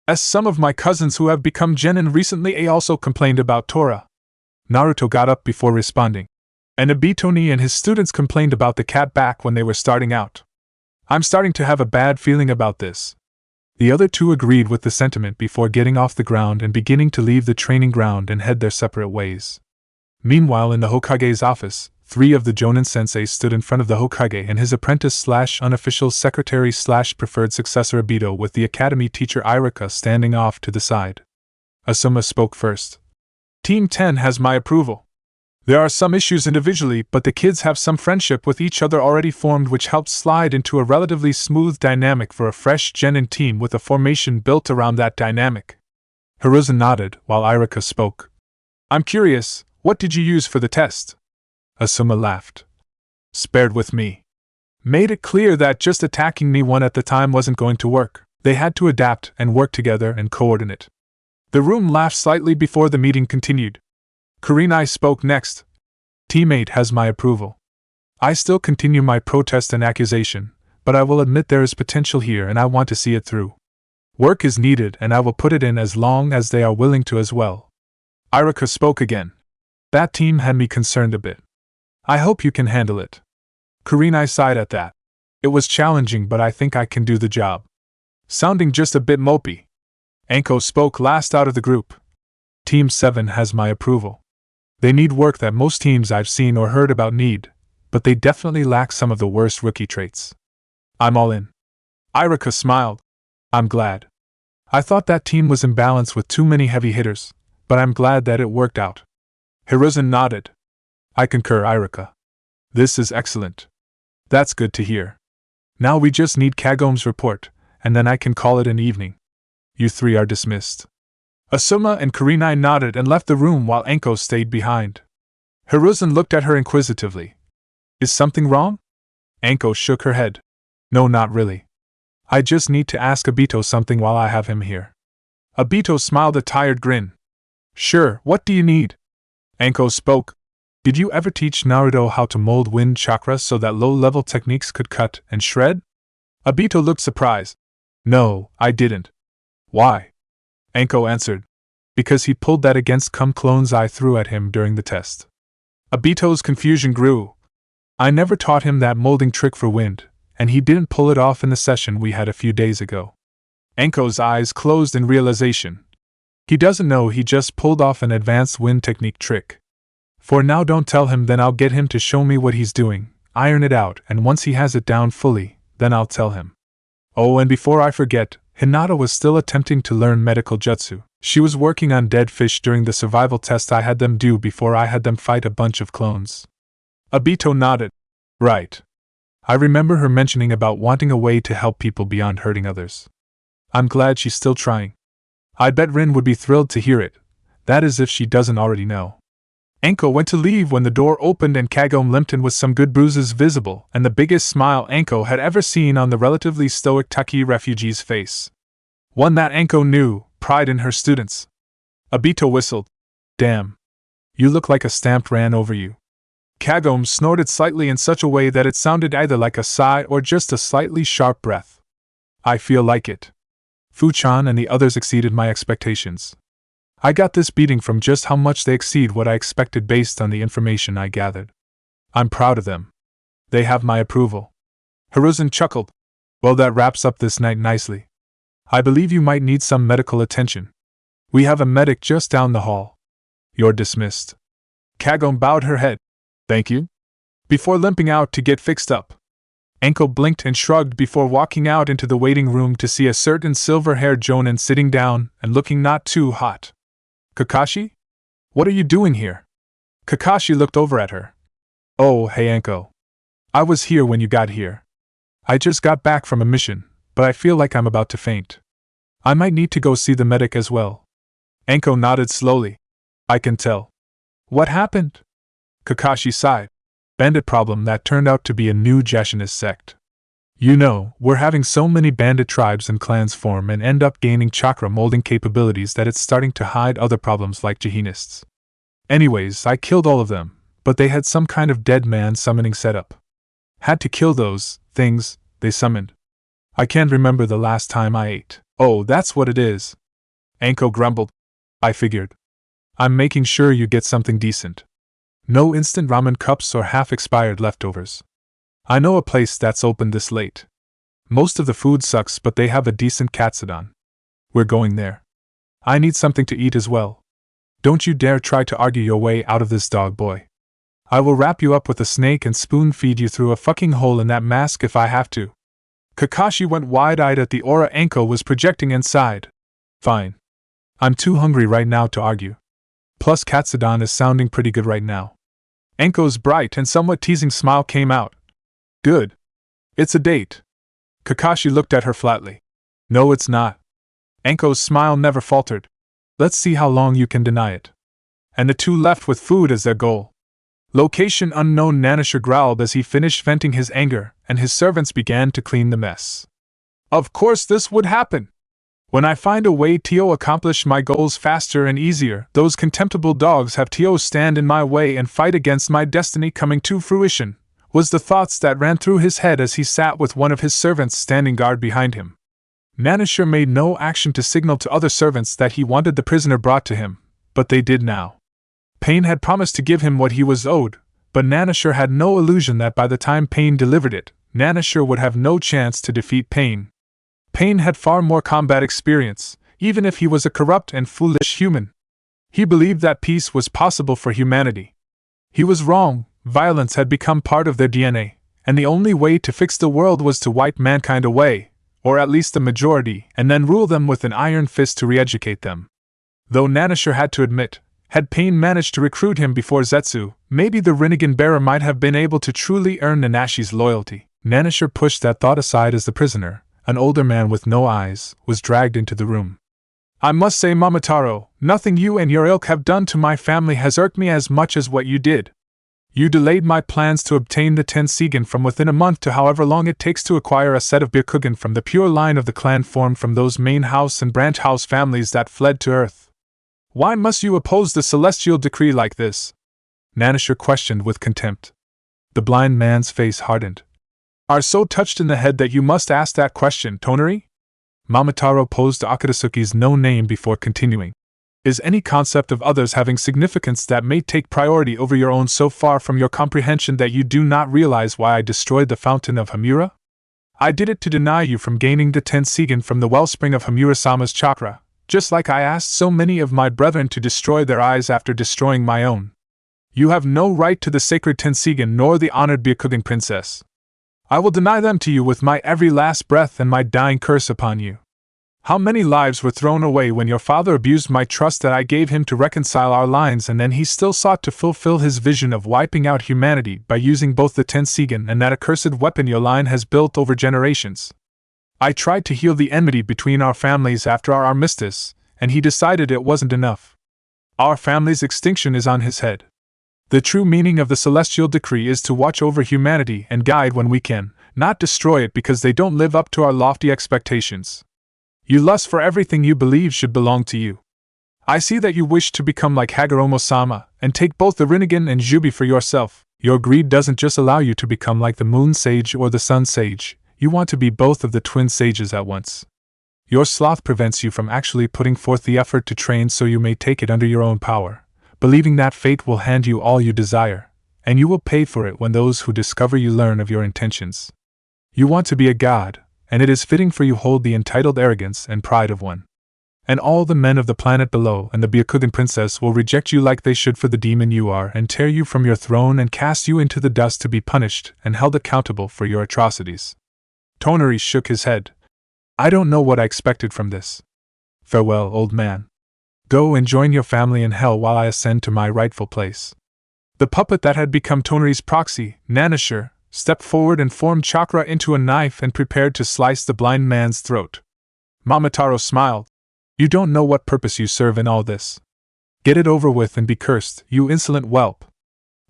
As some of my cousins who have become genin recently also complained about Tora. Naruto got up before responding. And Obito and his students complained about the cat back when they were starting out. I'm starting to have a bad feeling about this. The other two agreed with the sentiment before getting off the ground and beginning to leave the training ground and head their separate ways. Meanwhile, in the Hokage's office, three of the Jonin senseis stood in front of the Hokage and his apprentice/unofficial secretary/preferred successor Obito, with the academy teacher Irika standing off to the side. Asuma spoke first. Team 10 has my approval. There are some issues individually, but the kids have some friendship with each other already formed, which helped slide into a relatively smooth dynamic for a fresh genin team with a formation built around that dynamic. Hiruzen nodded while Irika spoke. I'm curious, what did you use for the test? Asuma laughed. Spared with me. Made it clear that just attacking me one at the time wasn't going to work. They had to adapt and work together and coordinate. The room laughed slightly before the meeting continued. Kurenai spoke next. Teammate has my approval. I still continue my protest and accusation, but I will admit there is potential here and I want to see it through. Work is needed and I will put it in as long as they are willing to as well. Irika spoke again. That team had me concerned a bit. I hope you can handle it. Kurenai sighed at that. It was challenging, but I think I can do the job. Sounding just a bit mopey. Anko spoke last out of the group. Team 7 has my approval. They need work that most teams I've seen or heard about need, but they definitely lack some of the worst rookie traits. I'm all in. Irika smiled. I'm glad. I thought that team was imbalanced with too many heavy hitters, but I'm glad that it worked out. Hiruzen nodded. I concur, Irika. This is excellent. That's good to hear. Now we just need Kagome's report, and then I can call it an evening. You three are dismissed. Asuma and Kurenai nodded and left the room while Anko stayed behind. Hiruzen looked at her inquisitively. Is something wrong? Anko shook her head. No, not really. I just need to ask Obito something while I have him here. Obito smiled a tired grin. Sure, what do you need? Anko spoke. Did you ever teach Naruto how to mold wind chakra so that low-level techniques could cut and shred? Obito looked surprised. No, I didn't. Why? Anko answered. Because he pulled that against clones I threw at him during the test. Obito's confusion grew. I never taught him that molding trick for wind, and he didn't pull it off in the session we had a few days ago. Anko's eyes closed in realization. He doesn't know he just pulled off an advanced wind technique trick. For now, don't tell him, then I'll get him to show me what he's doing, iron it out, and once he has it down fully, then I'll tell him. Oh, and before I forget, Hinata was still attempting to learn medical jutsu. She was working on dead fish during the survival test I had them do before I had them fight a bunch of clones. Obito nodded. Right. I remember her mentioning about wanting a way to help people beyond hurting others. I'm glad she's still trying. I bet Rin would be thrilled to hear it. That is if she doesn't already know. Anko went to leave when the door opened and Kagome limped in with some good bruises visible and the biggest smile Anko had ever seen on the relatively stoic Taki refugee's face. One that Anko knew, pride in her students. Obito whistled. Damn. You look like a stamp ran over you. Kagome snorted slightly in such a way that it sounded either like a sigh or just a slightly sharp breath. I feel like it. Fuchan and the others exceeded my expectations. I got this beating from just how much they exceed what I expected based on the information I gathered. I'm proud of them. They have my approval. Hiruzen chuckled. Well, that wraps up this night nicely. I believe you might need some medical attention. We have a medic just down the hall. You're dismissed. Kagome bowed her head. Thank you. Before limping out to get fixed up. Anko blinked and shrugged before walking out into the waiting room to see a certain silver-haired jonin sitting down and looking not too hot. Kakashi? What are you doing here? Kakashi looked over at her. Oh, hey Anko. I was here when you got here. I just got back from a mission, but I feel like I'm about to faint. I might need to go see the medic as well. Anko nodded slowly. I can tell. What happened? Kakashi sighed. Bandit problem that turned out to be a new Jashinist sect. You know, we're having so many bandit tribes and clans form and end up gaining chakra molding capabilities that it's starting to hide other problems like Jihinists. Anyways, I killed all of them, but they had some kind of dead man summoning setup. Had to kill those things they summoned. I can't remember the last time I ate. Oh, that's what it is. Anko grumbled. I figured. I'm making sure you get something decent. No instant ramen cups or half-expired leftovers. I know a place that's open this late. Most of the food sucks, but they have a decent katsudon. We're going there. I need something to eat as well. Don't you dare try to argue your way out of this, dog boy. I will wrap you up with a snake and spoon feed you through a fucking hole in that mask if I have to. Kakashi went wide-eyed at the aura Anko was projecting and sighed. Fine. I'm too hungry right now to argue. Plus katsudon is sounding pretty good right now. Anko's bright and somewhat teasing smile came out. Good. It's a date. Kakashi looked at her flatly. No, it's not. Anko's smile never faltered. Let's see how long you can deny it. And the two left with food as their goal. Location unknown. Nanisher growled as he finished venting his anger, and his servants began to clean the mess. Of course this would happen. When I find a way to accomplish my goals faster and easier, those contemptible dogs have to stand in my way and fight against my destiny coming to fruition, was the thoughts that ran through his head as he sat with one of his servants standing guard behind him. Nanisher made no action to signal to other servants that he wanted the prisoner brought to him, but they did now. Pain had promised to give him what he was owed, but Nanisher had no illusion that by the time Pain delivered it, Nanisher would have no chance to defeat Pain. Pain had far more combat experience, even if he was a corrupt and foolish human. He believed that peace was possible for humanity. He was wrong. Violence had become part of their DNA, and the only way to fix the world was to wipe mankind away, or at least the majority, and then rule them with an iron fist to re-educate them. Though Nanisher had to admit, had Pain managed to recruit him before Zetsu, maybe the Rinnegan bearer might have been able to truly earn Nanashi's loyalty. Nanisher pushed that thought aside as the prisoner, an older man with no eyes, was dragged into the room. I must say, Momotaro, nothing you and your ilk have done to my family has irked me as much as what you did. You delayed my plans to obtain the Tensigen from within a month to however long it takes to acquire a set of Byakugan from the pure line of the clan formed from those main house and branch house families that fled to Earth. Why must you oppose the celestial decree like this? Nanisher questioned with contempt. The blind man's face hardened. Are so touched in the head that you must ask that question, Tonari? Momotaro posed Akatsuki's no name before continuing. Is any concept of others having significance that may take priority over your own so far from your comprehension that you do not realize why I destroyed the fountain of Hamura? I did it to deny you from gaining the Tensigen from the wellspring of Hamura-sama's chakra, just like I asked so many of my brethren to destroy their eyes after destroying my own. You have no right to the sacred Tensigen nor the honored Byakugan princess. I will deny them to you with my every last breath and my dying curse upon you. How many lives were thrown away when your father abused my trust that I gave him to reconcile our lines, and then he still sought to fulfill his vision of wiping out humanity by using both the Tensigen and that accursed weapon your line has built over generations. I tried to heal the enmity between our families after our armistice, and he decided it wasn't enough. Our family's extinction is on his head. The true meaning of the celestial decree is to watch over humanity and guide when we can, not destroy it because they don't live up to our lofty expectations. You lust for everything you believe should belong to you. I see that you wish to become like Hagoromo-sama and take both the Rinnegan and Jubi for yourself. Your greed doesn't just allow you to become like the Moon Sage or the Sun Sage, you want to be both of the twin sages at once. Your sloth prevents you from actually putting forth the effort to train so you may take it under your own power, believing that fate will hand you all you desire, and you will pay for it when those who discover you learn of your intentions. You want to be a god, and it is fitting for you hold the entitled arrogance and pride of one. And all the men of the planet below and the Byakugan princess will reject you like they should for the demon you are and tear you from your throne and cast you into the dust to be punished and held accountable for your atrocities. Tonari shook his head. I don't know what I expected from this. Farewell, old man. Go and join your family in hell while I ascend to my rightful place. The puppet that had become Tonari's proxy, Nanashur, stepped forward and formed chakra into a knife and prepared to slice the blind man's throat. Momotaro smiled. You don't know what purpose you serve in all this. Get it over with and be cursed, you insolent whelp.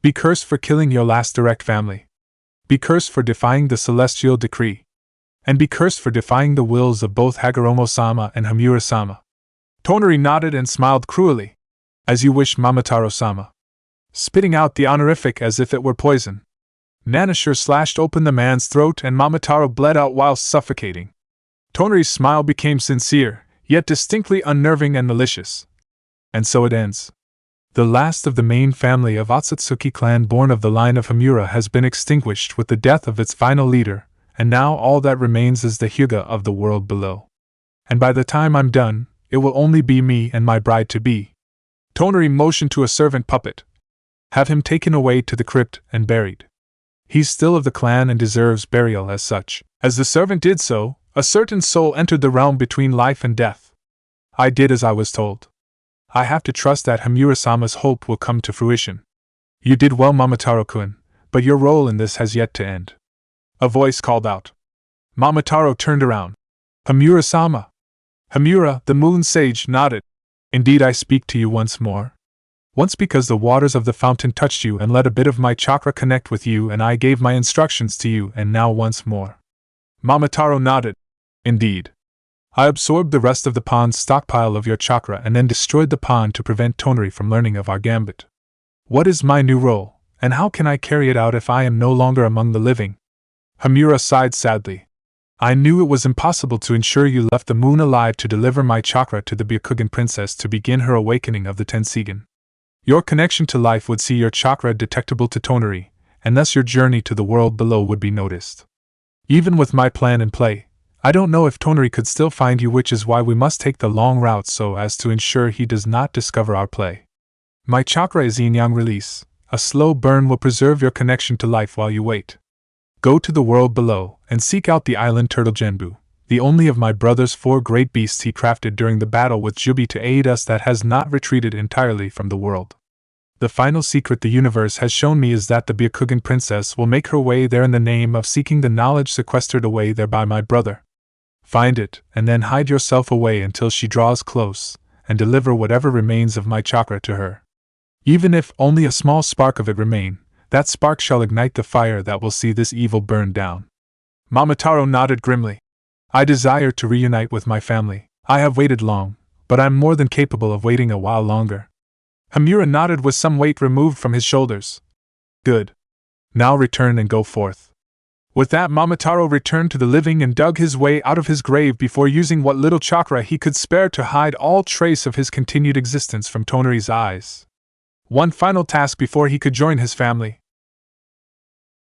Be cursed for killing your last direct family. Be cursed for defying the celestial decree. And be cursed for defying the wills of both Hagoromo-sama and Hamura-sama. Tonari nodded and smiled cruelly. As you wish, Momotaro-sama. Spitting out the honorific as if it were poison. Nanashur slashed open the man's throat and Momotaro bled out while suffocating. Tonari's smile became sincere, yet distinctly unnerving and malicious. And so it ends. The last of the main family of Otsutsuki clan born of the line of Hamura has been extinguished with the death of its final leader, and now all that remains is the Hyuga of the world below. And by the time I'm done, it will only be me and my bride-to-be. Tonari motioned to a servant puppet. Have him taken away to the crypt and buried. He's still of the clan and deserves burial as such. As the servant did so, a certain soul entered the realm between life and death. I did as I was told. I have to trust that Hamura-sama's hope will come to fruition. You did well, Momotaro-kun, but your role in this has yet to end. A voice called out. Momotaro turned around. Hamura-sama. Hamura, the moon sage, nodded. Indeed, I speak to you once more. Once because the waters of the fountain touched you and let a bit of my chakra connect with you and I gave my instructions to you, and now once more. Momotaro nodded. Indeed. I absorbed the rest of the pond's stockpile of your chakra and then destroyed the pond to prevent Tonari from learning of our gambit. What is my new role, and how can I carry it out if I am no longer among the living? Hamura sighed sadly. I knew it was impossible to ensure you left the moon alive to deliver my chakra to the Byakugan princess to begin her awakening of the Tensigen. Your connection to life would see your chakra detectable to Tonari, and thus your journey to the world below would be noticed. Even with my plan in play, I don't know if Tonari could still find you, which is why we must take the long route so as to ensure he does not discover our play. My chakra is yin-yang release. A slow burn will preserve your connection to life while you wait. Go to the world below and seek out the island turtle Genbu, the only of my brother's 4 great beasts he crafted during the battle with Jubi to aid us that has not retreated entirely from the world. The final secret the universe has shown me is that the Byakugan princess will make her way there in the name of seeking the knowledge sequestered away there by my brother. Find it, and then hide yourself away until she draws close, and deliver whatever remains of my chakra to her. Even if only a small spark of it remain, that spark shall ignite the fire that will see this evil burn down. Momotaro nodded grimly. I desire to reunite with my family. I have waited long, but I'm more than capable of waiting a while longer. Hamura nodded with some weight removed from his shoulders. Good. Now return and go forth. With that, Momotaro returned to the living and dug his way out of his grave before using what little chakra he could spare to hide all trace of his continued existence from Tonari's eyes. One final task before he could join his family.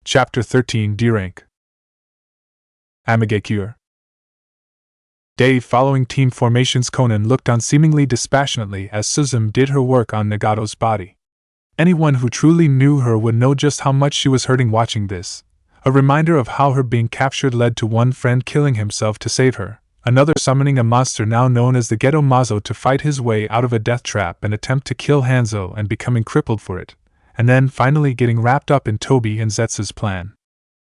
Chapter 13, D-Rank. Amigakure. Day following team formations, Conan looked on seemingly dispassionately as Suzume did her work on Nagato's body. Anyone who truly knew her would know just how much she was hurting watching this. A reminder of how her being captured led to one friend killing himself to save her, another summoning a monster now known as the Geto Mazo to fight his way out of a death trap and attempt to kill Hanzo and becoming crippled for it, and then finally getting wrapped up in Tobi and Zetsu's plan.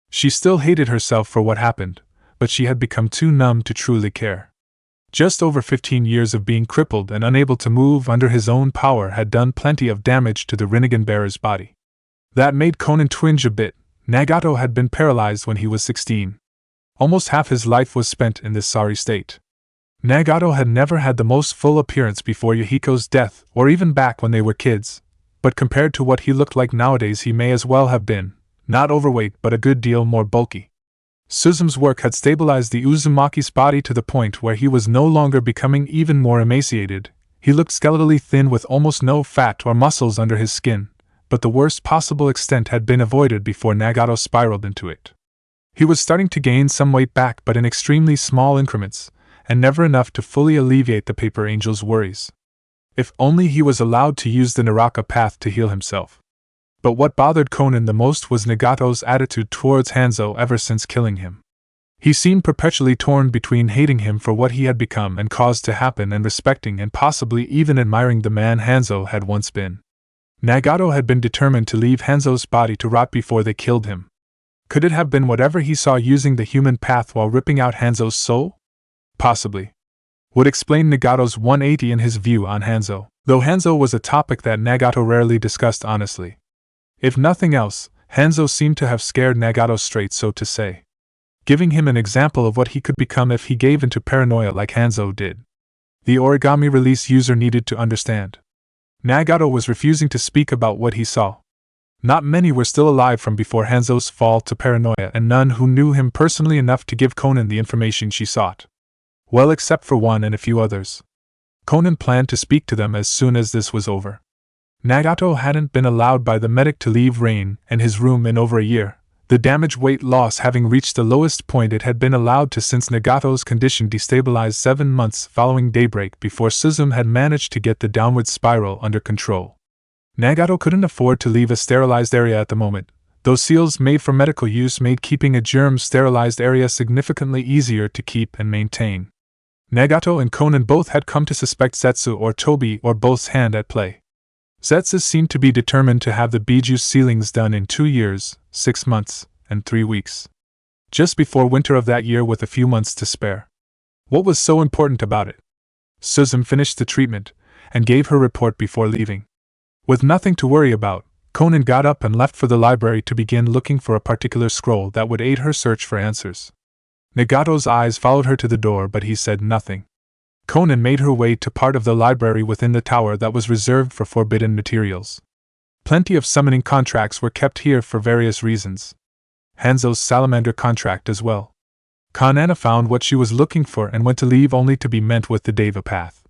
She still hated herself for what happened, but she had become too numb to truly care. Just over 15 years of being crippled and unable to move under his own power had done plenty of damage to the Rinnegan bearer's body. That made Conan twinge a bit. Nagato had been paralyzed when he was 16. Almost half his life was spent in this sorry state. Nagato had never had the most full appearance before Yahiko's death, or even back when they were kids, but compared to what he looked like nowadays he may as well have been, not overweight but a good deal more bulky. Suzume's work had stabilized the Uzumaki's body to the point where he was no longer becoming even more emaciated. He looked skeletally thin with almost no fat or muscles under his skin, but the worst possible extent had been avoided before Nagato spiraled into it. He was starting to gain some weight back, but in extremely small increments, and never enough to fully alleviate the paper angel's worries. If only he was allowed to use the Naraka path to heal himself. But what bothered Conan the most was Nagato's attitude towards Hanzo ever since killing him. He seemed perpetually torn between hating him for what he had become and caused to happen and respecting and possibly even admiring the man Hanzo had once been. Nagato had been determined to leave Hanzo's body to rot before they killed him. Could it have been whatever he saw using the human path while ripping out Hanzo's soul? Possibly. Would explain Nagato's 180 in his view on Hanzo, though Hanzo was a topic that Nagato rarely discussed honestly. If nothing else, Hanzo seemed to have scared Nagato straight, so to say, giving him an example of what he could become if he gave into paranoia like Hanzo did. The origami release user needed to understand. Nagato was refusing to speak about what he saw. Not many were still alive from before Hanzo's fall to paranoia, and none who knew him personally enough to give Conan the information she sought. Well, except for one and a few others. Conan planned to speak to them as soon as this was over. Nagato hadn't been allowed by the medic to leave Rain and his room in over a year, the damage weight loss having reached the lowest point it had been allowed to since Nagato's condition destabilized 7 months following daybreak before Suzume had managed to get the downward spiral under control. Nagato couldn't afford to leave a sterilized area at the moment, though seals made for medical use made keeping a germ-sterilized area significantly easier to keep and maintain. Nagato and Conan both had come to suspect Zetsu or Tobi or both's hand at play. Zetsu seemed to be determined to have the Bijuu sealings done in 2 years, 6 months, and 3 weeks. Just before winter of that year with a few months to spare. What was so important about it? Suzume finished the treatment, and gave her report before leaving. With nothing to worry about, Conan got up and left for the library to begin looking for a particular scroll that would aid her search for answers. Nagato's eyes followed her to the door, but he said nothing. Conan made her way to part of the library within the tower that was reserved for forbidden materials. Plenty of summoning contracts were kept here for various reasons. Hanzo's salamander contract as well. Kanana found what she was looking for and went to leave only to be met with the Deva path.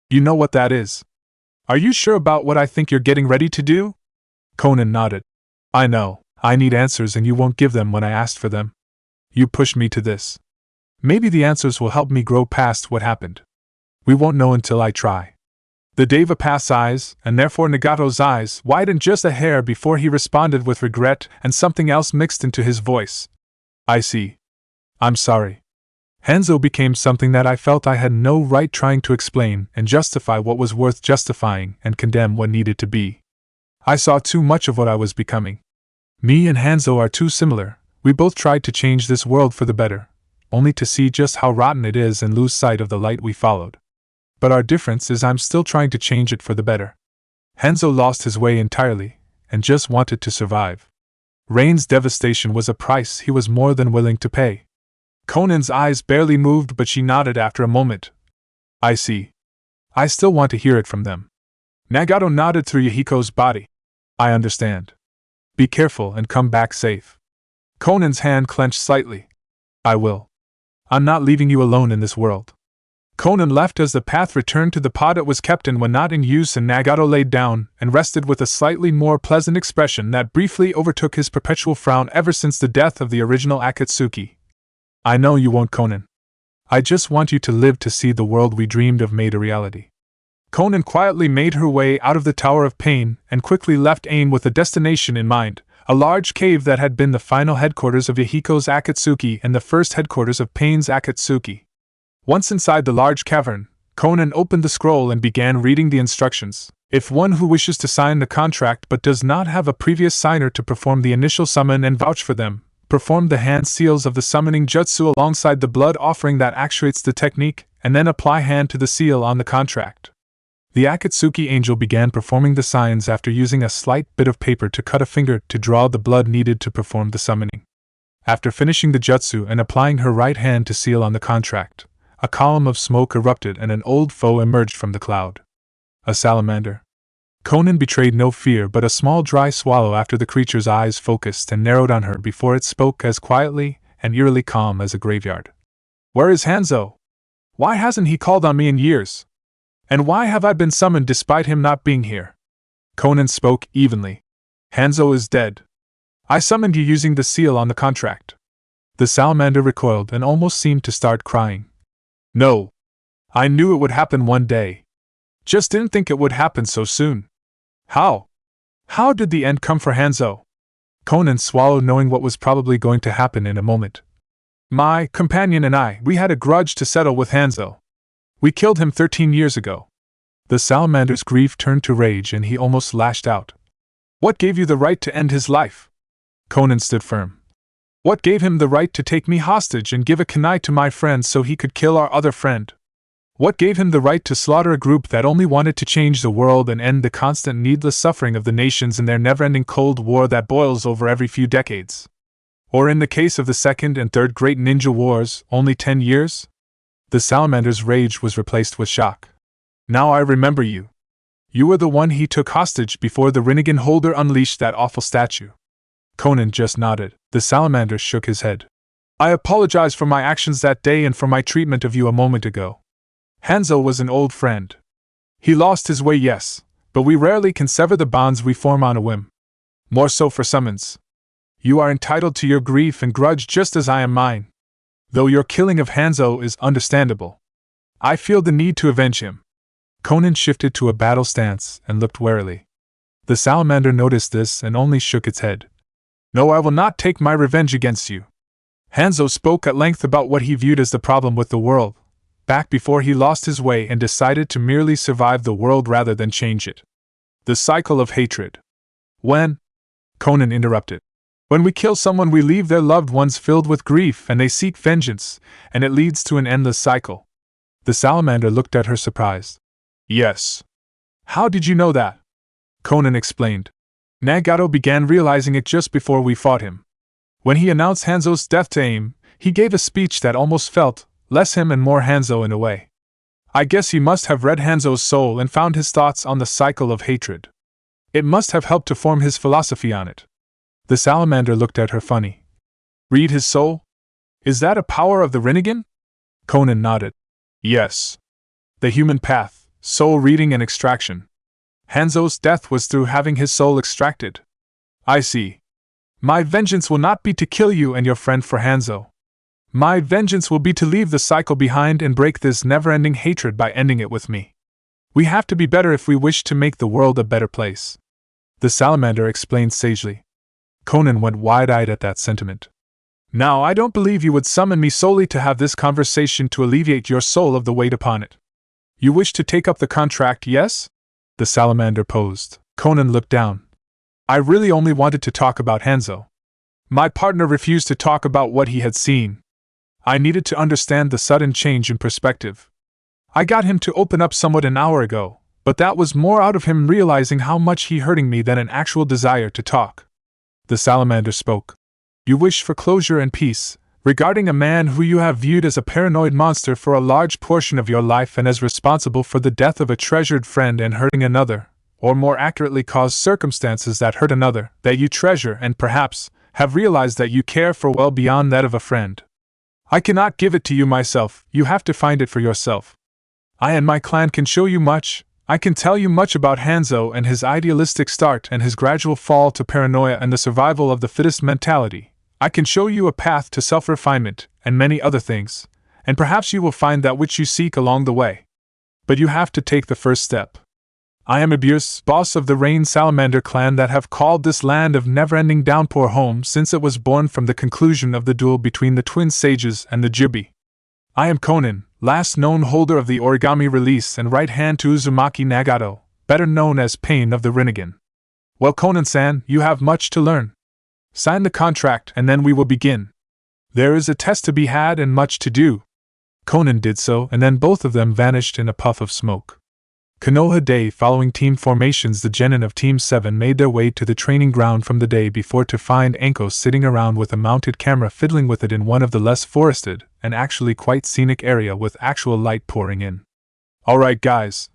You know what that is? Are you sure about what I think you're getting ready to do? Conan nodded. I know, I need answers and you won't give them when I asked for them. You pushed me to this. Maybe the answers will help me grow past what happened. We won't know until I try. The Deva Path's eyes, and therefore Nagato's eyes, widened just a hair before he responded with regret and something else mixed into his voice. I see. I'm sorry. Hanzo became something that I felt I had no right trying to explain and justify what was worth justifying and condemn what needed to be. I saw too much of what I was becoming. Me and Hanzo are too similar. We both tried to change this world for the better, only to see just how rotten it is and lose sight of the light we followed. But our difference is I'm still trying to change it for the better. Hanzo lost his way entirely, and just wanted to survive. Rain's devastation was a price he was more than willing to pay. Conan's eyes barely moved, but she nodded after a moment. I see. I still want to hear it from them. Nagato nodded through Yahiko's body. I understand. Be careful and come back safe. Conan's hand clenched slightly. I will. I'm not leaving you alone in this world. Conan left as the path returned to the pod it was kept in when not in use, and Nagato laid down and rested with a slightly more pleasant expression that briefly overtook his perpetual frown ever since the death of the original Akatsuki. I know you won't, Conan. I just want you to live to see the world we dreamed of made a reality. Conan quietly made her way out of the Tower of Pain and quickly left Ain with a destination in mind, a large cave that had been the final headquarters of Yahiko's Akatsuki and the first headquarters of Pain's Akatsuki. Once inside the large cavern, Conan opened the scroll and began reading the instructions. If one who wishes to sign the contract but does not have a previous signer to perform the initial summon and vouch for them, perform the hand seals of the summoning jutsu alongside the blood offering that actuates the technique, and then apply hand to the seal on the contract. The Akatsuki angel began performing the signs after using a slight bit of paper to cut a finger to draw the blood needed to perform the summoning. After finishing the jutsu and applying her right hand to seal on the contract, a column of smoke erupted and an old foe emerged from the cloud. A salamander. Conan betrayed no fear but a small dry swallow after the creature's eyes focused and narrowed on her before it spoke as quietly and eerily calm as a graveyard. Where is Hanzo? Why hasn't he called on me in years? And why have I been summoned despite him not being here? Conan spoke evenly. Hanzo is dead. I summoned you using the seal on the contract. The salamander recoiled and almost seemed to start crying. No. I knew it would happen one day. Just didn't think it would happen so soon. How? How did the end come for Hanzo? Conan swallowed, knowing what was probably going to happen in a moment. My companion and I, we had a grudge to settle with Hanzo. We killed him 13 years ago. The salamander's grief turned to rage and he almost lashed out. What gave you the right to end his life? Conan stood firm. What gave him the right to take me hostage and give a kunai to my friend so he could kill our other friend? What gave him the right to slaughter a group that only wanted to change the world and end the constant needless suffering of the nations in their never-ending Cold War that boils over every few decades? Or in the case of the Second and Third Great Ninja Wars, only 10 years? The salamander's rage was replaced with shock. Now I remember you. You were the one he took hostage before the Rinnegan holder unleashed that awful statue. Conan just nodded. The salamander shook his head. I apologize for my actions that day and for my treatment of you a moment ago. Hanzo was an old friend. He lost his way, yes, but we rarely can sever the bonds we form on a whim. More so for summons. You are entitled to your grief and grudge just as I am mine. Though your killing of Hanzo is understandable, I feel the need to avenge him. Conan shifted to a battle stance and looked warily. The salamander noticed this and only shook its head. No, I will not take my revenge against you. Hanzo spoke at length about what he viewed as the problem with the world, back before he lost his way and decided to merely survive the world rather than change it. The cycle of hatred. When? Conan interrupted. When we kill someone, we leave their loved ones filled with grief and they seek vengeance, and it leads to an endless cycle. The salamander looked at her surprised. Yes. How did you know that? Conan explained. Nagato began realizing it just before we fought him. When he announced Hanzo's death to AIM, he gave a speech that almost felt less him and more Hanzo in a way. I guess he must have read Hanzo's soul and found his thoughts on the cycle of hatred. It must have helped to form his philosophy on it. The salamander looked at her funny. Read his soul? Is that a power of the Rinnegan? Conan nodded. Yes. The human path, soul reading and extraction. Hanzo's death was through having his soul extracted. I see. My vengeance will not be to kill you and your friend for Hanzo. My vengeance will be to leave the cycle behind and break this never-ending hatred by ending it with me. We have to be better if we wish to make the world a better place. The salamander explained sagely. Conan went wide-eyed at that sentiment. Now, I don't believe you would summon me solely to have this conversation to alleviate your soul of the weight upon it. You wish to take up the contract, yes? The salamander posed. Conan looked down. I really only wanted to talk about Hanzo. My partner refused to talk about what he had seen. I needed to understand the sudden change in perspective. I got him to open up somewhat an hour ago, but that was more out of him realizing how much he hurting me than an actual desire to talk. The salamander spoke. You wish for closure and peace, regarding a man who you have viewed as a paranoid monster for a large portion of your life and as responsible for the death of a treasured friend and hurting another, or more accurately caused circumstances that hurt another, that you treasure and perhaps have realized that you care for well beyond that of a friend. I cannot give it to you myself, you have to find it for yourself. I and my clan can show you much. I can tell you much about Hanzo and his idealistic start and his gradual fall to paranoia and the survival of the fittest mentality. I can show you a path to self-refinement and many other things, and perhaps you will find that which you seek along the way. But you have to take the first step. I am Abir's boss of the Rain Salamander clan that have called this land of never-ending downpour home since it was born from the conclusion of the duel between the twin sages and the Jubi. I am Conan, last known holder of the origami release and right hand to Uzumaki Nagato, better known as Pain of the Rinnegan. Well, Conan-san, you have much to learn. Sign the contract and then we will begin. There is a test to be had and much to do. Conan did so, and then both of them vanished in a puff of smoke. Konoha Day following team formations, the genin of Team 7 made their way to the training ground from the day before to find Anko sitting around with a mounted camera fiddling with it in one of the less forested, and actually quite scenic area with actual light pouring in. Alright guys.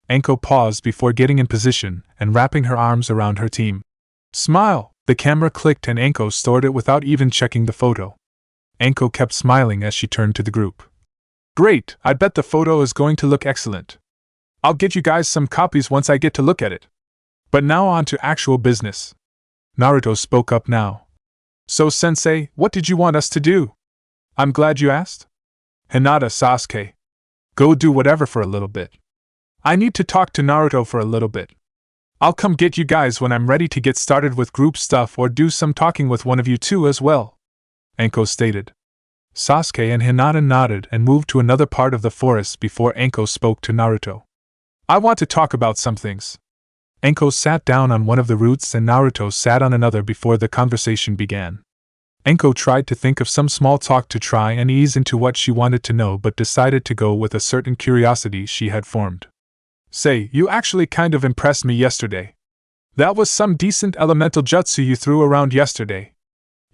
Anko paused before getting in position and wrapping her arms around her team. Smile! The camera clicked and Anko stored it without even checking the photo. Anko kept smiling as she turned to the group. Great, I bet the photo is going to look excellent. I'll get you guys some copies once I get to look at it. But now on to actual business. Naruto spoke up now. So sensei, what did you want us to do? I'm glad you asked. Hinata, Sasuke. Go do whatever for a little bit. I need to talk to Naruto for a little bit. I'll come get you guys when I'm ready to get started with group stuff or do some talking with one of you two as well, Anko stated. Sasuke and Hinata nodded and moved to another part of the forest before Anko spoke to Naruto. I want to talk about some things. Anko sat down on one of the roots and Naruto sat on another before the conversation began. Anko tried to think of some small talk to try and ease into what she wanted to know but decided to go with a certain curiosity she had formed. Say, you actually kind of impressed me yesterday. That was some decent elemental jutsu you threw around yesterday.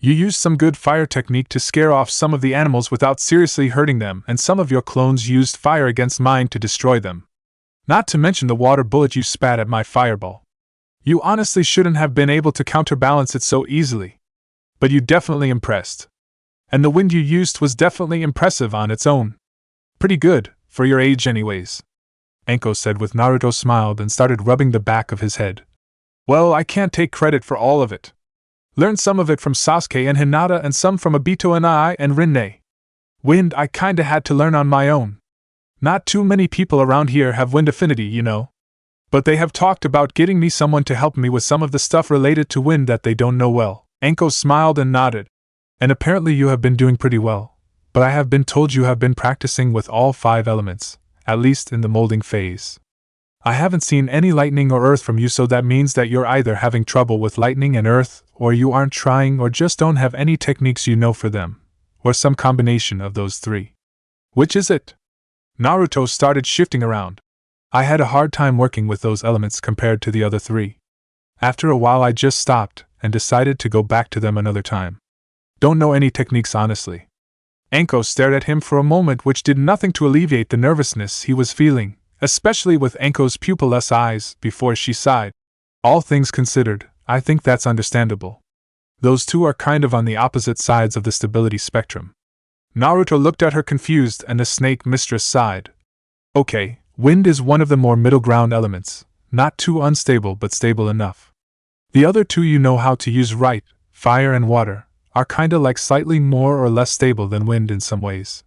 You used some good fire technique to scare off some of the animals without seriously hurting them, and some of your clones used fire against mine to destroy them. Not to mention the water bullet you spat at my fireball. You honestly shouldn't have been able to counterbalance it so easily. But you definitely impressed. And the wind you used was definitely impressive on its own. Pretty good, for your age anyways, Anko said with Naruto smiled and started rubbing the back of his head. Well, I can't take credit for all of it. Learned some of it from Sasuke and Hinata and some from Obito and Rin. Wind I kinda had to learn on my own. Not too many people around here have wind affinity, you know. But they have talked about getting me someone to help me with some of the stuff related to wind that they don't know well. Anko smiled and nodded. And apparently you have been doing pretty well. But I have been told you have been practicing with all 5 elements, at least in the molding phase. I haven't seen any lightning or earth from you, so that means that you're either having trouble with lightning and earth, or you aren't trying, or just don't have any techniques you know for them, or some combination of those 3. Which is it? Naruto started shifting around. I had a hard time working with those elements compared to the other 3. After a while I just stopped, and decided to go back to them another time. Don't know any techniques honestly. Anko stared at him for a moment, which did nothing to alleviate the nervousness he was feeling, especially with Anko's pupilless eyes, before she sighed. All things considered, I think that's understandable. Those two are kind of on the opposite sides of the stability spectrum. Naruto looked at her confused and the snake mistress sighed. Okay, wind is one of the more middle ground elements, not too unstable but stable enough. The other 2 you know how to use right, fire and water, are kinda like slightly more or less stable than wind in some ways.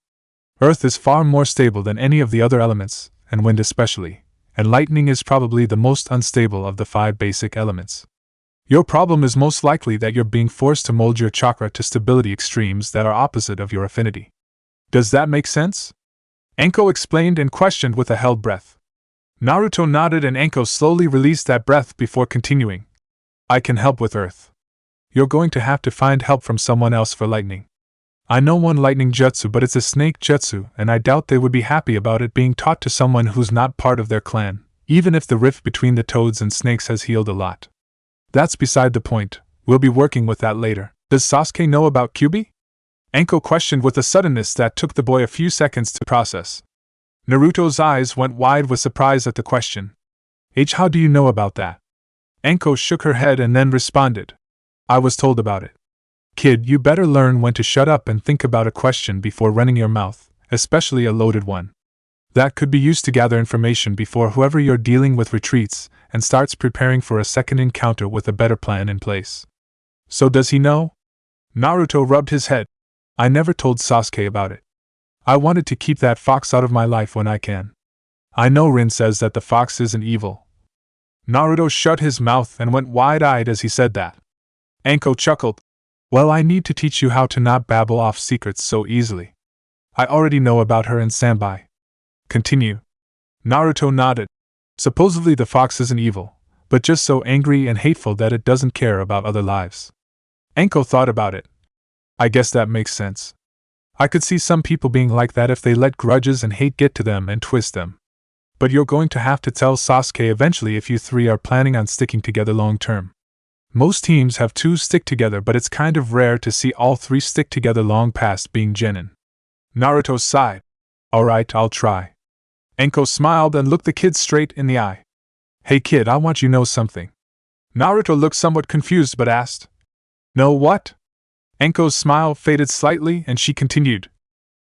Earth is far more stable than any of the other elements, and wind especially, and lightning is probably the most unstable of the 5 basic elements. Your problem is most likely that you're being forced to mold your chakra to stability extremes that are opposite of your affinity. Does that make sense? Anko explained and questioned with a held breath. Naruto nodded and Anko slowly released that breath before continuing. I can help with earth. You're going to have to find help from someone else for lightning. I know one lightning jutsu, but it's a snake jutsu, and I doubt they would be happy about it being taught to someone who's not part of their clan, even if the rift between the toads and snakes has healed a lot. That's beside the point, we'll be working with that later. Does Sasuke know about Kyuubi? Anko questioned with a suddenness that took the boy a few seconds to process. Naruto's eyes went wide with surprise at the question. How do you know about that? Anko shook her head and then responded. I was told about it. Kid, you better learn when to shut up and think about a question before running your mouth, especially a loaded one. That could be used to gather information before whoever you're dealing with retreats and starts preparing for a second encounter with a better plan in place. So does he know? Naruto rubbed his head. I never told Sasuke about it. I wanted to keep that fox out of my life when I can. I know Rin says that the fox isn't evil. Naruto shut his mouth and went wide-eyed as he said that. Anko chuckled. Well, I need to teach you how to not babble off secrets so easily. I already know about her and Sanbai. Continue. Naruto nodded. Supposedly the fox isn't evil, but just so angry and hateful that it doesn't care about other lives. Anko thought about it. I guess that makes sense. I could see some people being like that if they let grudges and hate get to them and twist them. But you're going to have to tell Sasuke eventually if you 3 are planning on sticking together long term. Most teams have 2 stick together, but it's kind of rare to see all 3 stick together long past being genin. Naruto sighed. Alright, I'll try. Anko smiled and looked the kid straight in the eye. Hey kid, I want you to know something. Naruto looked somewhat confused but asked. Know what? Anko's smile faded slightly and she continued.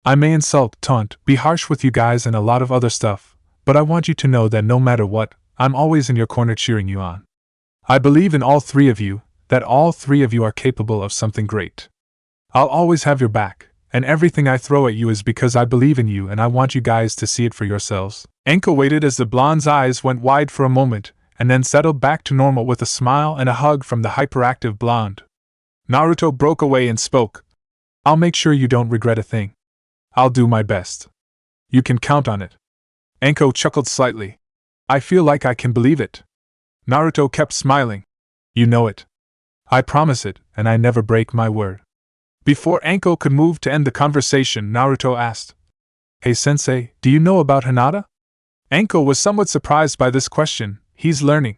I may insult, taunt, be harsh with you guys and a lot of other stuff, but I want you to know that no matter what, I'm always in your corner cheering you on. I believe in all 3 of you, that all 3 of you are capable of something great. I'll always have your back, And everything I throw at you is because I believe in you and I want you guys to see it for yourselves. Anko waited as the blonde's eyes went wide for a moment, and then settled back to normal with a smile and a hug from the hyperactive blonde. Naruto broke away and spoke. I'll make sure you don't regret a thing. I'll do my best. You can count on it. Anko chuckled slightly. I feel like I can believe it. Naruto kept smiling. You know it. I promise it, and I never break my word. Before Anko could move to end the conversation, Naruto asked, Hey sensei, do you know about Hinata? Anko was somewhat surprised by this question. He's learning.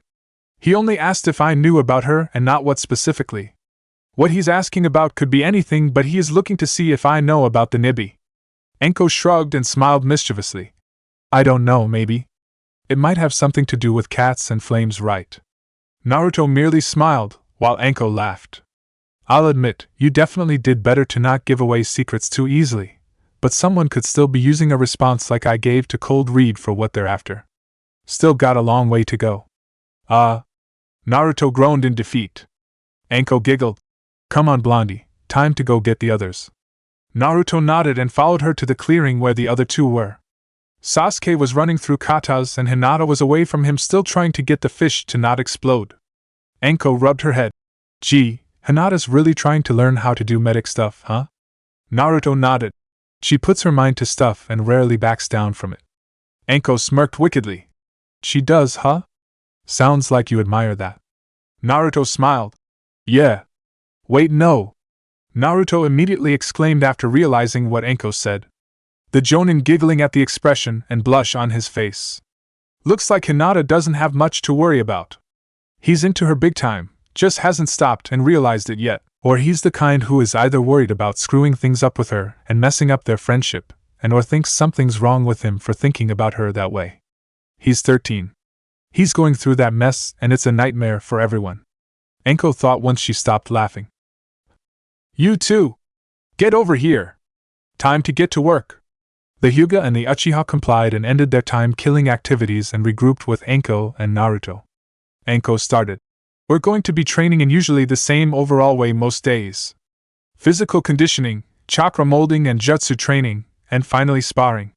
He only asked if I knew about her and not what specifically. What he's asking about could be anything, but he is looking to see if I know about the Nibi. Anko shrugged and smiled mischievously. I don't know, maybe. It might have something to do with cats and flames, right? Naruto merely smiled, while Anko laughed. I'll admit, you definitely did better to not give away secrets too easily, but someone could still be using a response like I gave to Cold Reed for what they're after. Still got a long way to go. Naruto groaned in defeat. Anko giggled. Come on, Blondie, time to go get the others. Naruto nodded and followed her to the clearing where the other two were. Sasuke was running through katas and Hinata was away from him, still trying to get the fish to not explode. Anko rubbed her head. Gee, Hinata's really trying to learn how to do medic stuff, huh? Naruto nodded. She puts her mind to stuff and rarely backs down from it. Anko smirked wickedly. She does, huh? Sounds like you admire that. Naruto smiled. Yeah. Wait, no. Naruto immediately exclaimed after realizing what Anko said. The Jonin giggling at the expression and blush on his face. Looks like Hinata doesn't have much to worry about. He's into her big time, just hasn't stopped and realized it yet, or he's the kind who is either worried about screwing things up with her and messing up their friendship, and or thinks something's wrong with him for thinking about her that way. He's 13. He's going through that mess and it's a nightmare for everyone. Anko thought once she stopped laughing. You too! Get over here! Time to get to work! The Hyuga and the Uchiha complied and ended their time-killing activities and regrouped with Anko and Naruto. Anko started. We're going to be training in usually the same overall way most days. Physical conditioning, chakra molding and jutsu training, and finally sparring.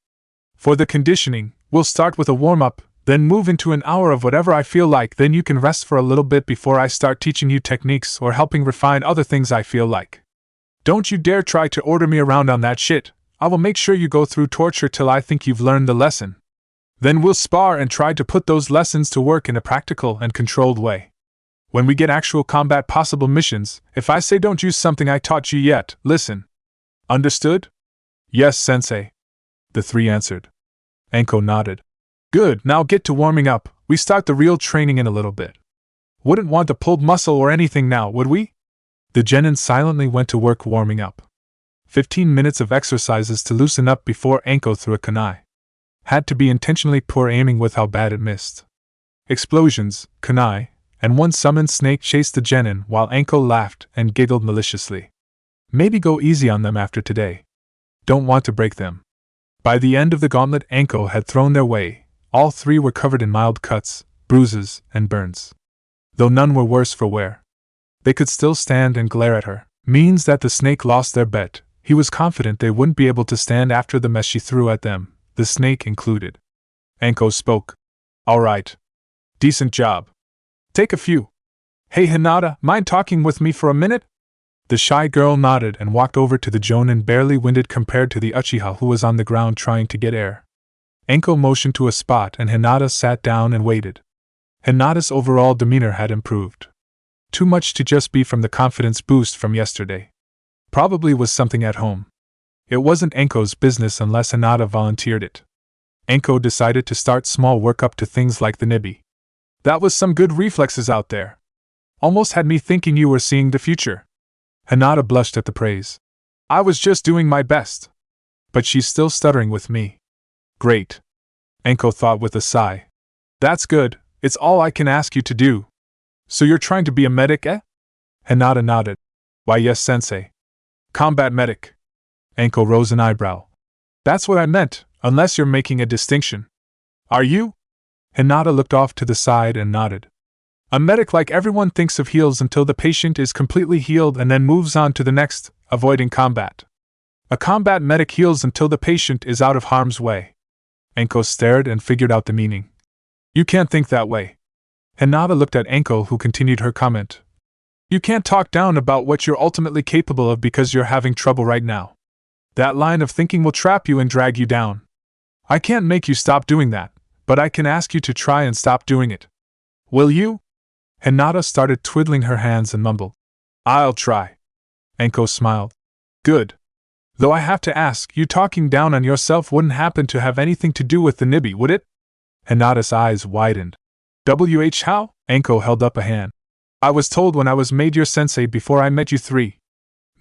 For the conditioning, we'll start with a warm-up, then move into an hour of whatever I feel like, then you can rest for a little bit before I start teaching you techniques or helping refine other things I feel like. Don't you dare try to order me around on that shit. I will make sure you go through torture till I think you've learned the lesson. Then we'll spar and try to put those lessons to work in a practical and controlled way. When we get actual combat possible missions, if I say don't use something I taught you yet, listen. Understood? Yes, sensei. The three answered. Anko nodded. Good, now get to warming up. We start the real training in a little bit. Wouldn't want to pull muscle or anything now, would we? The genin silently went to work warming up. 15 minutes of exercises to loosen up before Anko threw a kunai. Had to be intentionally poor aiming with how bad it missed. Explosions, kunai, and one summoned snake chased the genin while Anko laughed and giggled maliciously. Maybe go easy on them after today. Don't want to break them. By the end of the gauntlet Anko had thrown their way, all three were covered in mild cuts, bruises, and burns. Though none were worse for wear. They could still stand and glare at her. Means that the snake lost their bet. He was confident they wouldn't be able to stand after the mess she threw at them, the snake included. Anko spoke. All right. Decent job. Take a few. Hey Hinata, mind talking with me for a minute? The shy girl nodded and walked over to the Jonin, barely winded compared to the Uchiha who was on the ground trying to get air. Anko motioned to a spot and Hinata sat down and waited. Hinata's overall demeanor had improved. Too much to just be from the confidence boost from yesterday. Probably was something at home. It wasn't Anko's business unless Hinata volunteered it. Anko decided to start small work up to things like the Nibi. That was some good reflexes out there. Almost had me thinking you were seeing the future. Hinata blushed at the praise. I was just doing my best. But she's still stuttering with me. Great. Anko thought with a sigh. That's good, it's all I can ask you to do. So you're trying to be a medic, eh? Hinata nodded. Why yes, sensei. Combat medic. Anko rose an eyebrow. That's what I meant, unless you're making a distinction. Are you? Hinata looked off to the side and nodded. A medic like everyone thinks of heals until the patient is completely healed and then moves on to the next, avoiding combat. A combat medic heals until the patient is out of harm's way. Anko stared and figured out the meaning. You can't think that way. Hinata looked at Anko, who continued her comment. You can't talk down about what you're ultimately capable of because you're having trouble right now. That line of thinking will trap you and drag you down. I can't make you stop doing that, but I can ask you to try and stop doing it. Will you? Hinata started twiddling her hands and mumbled. I'll try. Anko smiled. Good. Though I have to ask, you talking down on yourself wouldn't happen to have anything to do with the Nibi, would it? Hinata's eyes widened. How? Anko held up a hand. I was told when I was made your sensei before I met you three.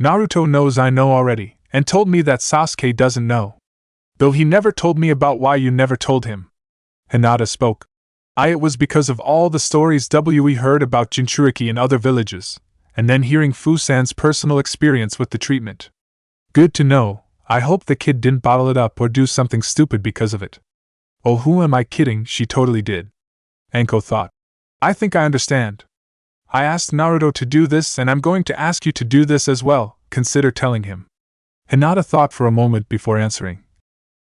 Naruto knows I know already, and told me that Sasuke doesn't know. Though he never told me about why you never told him. Hinata spoke. It was because of all the stories we heard about Jinchuriki in other villages, and then hearing Fusan's personal experience with the treatment. Good to know. I hope the kid didn't bottle it up or do something stupid because of it. Oh, who am I kidding? She totally did. Anko thought. I think I understand. I asked Naruto to do this, and I'm going to ask you to do this as well. Consider telling him. Hinata thought for a moment before answering.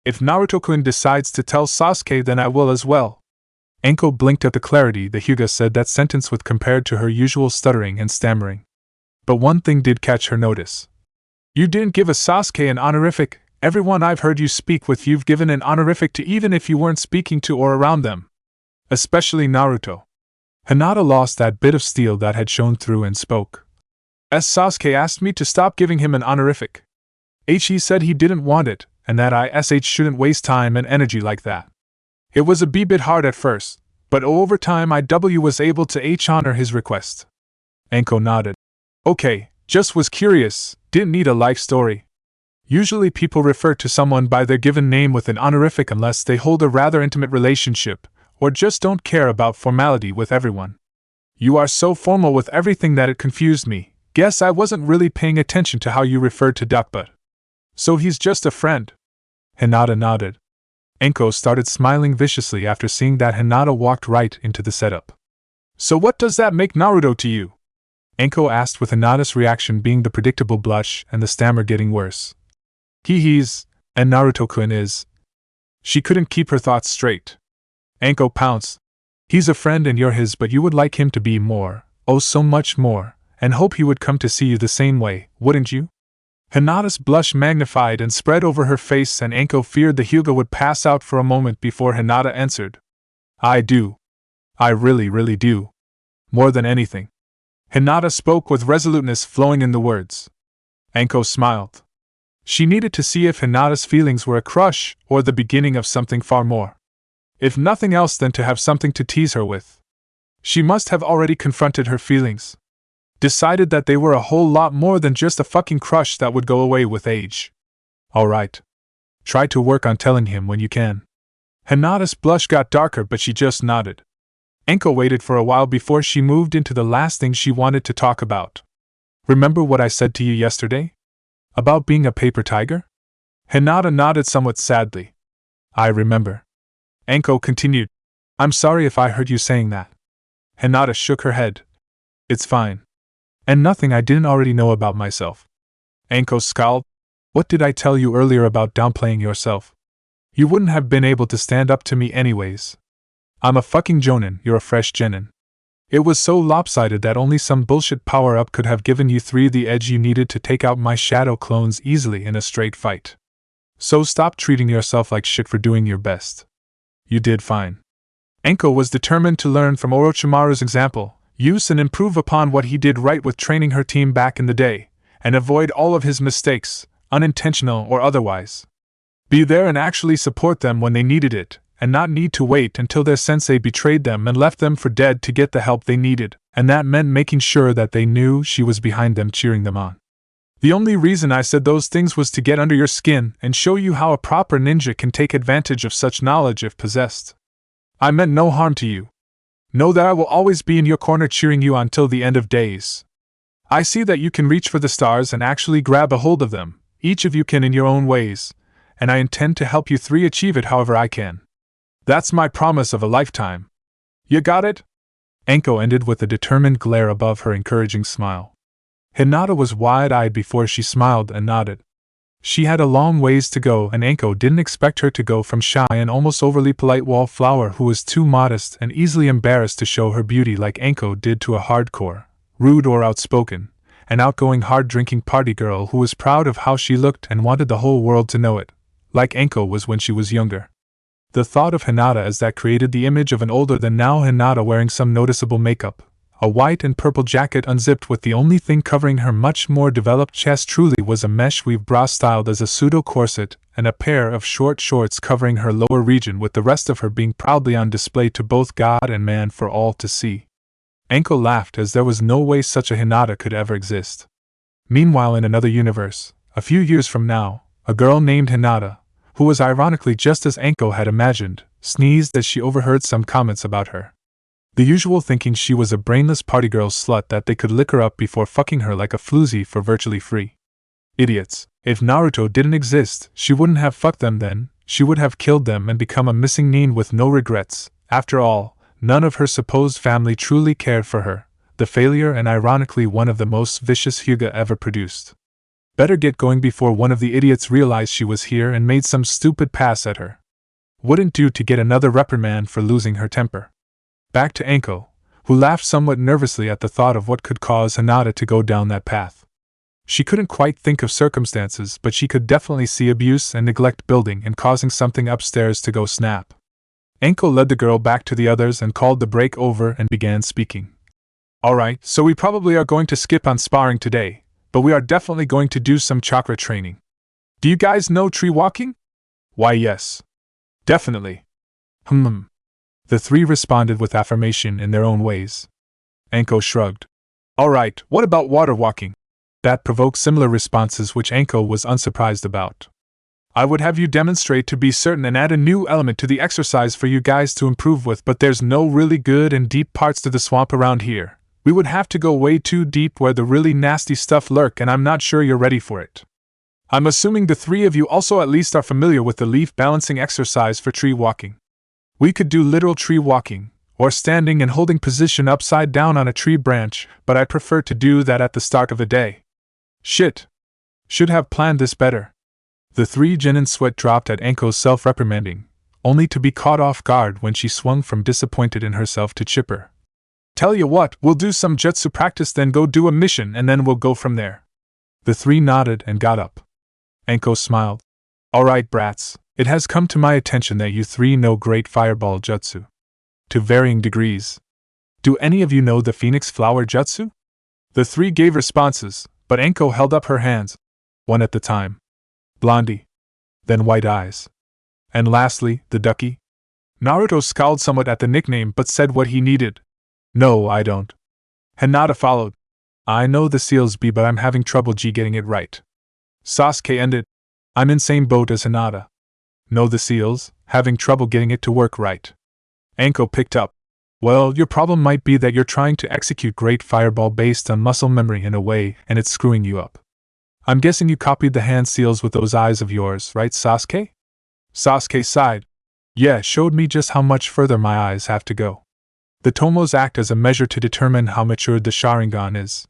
If Naruto-kun decides to tell Sasuke, then I will as well. Anko blinked at the clarity the Hyuga said that sentence with compared to her usual stuttering and stammering. But one thing did catch her notice. You didn't give a Sasuke an honorific. Everyone I've heard you speak with, you've given an honorific to, even if you weren't speaking to or around them. Especially Naruto. Hinata lost that bit of steel that had shone through and spoke. Sasuke asked me to stop giving him an honorific. He said he didn't want it, and that I shouldn't waste time and energy like that. It was a bit hard at first, but over time I was able to honor his request. Anko nodded. Okay, just was curious, didn't need a life story. Usually people refer to someone by their given name with an honorific unless they hold a rather intimate relationship, or just don't care about formality with everyone. You are so formal with everything that it confused me. Guess I wasn't really paying attention to how you referred to Duckbutt. So he's just a friend? Hinata nodded. Anko started smiling viciously after seeing that Hinata walked right into the setup. So what does that make Naruto to you? Anko asked, with Hinata's reaction being the predictable blush and the stammer getting worse. He's, and Naruto-kun is. She couldn't keep her thoughts straight. Anko pounced. He's a friend and you're his, but you would like him to be more, oh so much more, and hope he would come to see you the same way, wouldn't you? Hinata's blush magnified and spread over her face, and Anko feared the Hyuga would pass out for a moment before Hinata answered. I do. I really do. More than anything. Hinata spoke with resoluteness flowing in the words. Anko smiled. She needed to see if Hinata's feelings were a crush or the beginning of something far more. If nothing else, then to have something to tease her with. She must have already confronted her feelings. Decided that they were a whole lot more than just a fucking crush that would go away with age. Alright. Try to work on telling him when you can. Hinata's blush got darker, but she just nodded. Anko waited for a while before she moved into the last thing she wanted to talk about. Remember what I said to you yesterday? About being a paper tiger? Hinata nodded somewhat sadly. I remember. Anko continued. I'm sorry if I heard you saying that. Hinata shook her head. It's fine. And nothing I didn't already know about myself. Anko scowled. What did I tell you earlier about downplaying yourself? You wouldn't have been able to stand up to me anyways. I'm a fucking jonin, you're a fresh genin. It was so lopsided that only some bullshit power-up could have given you three the edge you needed to take out my shadow clones easily in a straight fight. So stop treating yourself like shit for doing your best. You did fine. Anko was determined to learn from Orochimaru's example, use and improve upon what he did right with training her team back in the day, and avoid all of his mistakes, unintentional or otherwise. Be there and actually support them when they needed it, and not need to wait until their sensei betrayed them and left them for dead to get the help they needed, and that meant making sure that they knew she was behind them, cheering them on. The only reason I said those things was to get under your skin and show you how a proper ninja can take advantage of such knowledge if possessed. I meant no harm to you. Know that I will always be in your corner cheering you on till the end of days. I see that you can reach for the stars and actually grab a hold of them, each of you can in your own ways, and I intend to help you three achieve it however I can. That's my promise of a lifetime. You got it? Anko ended with a determined glare above her encouraging smile. Hinata was wide-eyed before she smiled and nodded. She had a long ways to go, and Anko didn't expect her to go from shy and almost overly polite wallflower who was too modest and easily embarrassed to show her beauty like Anko did to a hardcore, rude or outspoken, an outgoing hard-drinking party girl who was proud of how she looked and wanted the whole world to know it, like Anko was when she was younger. The thought of Hinata as that created the image of an older-than-now Hinata wearing some noticeable makeup, a white and purple jacket unzipped with the only thing covering her much more developed chest truly was a mesh weave bra styled as a pseudo-corset, and a pair of short shorts covering her lower region with the rest of her being proudly on display to both God and man for all to see. Anko laughed as there was no way such a Hinata could ever exist. Meanwhile in another universe, a few years from now, a girl named Hinata, who was ironically just as Anko had imagined, sneezed as she overheard some comments about her. The usual thinking she was a brainless partygirl slut that they could lick her up before fucking her like a floozy for virtually free. Idiots. If Naruto didn't exist, she wouldn't have fucked them then, she would have killed them and become a missing nin with no regrets. After all, none of her supposed family truly cared for her, the failure and ironically one of the most vicious Hyuga ever produced. Better get going before one of the idiots realized she was here and made some stupid pass at her. Wouldn't do to get another reprimand for losing her temper. Back to Anko, who laughed somewhat nervously at the thought of what could cause Hinata to go down that path. She couldn't quite think of circumstances, but she could definitely see abuse and neglect building and causing something upstairs to go snap. Anko led the girl back to the others and called the break over and began speaking. Alright, so we probably are going to skip on sparring today, but we are definitely going to do some chakra training. Do you guys know tree walking? Why yes. Definitely. The three responded with affirmation in their own ways. Anko shrugged. Alright, what about water walking? That provoked similar responses which Anko was unsurprised about. I would have you demonstrate to be certain and add a new element to the exercise for you guys to improve with, but there's no really good and deep parts to the swamp around here. We would have to go way too deep where the really nasty stuff lurk, and I'm not sure you're ready for it. I'm assuming the three of you also at least are familiar with the leaf balancing exercise for tree walking. We could do literal tree walking, or standing and holding position upside down on a tree branch, but I prefer to do that at the start of a day. Shit. Should have planned this better. The three genin sweat dropped at Anko's self-reprimanding, only to be caught off guard when she swung from disappointed in herself to chipper. Tell you what, we'll do some jutsu practice then go do a mission and then we'll go from there. The three nodded and got up. Anko smiled. Alright brats. It has come to my attention that you three know great fireball jutsu. To varying degrees. Do any of you know the phoenix flower jutsu? The three gave responses, but Anko held up her hands, one at a time. Blondie. Then White Eyes. And lastly, the Ducky. Naruto scowled somewhat at the nickname but said what he needed. No, I don't. Hinata followed. I know the seals B, but I'm having trouble getting it right. Sasuke ended. I'm in same boat as Hinata. Know the seals, having trouble getting it to work right. Anko picked up. Well, your problem might be that you're trying to execute great fireball based on muscle memory in a way, and it's screwing you up. I'm guessing you copied the hand seals with those eyes of yours, right, Sasuke? Sasuke sighed. Yeah, showed me just how much further my eyes have to go. The tomos act as a measure to determine how matured the Sharingan is.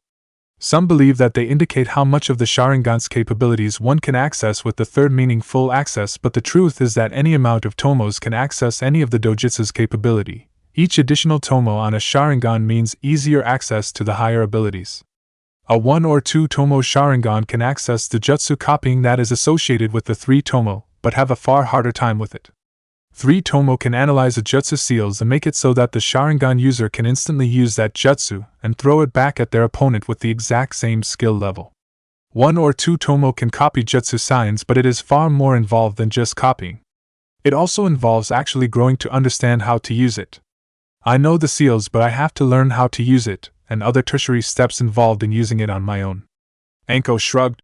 Some believe that they indicate how much of the Sharingan's capabilities one can access with the third meaning full access, but the truth is that any amount of tomos can access any of the dojutsu's capability. Each additional tomo on a Sharingan means easier access to the higher abilities. A 1 or 2 tomo Sharingan can access the jutsu copying that is associated with the 3 tomo, but have a far harder time with it. 3 tomo can analyze a jutsu seals and make it so that the Sharingan user can instantly use that jutsu and throw it back at their opponent with the exact same skill level. 1 or 2 tomo can copy jutsu signs, but it is far more involved than just copying. It also involves actually growing to understand how to use it. I know the seals, but I have to learn how to use it, and other tertiary steps involved in using it on my own. Anko shrugged.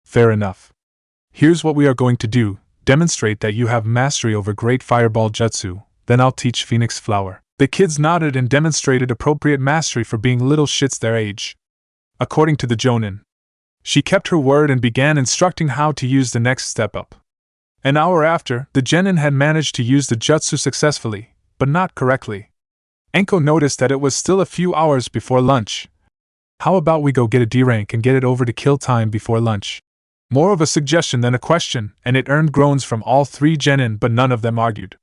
Fair enough. Here's what we are going to do. Demonstrate that you have mastery over great fireball jutsu, then I'll teach Phoenix Flower. The kids nodded and demonstrated appropriate mastery for being little shits their age. According to the Jonin, she kept her word and began instructing how to use the next step up. An hour after, the genin had managed to use the jutsu successfully, but not correctly. Anko noticed that it was still a few hours before lunch. How about we go get a D rank and get it over to kill time before lunch? More of a suggestion than a question, and it earned groans from all three genin, but none of them argued.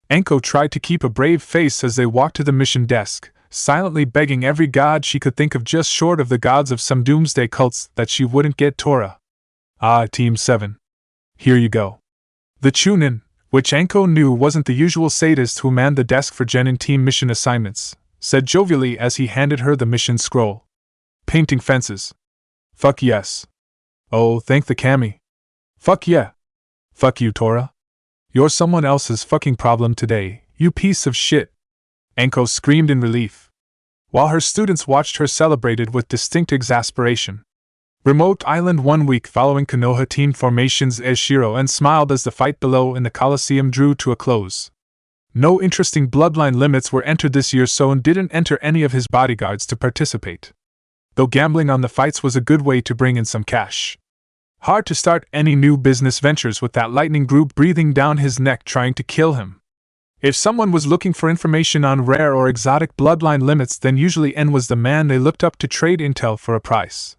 Enko tried to keep a brave face as they walked to the mission desk, silently begging every god she could think of, just short of the gods of some doomsday cults, that she wouldn't get Tora. Ah, Team 7. Here you go. The Chunin, which Enko knew wasn't the usual sadist who manned the desk for genin team mission assignments, said jovially as he handed her the mission scroll. Painting fences. Fuck yes. Oh, thank the Kami. Fuck yeah. Fuck you, Tora. You're someone else's fucking problem today, you piece of shit. Enko screamed in relief, while her students watched her celebrated with distinct exasperation. Remote Island 1 week following Konoha team formations. Eshiro and smiled as the fight below in the Coliseum drew to a close. No interesting bloodline limits were entered this year, so Son didn't enter any of his bodyguards to participate, though gambling on the fights was a good way to bring in some cash. Hard to start any new business ventures with that lightning group breathing down his neck trying to kill him. If someone was looking for information on rare or exotic bloodline limits, then usually N was the man they looked up to trade intel for a price.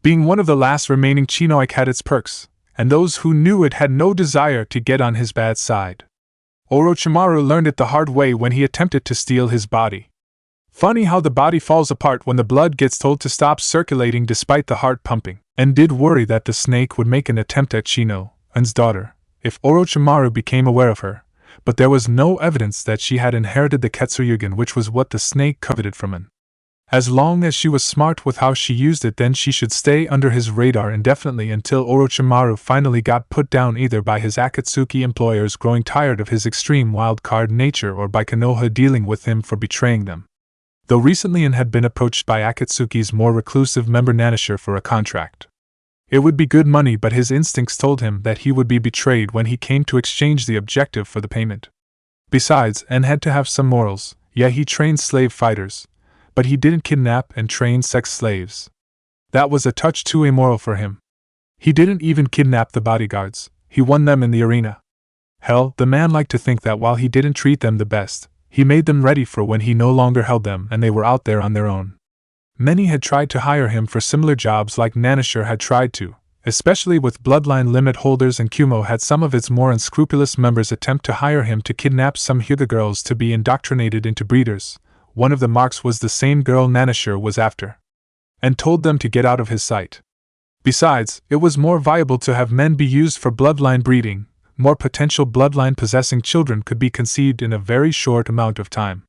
Being one of the last remaining Chinook had its perks, and those who knew it had no desire to get on his bad side. Orochimaru learned it the hard way when he attempted to steal his body. Funny how the body falls apart when the blood gets told to stop circulating despite the heart pumping, and did worry that the snake would make an attempt at Shino, N's daughter, if Orochimaru became aware of her, but there was no evidence that she had inherited the Ketsuryugen, which was what the snake coveted from N. As long as she was smart with how she used it, then she should stay under his radar indefinitely until Orochimaru finally got put down, either by his Akatsuki employers growing tired of his extreme wild-card nature or by Konoha dealing with him for betraying them. Though recently N had been approached by Akatsuki's more reclusive member Nanisher for a contract. It would be good money, but his instincts told him that he would be betrayed when he came to exchange the objective for the payment. Besides, N had to have some morals. Yeah, he trained slave fighters, but he didn't kidnap and train sex slaves. That was a touch too immoral for him. He didn't even kidnap the bodyguards, he won them in the arena. Hell, the man liked to think that while he didn't treat them the best, he made them ready for when he no longer held them and they were out there on their own. Many had tried to hire him for similar jobs like Nanisher had tried to, especially with bloodline limit holders, and Kumo had some of its more unscrupulous members attempt to hire him to kidnap some Hyuga girls to be indoctrinated into breeders. One of the marks was the same girl Nanisher was after, and told them to get out of his sight. Besides, it was more viable to have men be used for bloodline breeding. More potential bloodline possessing children could be conceived in a very short amount of time.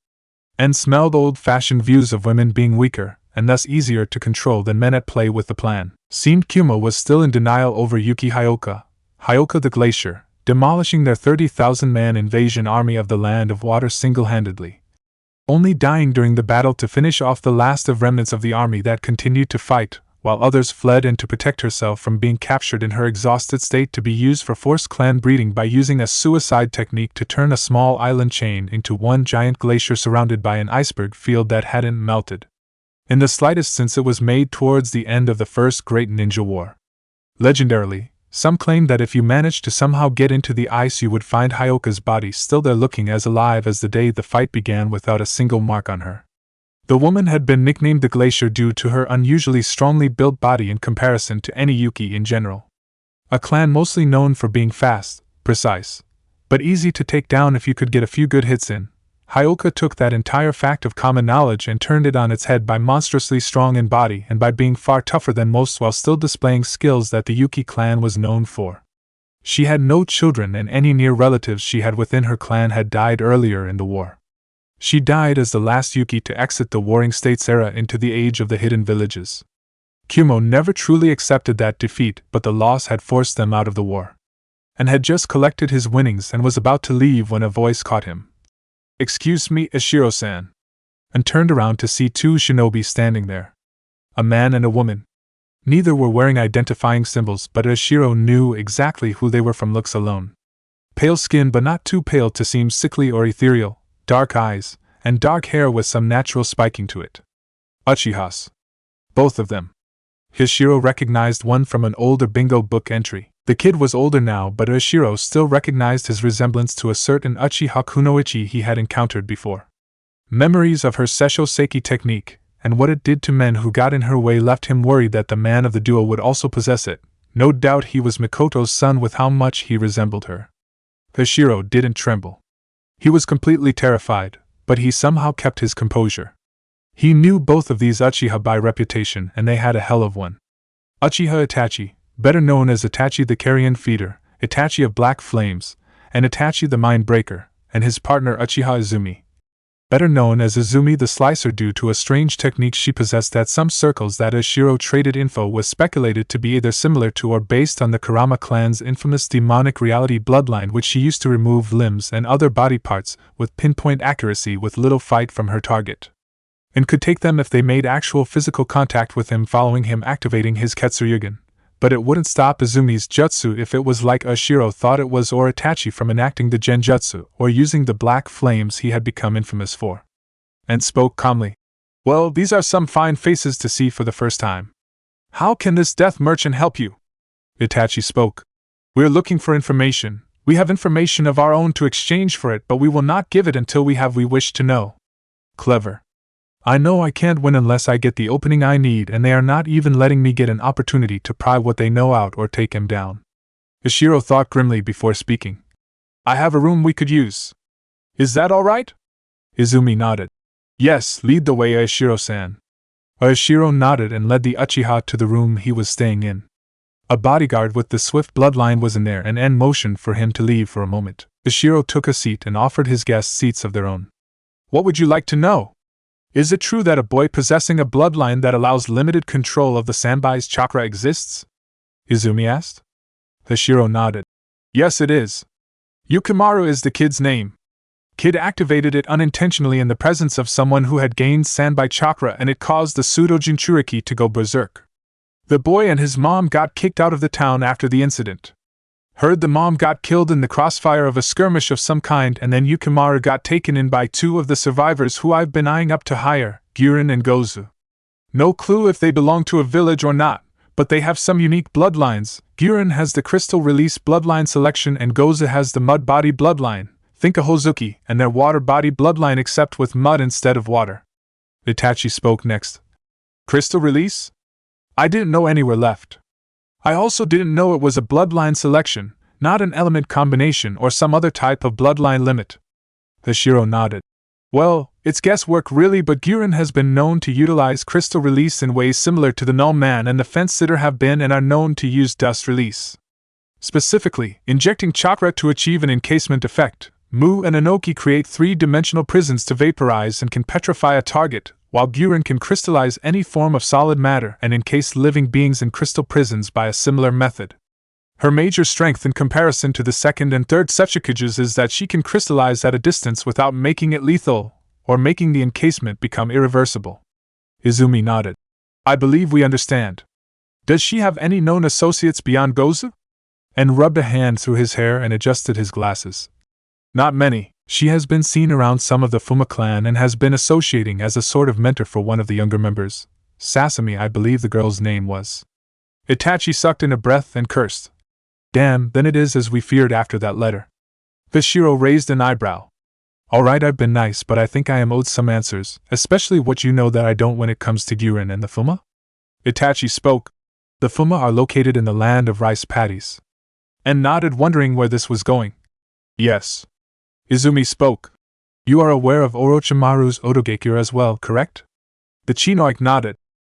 And smelled old-fashioned views of women being weaker, and thus easier to control than men at play with the plan. Seemed Kumo was still in denial over Yuki Hyoka the Glacier, demolishing their 30,000-man invasion army of the Land of Water single-handedly, only dying during the battle to finish off the last of remnants of the army that continued to fight, while others fled, and to protect herself from being captured in her exhausted state to be used for forced clan breeding by using a suicide technique to turn a small island chain into one giant glacier surrounded by an iceberg field that hadn't melted in the slightest since it was made towards the end of the First Great Ninja War. Legendarily, some claimed that if you managed to somehow get into the ice you would find Hyoka's body still there, looking as alive as the day the fight began without a single mark on her. The woman had been nicknamed the Glacier due to her unusually strongly built body in comparison to any Yuki in general. A clan mostly known for being fast, precise, but easy to take down if you could get a few good hits in, Hyoka took that entire fact of common knowledge and turned it on its head by monstrously strong in body and by being far tougher than most while still displaying skills that the Yuki clan was known for. She had no children, and any near relatives she had within her clan had died earlier in the war. She died as the last Yuki to exit the Warring States era into the age of the hidden villages. Kumo never truly accepted that defeat, but the loss had forced them out of the war, and had just collected his winnings and was about to leave when a voice caught him. "Excuse me, Ishiro-san," and turned around to see two shinobi standing there. A man and a woman. Neither were wearing identifying symbols, but Ishiro knew exactly who they were from looks alone. Pale skin, but not too pale to seem sickly or ethereal, dark eyes, and dark hair with some natural spiking to it. Uchihas. Both of them. Ishiro recognized one from an older bingo book entry. The kid was older now, but Ishiro still recognized his resemblance to a certain Uchiha Kunoichi he had encountered before. Memories of her Seisho Seiki technique, and what it did to men who got in her way, left him worried that the man of the duo would also possess it. No doubt he was Mikoto's son with how much he resembled her. Hashiro didn't tremble. He was completely terrified, but he somehow kept his composure. He knew both of these Uchiha by reputation, and they had a hell of one. Uchiha Itachi, better known as Itachi the Carrion Feeder, Itachi of Black Flames, and Itachi the Mind Breaker, and his partner Uchiha Izumi, better known as Izumi the Slicer, due to a strange technique she possessed at some circles that Ashiro traded info was speculated to be either similar to or based on the Kurama clan's infamous demonic reality bloodline, which she used to remove limbs and other body parts with pinpoint accuracy with little fight from her target, and could take them if they made actual physical contact with him following him activating his Ketsuryugen. But it wouldn't stop Izumi's jutsu if it was like Ashiro thought it was, or Itachi from enacting the genjutsu or using the black flames he had become infamous for. And spoke calmly. Well, these are some fine faces to see for the first time. How can this death merchant help you? Itachi spoke. We're looking for information. We have information of our own to exchange for it, but we will not give it until we wish to know. Clever. I know I can't win unless I get the opening I need, and they are not even letting me get an opportunity to pry what they know out or take him down. Ishiro thought grimly before speaking. I have a room we could use. Is that all right? Izumi nodded. Yes, lead the way, Ishiro-san. Ishiro nodded and led the Uchiha to the room he was staying in. A bodyguard with the swift bloodline was in there and motioned for him to leave for a moment. Ishiro took a seat and offered his guests seats of their own. What would you like to know? Is it true that a boy possessing a bloodline that allows limited control of the Sanbai's chakra exists? Izumi asked. Hashiro nodded. Yes, it is. Yukimaru is the kid's name. Kid activated it unintentionally in the presence of someone who had gained Sanbai chakra, and it caused the pseudo-Jinchuriki to go berserk. The boy and his mom got kicked out of the town after the incident. Heard the mom got killed in the crossfire of a skirmish of some kind, and then Yukimaru got taken in by two of the survivors who I've been eyeing up to hire, Guren and Gozu. No clue if they belong to a village or not, but they have some unique bloodlines. Guren has the crystal release bloodline selection and Gozu has the mud body bloodline, think a Hozuki, and their water body bloodline except with mud instead of water. Itachi spoke next. Crystal release? I didn't know any were left. I also didn't know it was a bloodline selection, not an element combination or some other type of bloodline limit. Hashiro nodded. Well, it's guesswork really, but Guren has been known to utilize crystal release in ways similar to the Null Man and the Fence Sitter have been and are known to use dust release. Specifically, injecting chakra to achieve an encasement effect. Mu and Inoki create three-dimensional prisons to vaporize and can petrify a target, while Guren can crystallize any form of solid matter and encase living beings in crystal prisons by a similar method. Her major strength in comparison to the second and third Setsukages is that she can crystallize at a distance without making it lethal, or making the encasement become irreversible. Izumi nodded. I believe we understand. Does she have any known associates beyond Gozu? And rubbed a hand through his hair and adjusted his glasses. Not many. She has been seen around some of the Fuma clan and has been associating as a sort of mentor for one of the younger members. Sasami, I believe the girl's name was. Itachi sucked in a breath and cursed. Damn, then it is as we feared after that letter. Hashiro raised an eyebrow. Alright, I've been nice, but I think I am owed some answers, especially what you know that I don't when it comes to Guren and the Fuma? Itachi spoke. The Fuma are located in the land of rice paddies. And nodded, wondering where this was going. Yes. Izumi spoke. You are aware of Orochimaru's Odogekure as well, correct? The Chinook nodded.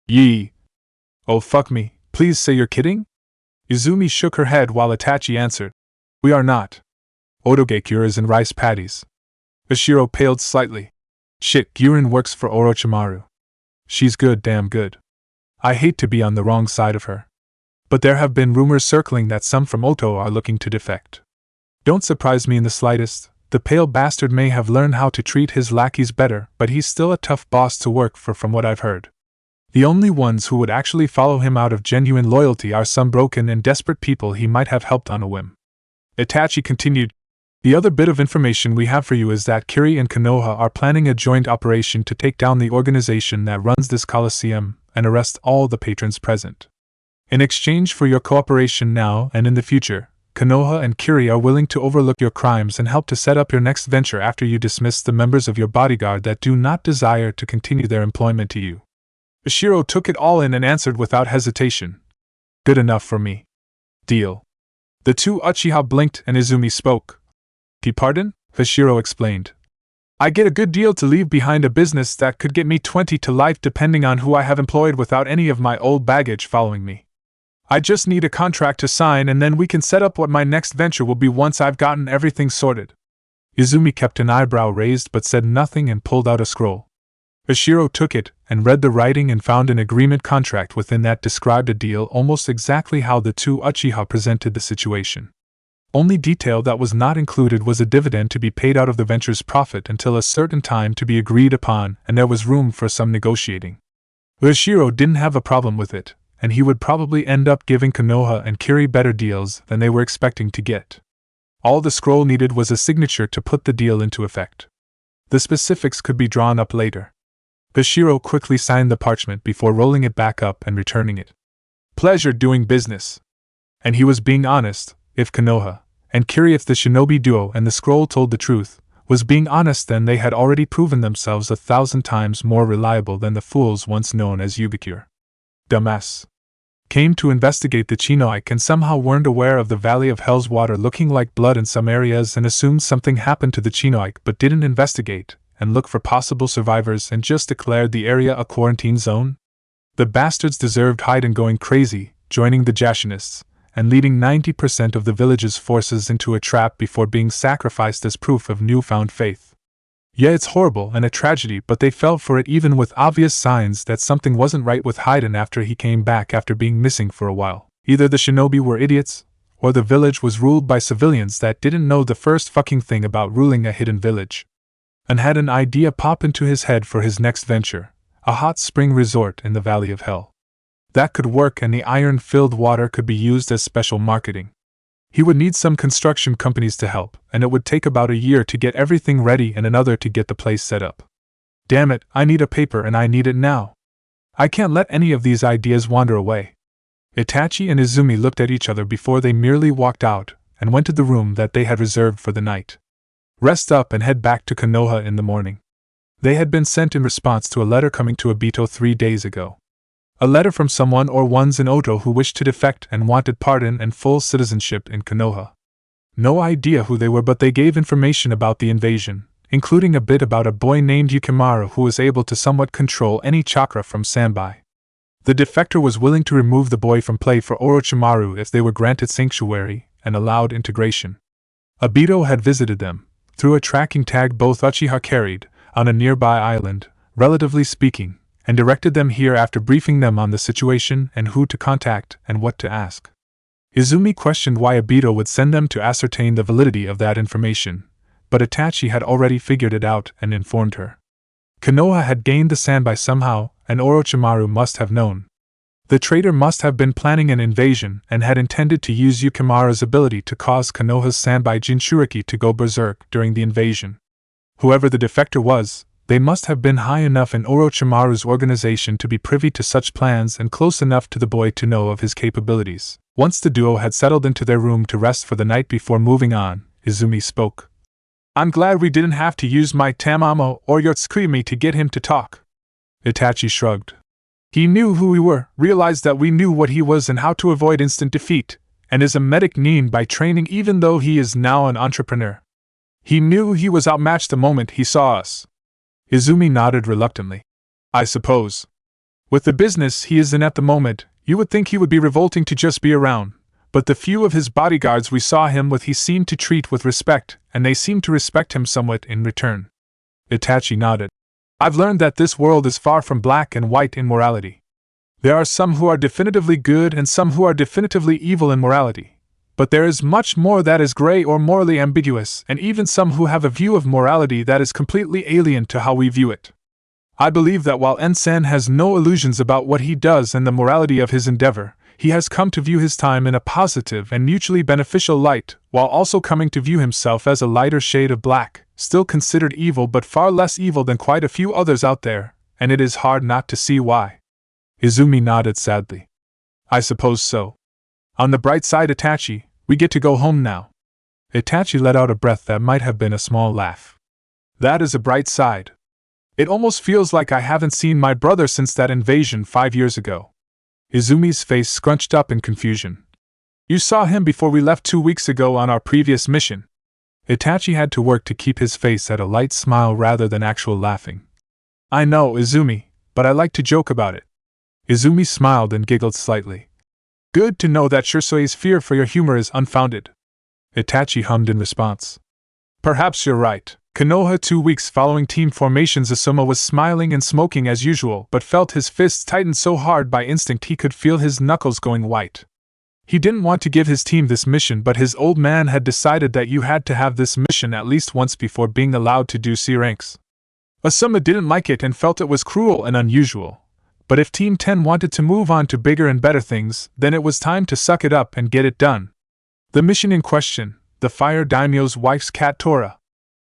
Yee. Oh fuck me, please say you're kidding? Izumi shook her head while Itachi answered. We are not. Odogekure is in rice paddies. Ashiro paled slightly. Shit, Guren works for Orochimaru. She's good, damn good. I hate to be on the wrong side of her. But there have been rumors circling that some from Oto are looking to defect. Don't surprise me in the slightest. The pale bastard may have learned how to treat his lackeys better, but he's still a tough boss to work for from what I've heard. The only ones who would actually follow him out of genuine loyalty are some broken and desperate people he might have helped on a whim. Itachi continued. The other bit of information we have for you is that Kiri and Konoha are planning a joint operation to take down the organization that runs this coliseum and arrest all the patrons present. In exchange for your cooperation now and in the future, Konoha and Kiri are willing to overlook your crimes and help to set up your next venture after you dismiss the members of your bodyguard that do not desire to continue their employment to you. Ashiro took it all in and answered without hesitation. Good enough for me. Deal. The two Uchiha blinked and Izumi spoke. Pardon? Hashiro explained. I get a good deal to leave behind a business that could get me 20 to life depending on who I have employed without any of my old baggage following me. I just need a contract to sign and then we can set up what my next venture will be once I've gotten everything sorted. Izumi kept an eyebrow raised but said nothing and pulled out a scroll. Hashiro took it and read the writing and found an agreement contract within that described a deal almost exactly how the two Uchiha presented the situation. Only detail that was not included was a dividend to be paid out of the venture's profit until a certain time to be agreed upon, and there was room for some negotiating. Hashiro didn't have a problem with it, and he would probably end up giving Konoha and Kiri better deals than they were expecting to get. All the scroll needed was a signature to put the deal into effect. The specifics could be drawn up later. Hashiro quickly signed the parchment before rolling it back up and returning it. Pleasure doing business. And he was being honest. If Konoha and Kiri, if the shinobi duo and the scroll told the truth, was being honest, then they had already proven themselves 1,000 times more reliable than the fools once known as Yubikure. Dumbass. Came to investigate the Chinoike and somehow weren't aware of the Valley of Hell's water looking like blood in some areas and assumed something happened to the Chinoike but didn't investigate and look for possible survivors and just declared the area a quarantine zone? The bastards deserved hide going crazy, joining the Jashinists, and leading 90% of the village's forces into a trap before being sacrificed as proof of newfound faith. Yeah, it's horrible and a tragedy, but they fell for it even with obvious signs that something wasn't right with Haiden after he came back after being missing for a while. Either the shinobi were idiots, or the village was ruled by civilians that didn't know the first fucking thing about ruling a hidden village. And had an idea pop into his head for his next venture, a hot spring resort in the Valley of Hell. That could work, and the iron-filled water could be used as special marketing. He would need some construction companies to help, and it would take about a year to get everything ready and another to get the place set up. Damn it, I need a paper and I need it now. I can't let any of these ideas wander away. Itachi and Izumi looked at each other before they merely walked out and went to the room that they had reserved for the night. Rest up and head back to Konoha in the morning. They had been sent in response to a letter coming to Obito 3 days ago. A letter from someone or ones in Oto who wished to defect and wanted pardon and full citizenship in Konoha. No idea who they were, but they gave information about the invasion, including a bit about a boy named Yukimaru who was able to somewhat control any chakra from Sanbai. The defector was willing to remove the boy from play for Orochimaru if they were granted sanctuary and allowed integration. Obito had visited them, through a tracking tag both Uchiha carried, on a nearby island, relatively speaking, and directed them here after briefing them on the situation and who to contact and what to ask. Izumi questioned why Obito would send them to ascertain the validity of that information, but Itachi had already figured it out and informed her. Konoha had gained the Sanbai somehow, and Orochimaru must have known. The traitor must have been planning an invasion and had intended to use Yukimaru's ability to cause Konoha's Sanbai Jinchuriki to go berserk during the invasion. Whoever the defector was, they must have been high enough in Orochimaru's organization to be privy to such plans and close enough to the boy to know of his capabilities. Once the duo had settled into their room to rest for the night before moving on, Izumi spoke. I'm glad we didn't have to use my Tamamo or Yotsukimi to get him to talk. Itachi shrugged. He knew who we were, realized that we knew what he was and how to avoid instant defeat, and is a medic nin by training even though he is now an entrepreneur. He knew he was outmatched the moment he saw us. Izumi nodded reluctantly. I suppose. With the business he is in at the moment, you would think he would be revolting to just be around, but the few of his bodyguards we saw him with he seemed to treat with respect, and they seemed to respect him somewhat in return. Itachi nodded. I've learned that this world is far from black and white in morality. There are some who are definitively good and some who are definitively evil in morality. But there is much more that is gray or morally ambiguous, and even some who have a view of morality that is completely alien to how we view it. I believe that while Ensen has no illusions about what he does and the morality of his endeavor, he has come to view his time in a positive and mutually beneficial light, while also coming to view himself as a lighter shade of black, still considered evil but far less evil than quite a few others out there, and it is hard not to see why. Izumi nodded sadly. I suppose so. On the bright side, Itachi, we get to go home now. Itachi let out a breath that might have been a small laugh. That is a bright side. It almost feels like I haven't seen my brother since that invasion 5 years ago. Izumi's face scrunched up in confusion. You saw him before we left 2 weeks ago on our previous mission. Itachi had to work to keep his face at a light smile rather than actual laughing. I know, Izumi, but I like to joke about it. Izumi smiled and giggled slightly. Good to know that Shursei's fear for your humor is unfounded. Itachi hummed in response. Perhaps you're right. Konoha 2 weeks following team formations, Asuma was smiling and smoking as usual, but felt his fists tighten so hard by instinct he could feel his knuckles going white. He didn't want to give his team this mission, but his old man had decided that you had to have this mission at least once before being allowed to do C ranks. Asuma didn't like it and felt it was cruel and unusual. But if Team 10 wanted to move on to bigger and better things, then it was time to suck it up and get it done. The mission in question, the Fire Daimyo's wife's cat Tora.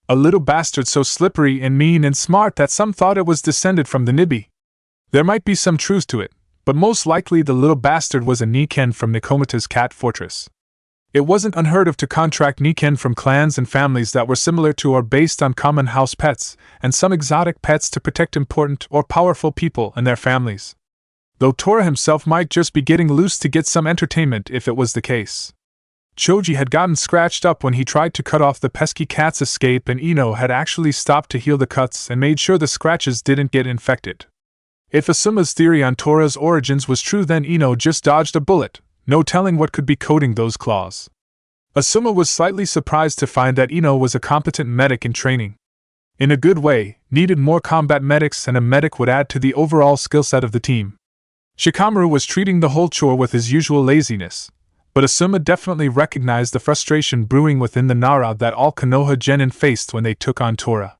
A little bastard so slippery and mean and smart that some thought it was descended from the Nibi. There might be some truth to it, but most likely the little bastard was a Niken from Nikomata's cat fortress. It wasn't unheard of to contract Niken from clans and families that were similar to or based on common house pets, and some exotic pets to protect important or powerful people and their families. Though Tora himself might just be getting loose to get some entertainment if it was the case. Choji had gotten scratched up when he tried to cut off the pesky cat's escape, and Ino had actually stopped to heal the cuts and made sure the scratches didn't get infected. If Asuma's theory on Tora's origins was true, then Ino just dodged a bullet, no telling what could be coating those claws. Asuma was slightly surprised to find that Ino was a competent medic in training. In a good way, needed more combat medics, and a medic would add to the overall skill set of the team. Shikamaru was treating the whole chore with his usual laziness, but Asuma definitely recognized the frustration brewing within the Nara that all Konoha genin faced when they took on Tora.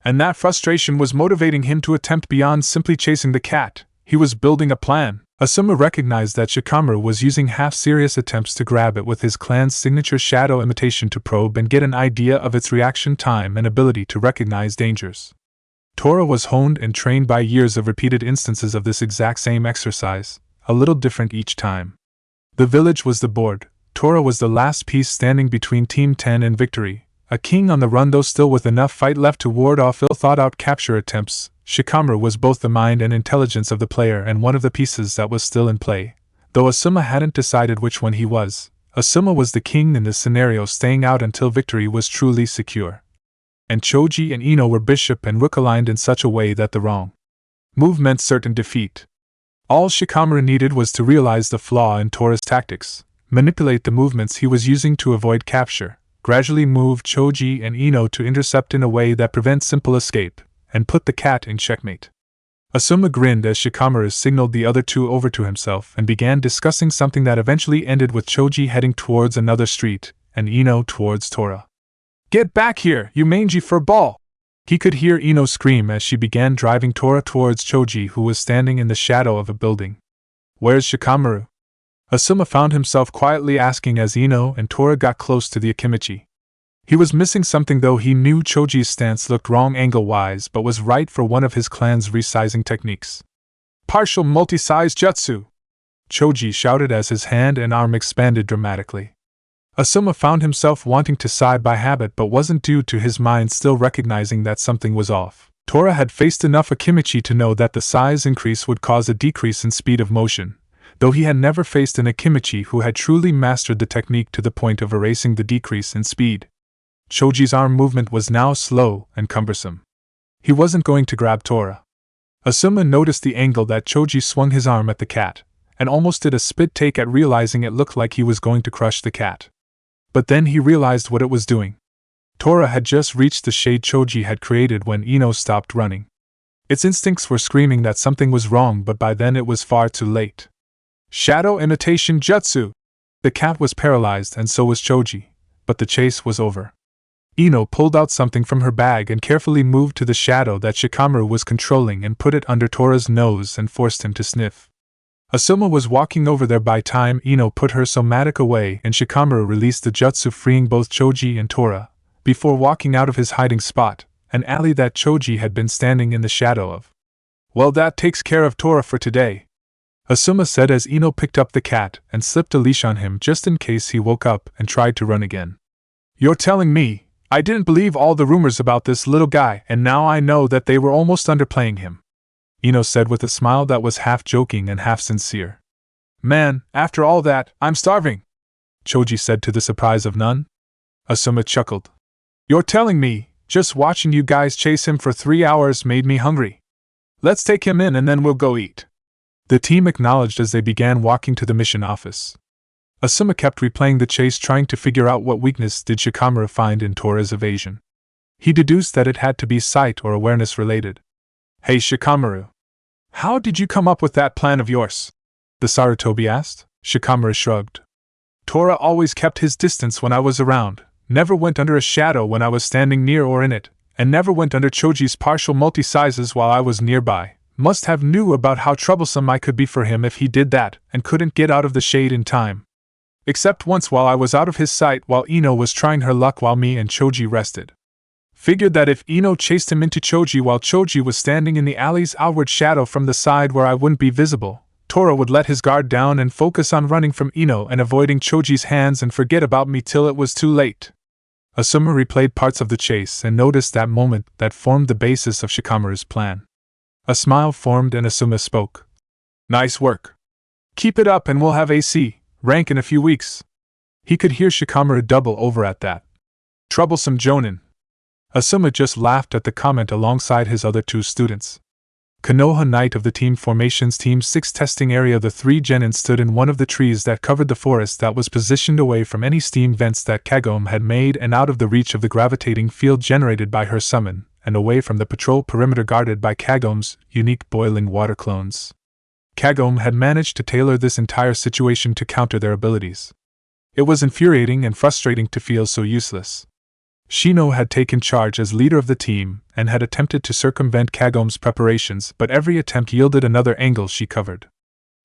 And that frustration was motivating him to attempt beyond simply chasing the cat. He was building a plan. Asuma recognized that Shikamaru was using half-serious attempts to grab it with his clan's signature shadow imitation to probe and get an idea of its reaction time and ability to recognize dangers. Tora was honed and trained by years of repeated instances of this exact same exercise, a little different each time. The village was the board. Tora was the last piece standing between Team 10 and victory. A king on the run, though still with enough fight left to ward off ill-thought-out capture attempts. Shikamaru was both the mind and intelligence of the player and one of the pieces that was still in play, though Asuma hadn't decided which one he was. Asuma was the king in this scenario, staying out until victory was truly secure. And Choji and Ino were bishop and rook aligned in such a way that the wrong move meant certain defeat. All Shikamaru needed was to realize the flaw in Tora's tactics, manipulate the movements he was using to avoid capture, gradually move Choji and Ino to intercept in a way that prevents simple escape, and put the cat in checkmate. Asuma grinned as Shikamaru signaled the other two over to himself and began discussing something that eventually ended with Choji heading towards another street, and Ino towards Tora. Get back here, you mangy furball! He could hear Ino scream as she began driving Tora towards Choji, who was standing in the shadow of a building. Where's Shikamaru? Asuma found himself quietly asking as Ino and Tora got close to the Akimichi. He was missing something, though he knew Choji's stance looked wrong angle-wise but was right for one of his clan's resizing techniques. Partial multi-size jutsu! Choji shouted as his hand and arm expanded dramatically. Asuma found himself wanting to sigh by habit, but wasn't, due to his mind still recognizing that something was off. Tora had faced enough Akimichi to know that the size increase would cause a decrease in speed of motion, though he had never faced an Akimichi who had truly mastered the technique to the point of erasing the decrease in speed. Choji's arm movement was now slow and cumbersome. He wasn't going to grab Tora. Asuma noticed the angle that Choji swung his arm at the cat, and almost did a spit take at realizing it looked like he was going to crush the cat. But then he realized what it was doing. Tora had just reached the shade Choji had created when Ino stopped running. Its instincts were screaming that something was wrong, but by then it was far too late. Shadow imitation jutsu! The cat was paralyzed and so was Choji, but the chase was over. Ino pulled out something from her bag and carefully moved to the shadow that Shikamaru was controlling and put it under Tora's nose and forced him to sniff. Asuma was walking over there by time Ino put her somatic away and Shikamaru released the jutsu, freeing both Choji and Tora, before walking out of his hiding spot, an alley that Choji had been standing in the shadow of. Well, that takes care of Tora for today, Asuma said as Ino picked up the cat and slipped a leash on him just in case he woke up and tried to run again. You're telling me I didn't believe all the rumors about this little guy, and now I know that they were almost underplaying him, Ino said with a smile that was half joking and half sincere. Man, after all that, I'm starving. Choji said to the surprise of none. Asuma chuckled. You're telling me, just watching you guys chase him for 3 hours made me hungry. Let's take him in and then we'll go eat. The team acknowledged as they began walking to the mission office. Asuma kept replaying the chase, trying to figure out what weakness did Shikamaru find in Tora's evasion. He deduced that it had to be sight or awareness related. Hey Shikamaru. How did you come up with that plan of yours? The Sarutobi asked. Shikamaru shrugged. Tora always kept his distance when I was around, never went under a shadow when I was standing near or in it, and never went under Choji's partial multi-sizes while I was nearby. Must have knew about how troublesome I could be for him if he did that, and couldn't get out of the shade in time. Except once while I was out of his sight while Ino was trying her luck while me and Choji rested. Figured that if Ino chased him into Choji while Choji was standing in the alley's outward shadow from the side where I wouldn't be visible, Tora would let his guard down and focus on running from Ino and avoiding Choji's hands and forget about me till it was too late. Asuma replayed parts of the chase and noticed that moment that formed the basis of Shikamaru's plan. A smile formed and Asuma spoke. Nice work. Keep it up and we'll have AC rank in a few weeks. He could hear Shikamaru double over at that. Troublesome Jonin. Asuma just laughed at the comment alongside his other 2 students. Konoha Knight of the Team Formation's Team 6 testing area. The 3 genin stood in one of the trees that covered the forest that was positioned away from any steam vents that Kagome had made and out of the reach of the gravitating field generated by her summon, and away from the patrol perimeter guarded by Kagome's unique boiling water clones. Kagome had managed to tailor this entire situation to counter their abilities. It was infuriating and frustrating to feel so useless. Shino had taken charge as leader of the team and had attempted to circumvent Kagome's preparations, but every attempt yielded another angle she covered.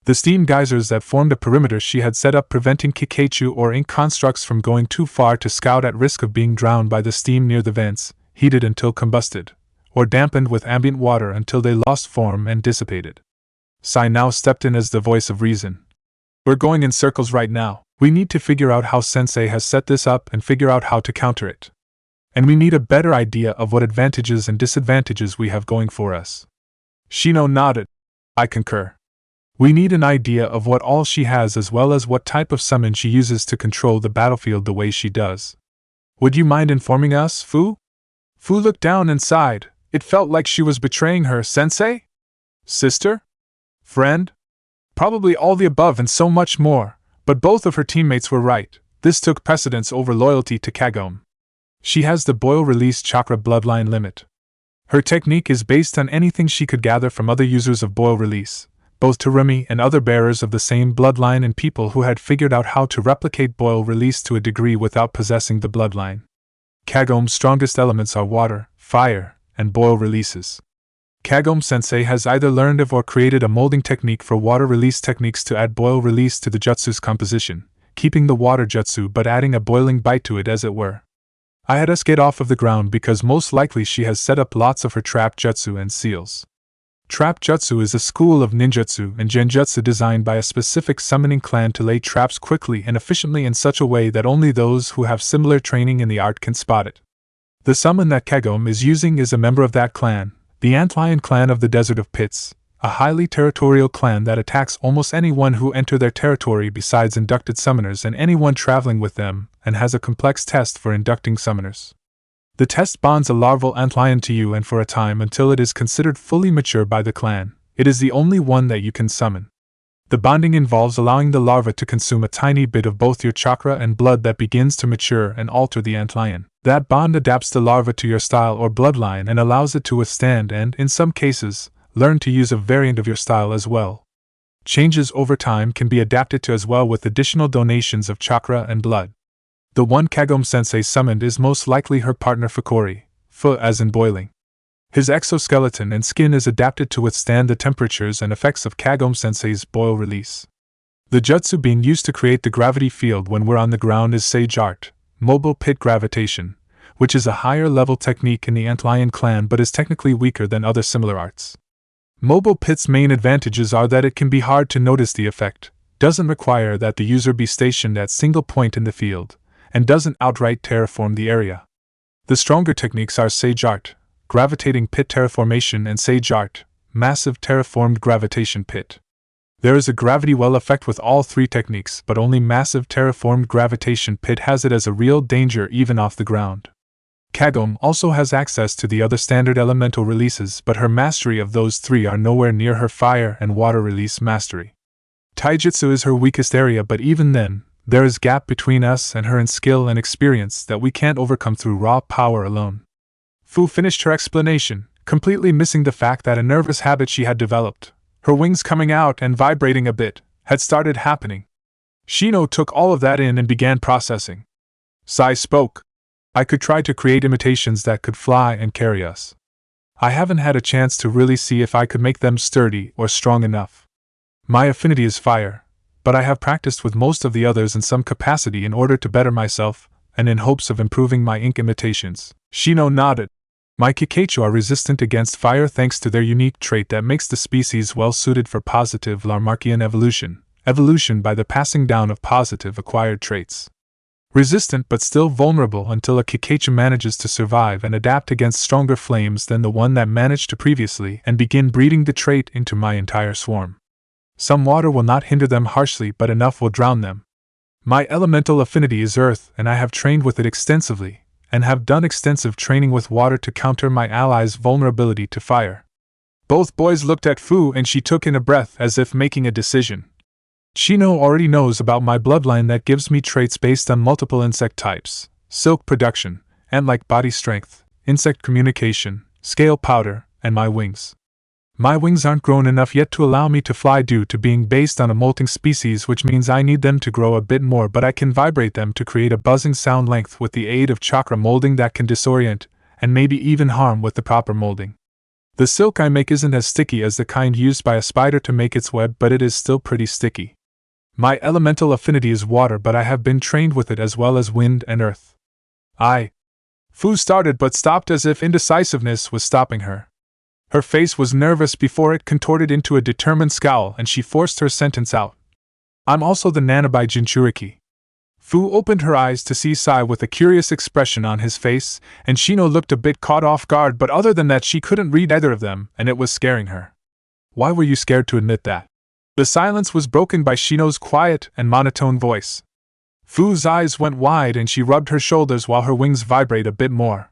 The steam geysers that formed a perimeter she had set up preventing Kikaichu or ink constructs from going too far to scout at risk of being drowned by the steam near the vents, heated until combusted, or dampened with ambient water until they lost form and dissipated. Sai now stepped in as the voice of reason. We're going in circles right now. We need to figure out how Sensei has set this up and figure out how to counter it. And we need a better idea of what advantages and disadvantages we have going for us. Shino nodded. I concur. We need an idea of what all she has as well as what type of summon she uses to control the battlefield the way she does. Would you mind informing us, Fu? Fu looked down and sighed. It felt like she was betraying her sensei? Sister? Friend? Probably all the above and so much more, but both of her teammates were right. This took precedence over loyalty to Kagome. She has the boil-release chakra bloodline limit. Her technique is based on anything she could gather from other users of boil-release, both Terumi and other bearers of the same bloodline and people who had figured out how to replicate boil-release to a degree without possessing the bloodline. Kagome's strongest elements are water, fire, and boil-releases. Kagome-sensei has either learned of or created a molding technique for water-release techniques to add boil-release to the jutsu's composition, keeping the water jutsu but adding a boiling bite to it as it were. I had us get off of the ground because most likely she has set up lots of her trap jutsu and seals. Trap jutsu is a school of ninjutsu and genjutsu designed by a specific summoning clan to lay traps quickly and efficiently in such a way that only those who have similar training in the art can spot it. The summon that Kagome is using is a member of that clan, the Antlion clan of the Desert of Pits, a highly territorial clan that attacks almost anyone who enter their territory besides inducted summoners and anyone traveling with them, and has a complex test for inducting summoners. The test bonds a larval antlion to you and for a time until it is considered fully mature by the clan. It is the only one that you can summon. The bonding involves allowing the larva to consume a tiny bit of both your chakra and blood that begins to mature and alter the antlion. That bond adapts the larva to your style or bloodline and allows it to withstand and, in some cases, learn to use a variant of your style as well. Changes over time can be adapted to as well with additional donations of chakra and blood. The one Kagome-sensei summoned is most likely her partner Fukori, Fu as in boiling. His exoskeleton and skin is adapted to withstand the temperatures and effects of Kagome-sensei's boil release. The jutsu being used to create the gravity field when we're on the ground is Sage Art, Mobile Pit Gravitation, which is a higher level technique in the Antlion clan but is technically weaker than other similar arts. Mobile Pit's main advantages are that it can be hard to notice the effect, doesn't require that the user be stationed at single point in the field, and doesn't outright terraform the area. The stronger techniques are Sage Art, Gravitating Pit Terraformation and Sage Art, Massive Terraformed Gravitation Pit. There is a gravity well effect with all three techniques, but only massive terraformed gravitation pit has it as a real danger even off the ground. Kagome also has access to the other standard elemental releases, but her mastery of those three are nowhere near her fire and water release mastery. Taijutsu is her weakest area, but even then, there is gap between us and her in skill and experience that we can't overcome through raw power alone. Fu finished her explanation, completely missing the fact that a nervous habit she had developed, her wings coming out and vibrating a bit, had started happening. Shino took all of that in and began processing. Sai spoke. I could try to create imitations that could fly and carry us. I haven't had a chance to really see if I could make them sturdy or strong enough. My affinity is fire, but I have practiced with most of the others in some capacity in order to better myself, and in hopes of improving my ink imitations. Shino nodded. My Kikachu are resistant against fire thanks to their unique trait that makes the species well suited for positive Lamarckian evolution by the passing down of positive acquired traits. Resistant but still vulnerable until a Kikachu manages to survive and adapt against stronger flames than the one that managed to previously and begin breeding the trait into my entire swarm. Some water will not hinder them harshly, but enough will drown them. My elemental affinity is earth, and I have trained with it extensively, and have done extensive training with water to counter my allies' vulnerability to fire. Both boys looked at Fu and she took in a breath as if making a decision. Shino already knows about my bloodline that gives me traits based on multiple insect types, silk production, ant-like body strength, insect communication, scale powder, and my wings. My wings aren't grown enough yet to allow me to fly due to being based on a molting species, which means I need them to grow a bit more, but I can vibrate them to create a buzzing sound length with the aid of chakra molding that can disorient, and maybe even harm with the proper molding. The silk I make isn't as sticky as the kind used by a spider to make its web, but it is still pretty sticky. My elemental affinity is water, but I have been trained with it as well as wind and earth. Fu started but stopped as if indecisiveness was stopping her. Her face was nervous before it contorted into a determined scowl, and she forced her sentence out. I'm also the Nanabai Jinchuriki. Fu opened her eyes to see Sai with a curious expression on his face, and Shino looked a bit caught off guard, but other than that she couldn't read either of them, and it was scaring her. Why were you scared to admit that? The silence was broken by Shino's quiet and monotone voice. Fu's eyes went wide and she rubbed her shoulders while her wings vibrated a bit more.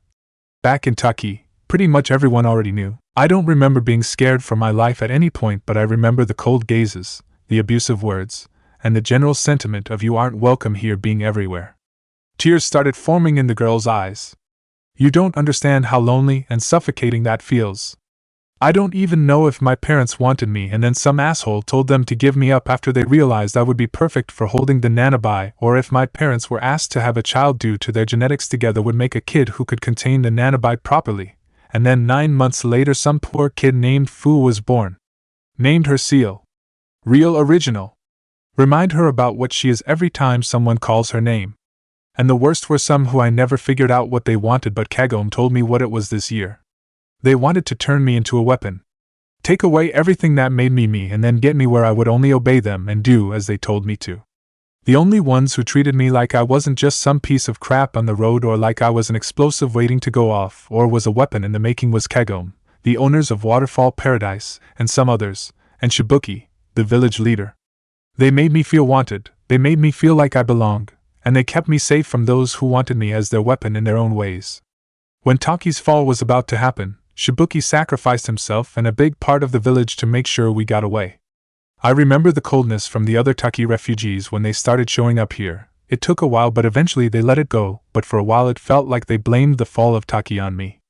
Back in Taki, pretty much everyone already knew. I don't remember being scared for my life at any point, but I remember the cold gazes, the abusive words, and the general sentiment of "you aren't welcome here" being everywhere. Tears started forming in the girl's eyes. You don't understand how lonely and suffocating that feels. I don't even know if my parents wanted me and then some asshole told them to give me up after they realized I would be perfect for holding the Nanabai, or if my parents were asked to have a child due to their genetics together would make a kid who could contain the Nanabai properly, and then 9 months later some poor kid named Fu was born. Named her Seal. Real original. Remind her about what she is every time someone calls her name. And the worst were some who I never figured out what they wanted, but Kagome told me what it was this year. They wanted to turn me into a weapon. Take away everything that made me me and then get me where I would only obey them and do as they told me to. The only ones who treated me like I wasn't just some piece of crap on the road or like I was an explosive waiting to go off or was a weapon in the making was Kagome, the owners of Waterfall Paradise, and some others, and Shibuki, the village leader. They made me feel wanted, they made me feel like I belonged, and they kept me safe from those who wanted me as their weapon in their own ways. When Taki's fall was about to happen, Shibuki sacrificed himself and a big part of the village to make sure we got away. I remember the coldness from the other Taki refugees when they started showing up here. It took a while, but eventually they let it go, but for a while it felt like they blamed the fall of Taki on me.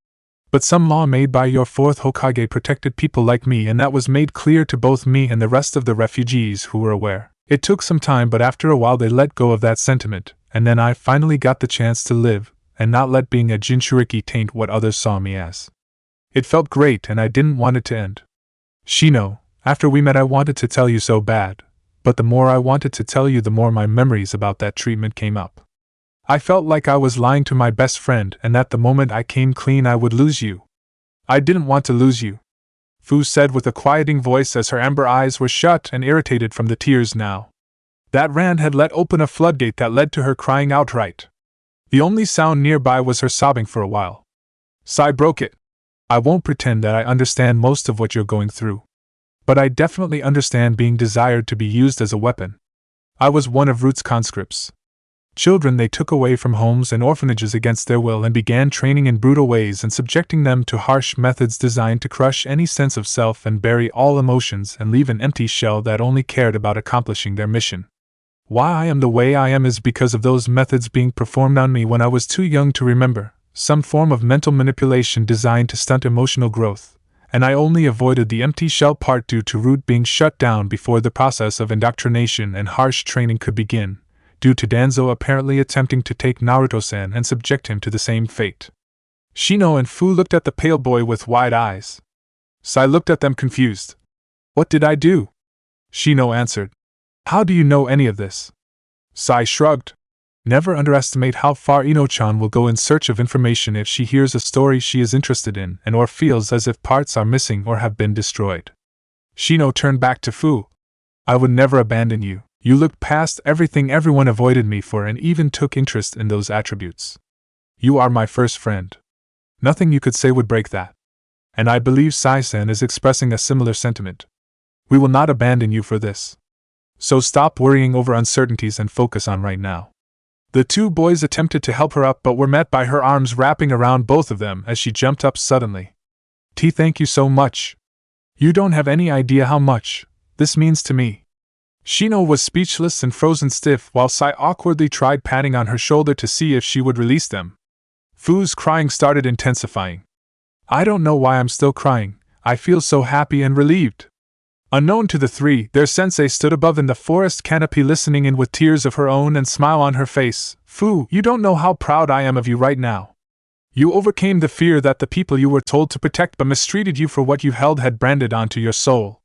But some law made by your 4th Hokage protected people like me, and that was made clear to both me and the rest of the refugees who were aware. It took some time, but after a while they let go of that sentiment, and then I finally got the chance to live, and not let being a Jinchuriki taint what others saw me as. It felt great and I didn't want it to end. Shino, after we met I wanted to tell you so bad, but the more I wanted to tell you the more my memories about that treatment came up. I felt like I was lying to my best friend and that the moment I came clean I would lose you. I didn't want to lose you, Fu said with a quieting voice as her amber eyes were shut and irritated from the tears now. That Rand had let open a floodgate that led to her crying outright. The only sound nearby was her sobbing for a while. Sai broke it. I won't pretend that I understand most of what you're going through. But I definitely understand being desired to be used as a weapon. I was one of Root's conscripts. Children they took away from homes and orphanages against their will and began training in brutal ways and subjecting them to harsh methods designed to crush any sense of self and bury all emotions and leave an empty shell that only cared about accomplishing their mission. Why I am the way I am is because of those methods being performed on me when I was too young to remember, some form of mental manipulation designed to stunt emotional growth, and I only avoided the empty shell part due to Root being shut down before the process of indoctrination and harsh training could begin, due to Danzo apparently attempting to take Naruto-san and subject him to the same fate. Shino and Fu looked at the pale boy with wide eyes. Sai looked at them confused. What did I do? Shino answered. How do you know any of this? Sai shrugged. Never underestimate how far Ino-chan will go in search of information if she hears a story she is interested in and or feels as if parts are missing or have been destroyed. Shino turned back to Fu. I would never abandon you. You looked past everything everyone avoided me for and even took interest in those attributes. You are my first friend. Nothing you could say would break that. And I believe Sai-san is expressing a similar sentiment. We will not abandon you for this. So stop worrying over uncertainties and focus on right now. The two boys attempted to help her up but were met by her arms wrapping around both of them as she jumped up suddenly. Thank you so much. You don't have any idea how much this means to me. Shino was speechless and frozen stiff while Sai awkwardly tried patting on her shoulder to see if she would release them. Fu's crying started intensifying. I don't know why I'm still crying, I feel so happy and relieved. Unknown to the three, their sensei stood above in the forest canopy listening in with tears of her own and smile on her face. Fu, you don't know how proud I am of you right now. You overcame the fear that the people you were told to protect but mistreated you for what you held had branded onto your soul.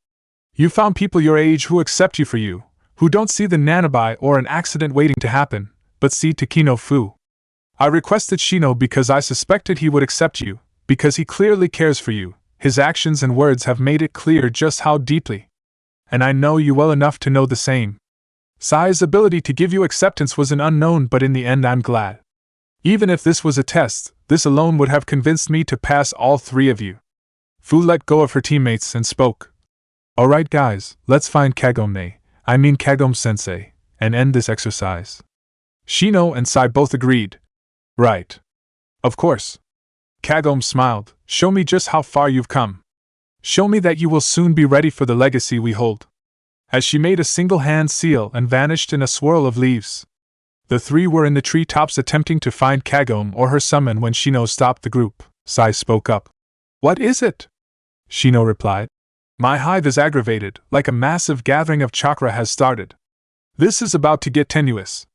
You found people your age who accept you for you, who don't see the nanobi or an accident waiting to happen, but see Takino Fu. I requested Shino because I suspected he would accept you, because he clearly cares for you. His actions and words have made it clear just how deeply. And I know you well enough to know the same. Sai's ability to give you acceptance was an unknown, but in the end I'm glad. Even if this was a test, this alone would have convinced me to pass all three of you. Fu let go of her teammates and spoke. Alright guys, let's find Kagome-sensei, and end this exercise. Shino and Sai both agreed. Right. Of course. Kagome smiled. Show me just how far you've come. Show me that you will soon be ready for the legacy we hold. As she made a single hand seal and vanished in a swirl of leaves. The three were in the treetops attempting to find Kagome or her summon when Shino stopped the group. Sai spoke up. What is it? Shino replied. My hive is aggravated, like a massive gathering of chakra has started. This is about to get tenuous.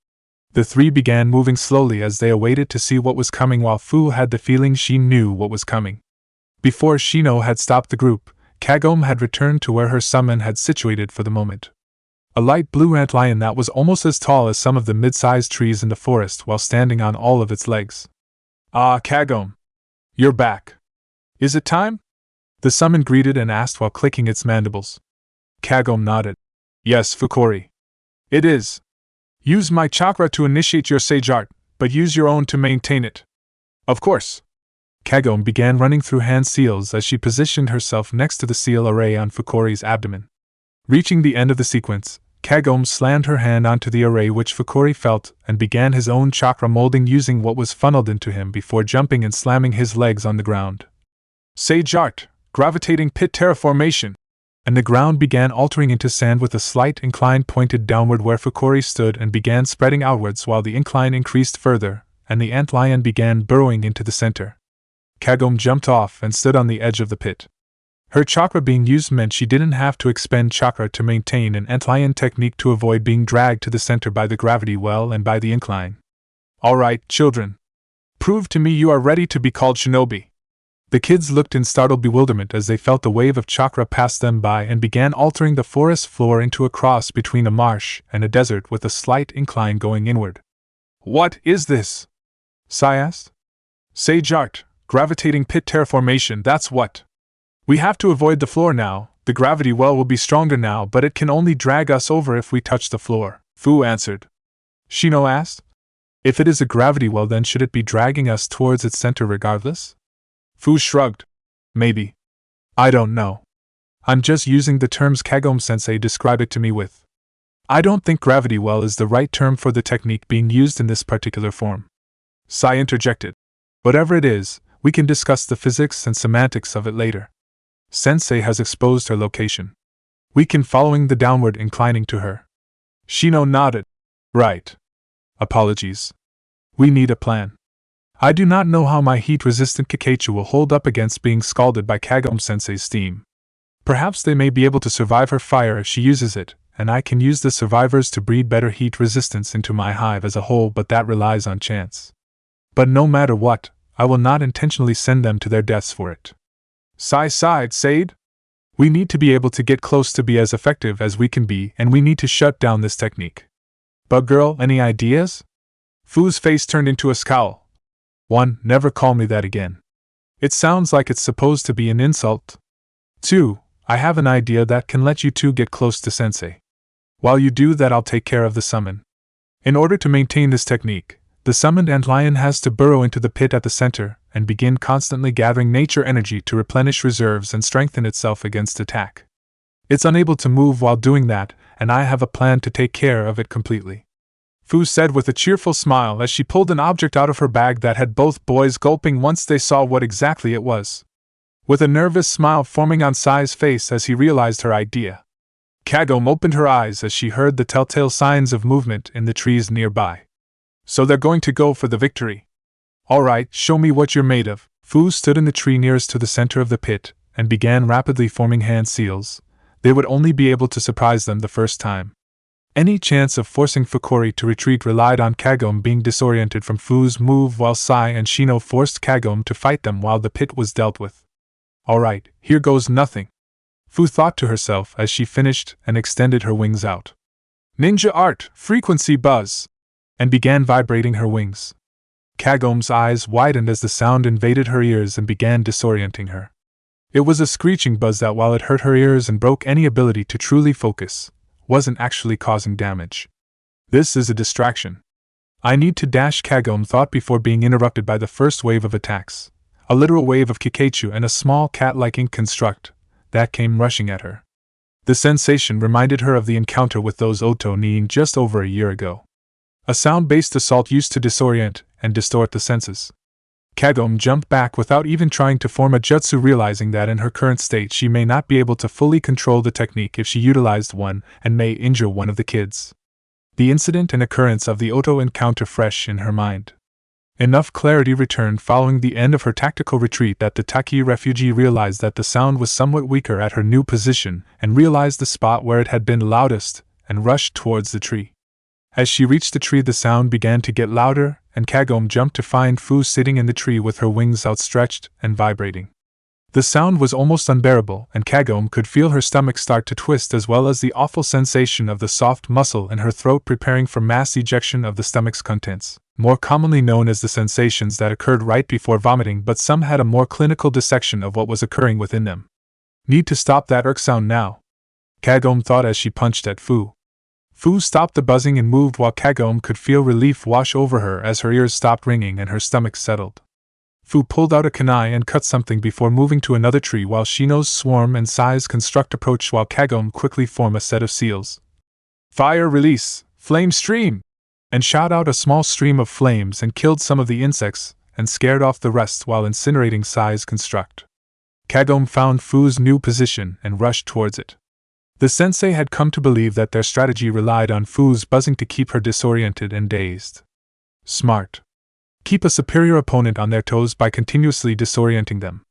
The three began moving slowly as they awaited to see what was coming while Fu had the feeling she knew what was coming. Before Shino had stopped the group, Kagome had returned to where her summon had situated for the moment. A light blue antlion that was almost as tall as some of the mid-sized trees in the forest while standing on all of its legs. Ah, Kagome! You're back. Is it time? The summon greeted and asked while clicking its mandibles. Kagome nodded. Yes, Fukori. It is. Use my chakra to initiate your sage art, but use your own to maintain it. Of course. Kagome began running through hand seals as she positioned herself next to the seal array on Fukori's abdomen. Reaching the end of the sequence, Kagome slammed her hand onto the array which Fukori felt and began his own chakra molding using what was funneled into him before jumping and slamming his legs on the ground. Sage art! Gravitating pit terraformation! And the ground began altering into sand with a slight incline pointed downward where Fukori stood and began spreading outwards while the incline increased further, and the antlion began burrowing into the center. Kagome jumped off and stood on the edge of the pit. Her chakra being used meant she didn't have to expend chakra to maintain an antlion technique to avoid being dragged to the center by the gravity well and by the incline. Alright, children. Prove to me you are ready to be called shinobi. The kids looked in startled bewilderment as they felt the wave of chakra pass them by and began altering the forest floor into a cross between a marsh and a desert with a slight incline going inward. What is this? Sai asked. Sage art, gravitating pit terraformation, that's what. We have to avoid the floor now. The gravity well will be stronger now, but it can only drag us over if we touch the floor, Fu answered. Shino asked. If it is a gravity well, then should it be dragging us towards its center regardless? Fu shrugged. Maybe. I don't know. I'm just using the terms Kagome-sensei described it to me with. I don't think gravity well is the right term for the technique being used in this particular form. Sai interjected. Whatever it is, we can discuss the physics and semantics of it later. Sensei has exposed her location. We can following the downward inclining to her. Shino nodded. Right. Apologies. We need a plan. I do not know how my heat-resistant Kakashi will hold up against being scalded by Kagome-sensei's steam. Perhaps they may be able to survive her fire if she uses it, and I can use the survivors to breed better heat resistance into my hive as a whole, but that relies on chance. But no matter what, I will not intentionally send them to their deaths for it. Sai sighed, Sade. We need to be able to get close to be as effective as we can be, and we need to shut down this technique. Bug girl, any ideas? Fu's face turned into a scowl. 1. Never call me that again. It sounds like it's supposed to be an insult. 2. I have an idea that can let you two get close to Sensei. While you do that, I'll take care of the summon. In order to maintain this technique, the summoned antlion has to burrow into the pit at the center and begin constantly gathering nature energy to replenish reserves and strengthen itself against attack. It's unable to move while doing that, and I have a plan to take care of it completely. Fu said with a cheerful smile as she pulled an object out of her bag that had both boys gulping once they saw what exactly it was. With a nervous smile forming on Sai's face as he realized her idea. Kagome opened her eyes as she heard the telltale signs of movement in the trees nearby. So they're going to go for the victory. All right, show me what you're made of. Fu stood in the tree nearest to the center of the pit and began rapidly forming hand seals. They would only be able to surprise them the first time. Any chance of forcing Fukori to retreat relied on Kagome being disoriented from Fu's move, while Sai and Shino forced Kagome to fight them while the pit was dealt with. All right, here goes nothing, Fu thought to herself as she finished and extended her wings out. Ninja art, frequency buzz, and began vibrating her wings. Kagome's eyes widened as the sound invaded her ears and began disorienting her. It was a screeching buzz that, while it hurt her ears and broke any ability to truly focus, wasn't actually causing damage. This is a distraction. I need to dash, Kagome thought before being interrupted by the first wave of attacks, a literal wave of Kakashi and a small cat-like ink construct that came rushing at her. The sensation reminded her of the encounter with those Oto-nin just over a year ago. A sound-based assault used to disorient and distort the senses. Kagome jumped back without even trying to form a jutsu, realizing that in her current state she may not be able to fully control the technique if she utilized one and may injure one of the kids. The incident and occurrence of the Oto encounter fresh in her mind. Enough clarity returned following the end of her tactical retreat that the Taki refugee realized that the sound was somewhat weaker at her new position and realized the spot where it had been loudest and rushed towards the tree. As she reached the tree, the sound began to get louder, and Kagome jumped to find Fu sitting in the tree with her wings outstretched and vibrating. The sound was almost unbearable, and Kagome could feel her stomach start to twist, as well as the awful sensation of the soft muscle in her throat preparing for mass ejection of the stomach's contents, more commonly known as the sensations that occurred right before vomiting, but some had a more clinical dissection of what was occurring within them. Need to stop that irk sound now, Kagome thought as she punched at Fu. Fu stopped the buzzing and moved, while Kagome could feel relief wash over her as her ears stopped ringing and her stomach settled. Fu pulled out a kunai and cut something before moving to another tree, while Shino's swarm and Sai's construct approached, while Kagome quickly formed a set of seals. Fire release, flame stream! And shot out a small stream of flames and killed some of the insects and scared off the rest while incinerating Sai's construct. Kagome found Fu's new position and rushed towards it. The sensei had come to believe that their strategy relied on Fu's buzzing to keep her disoriented and dazed. Smart. Keep a superior opponent on their toes by continuously disorienting them.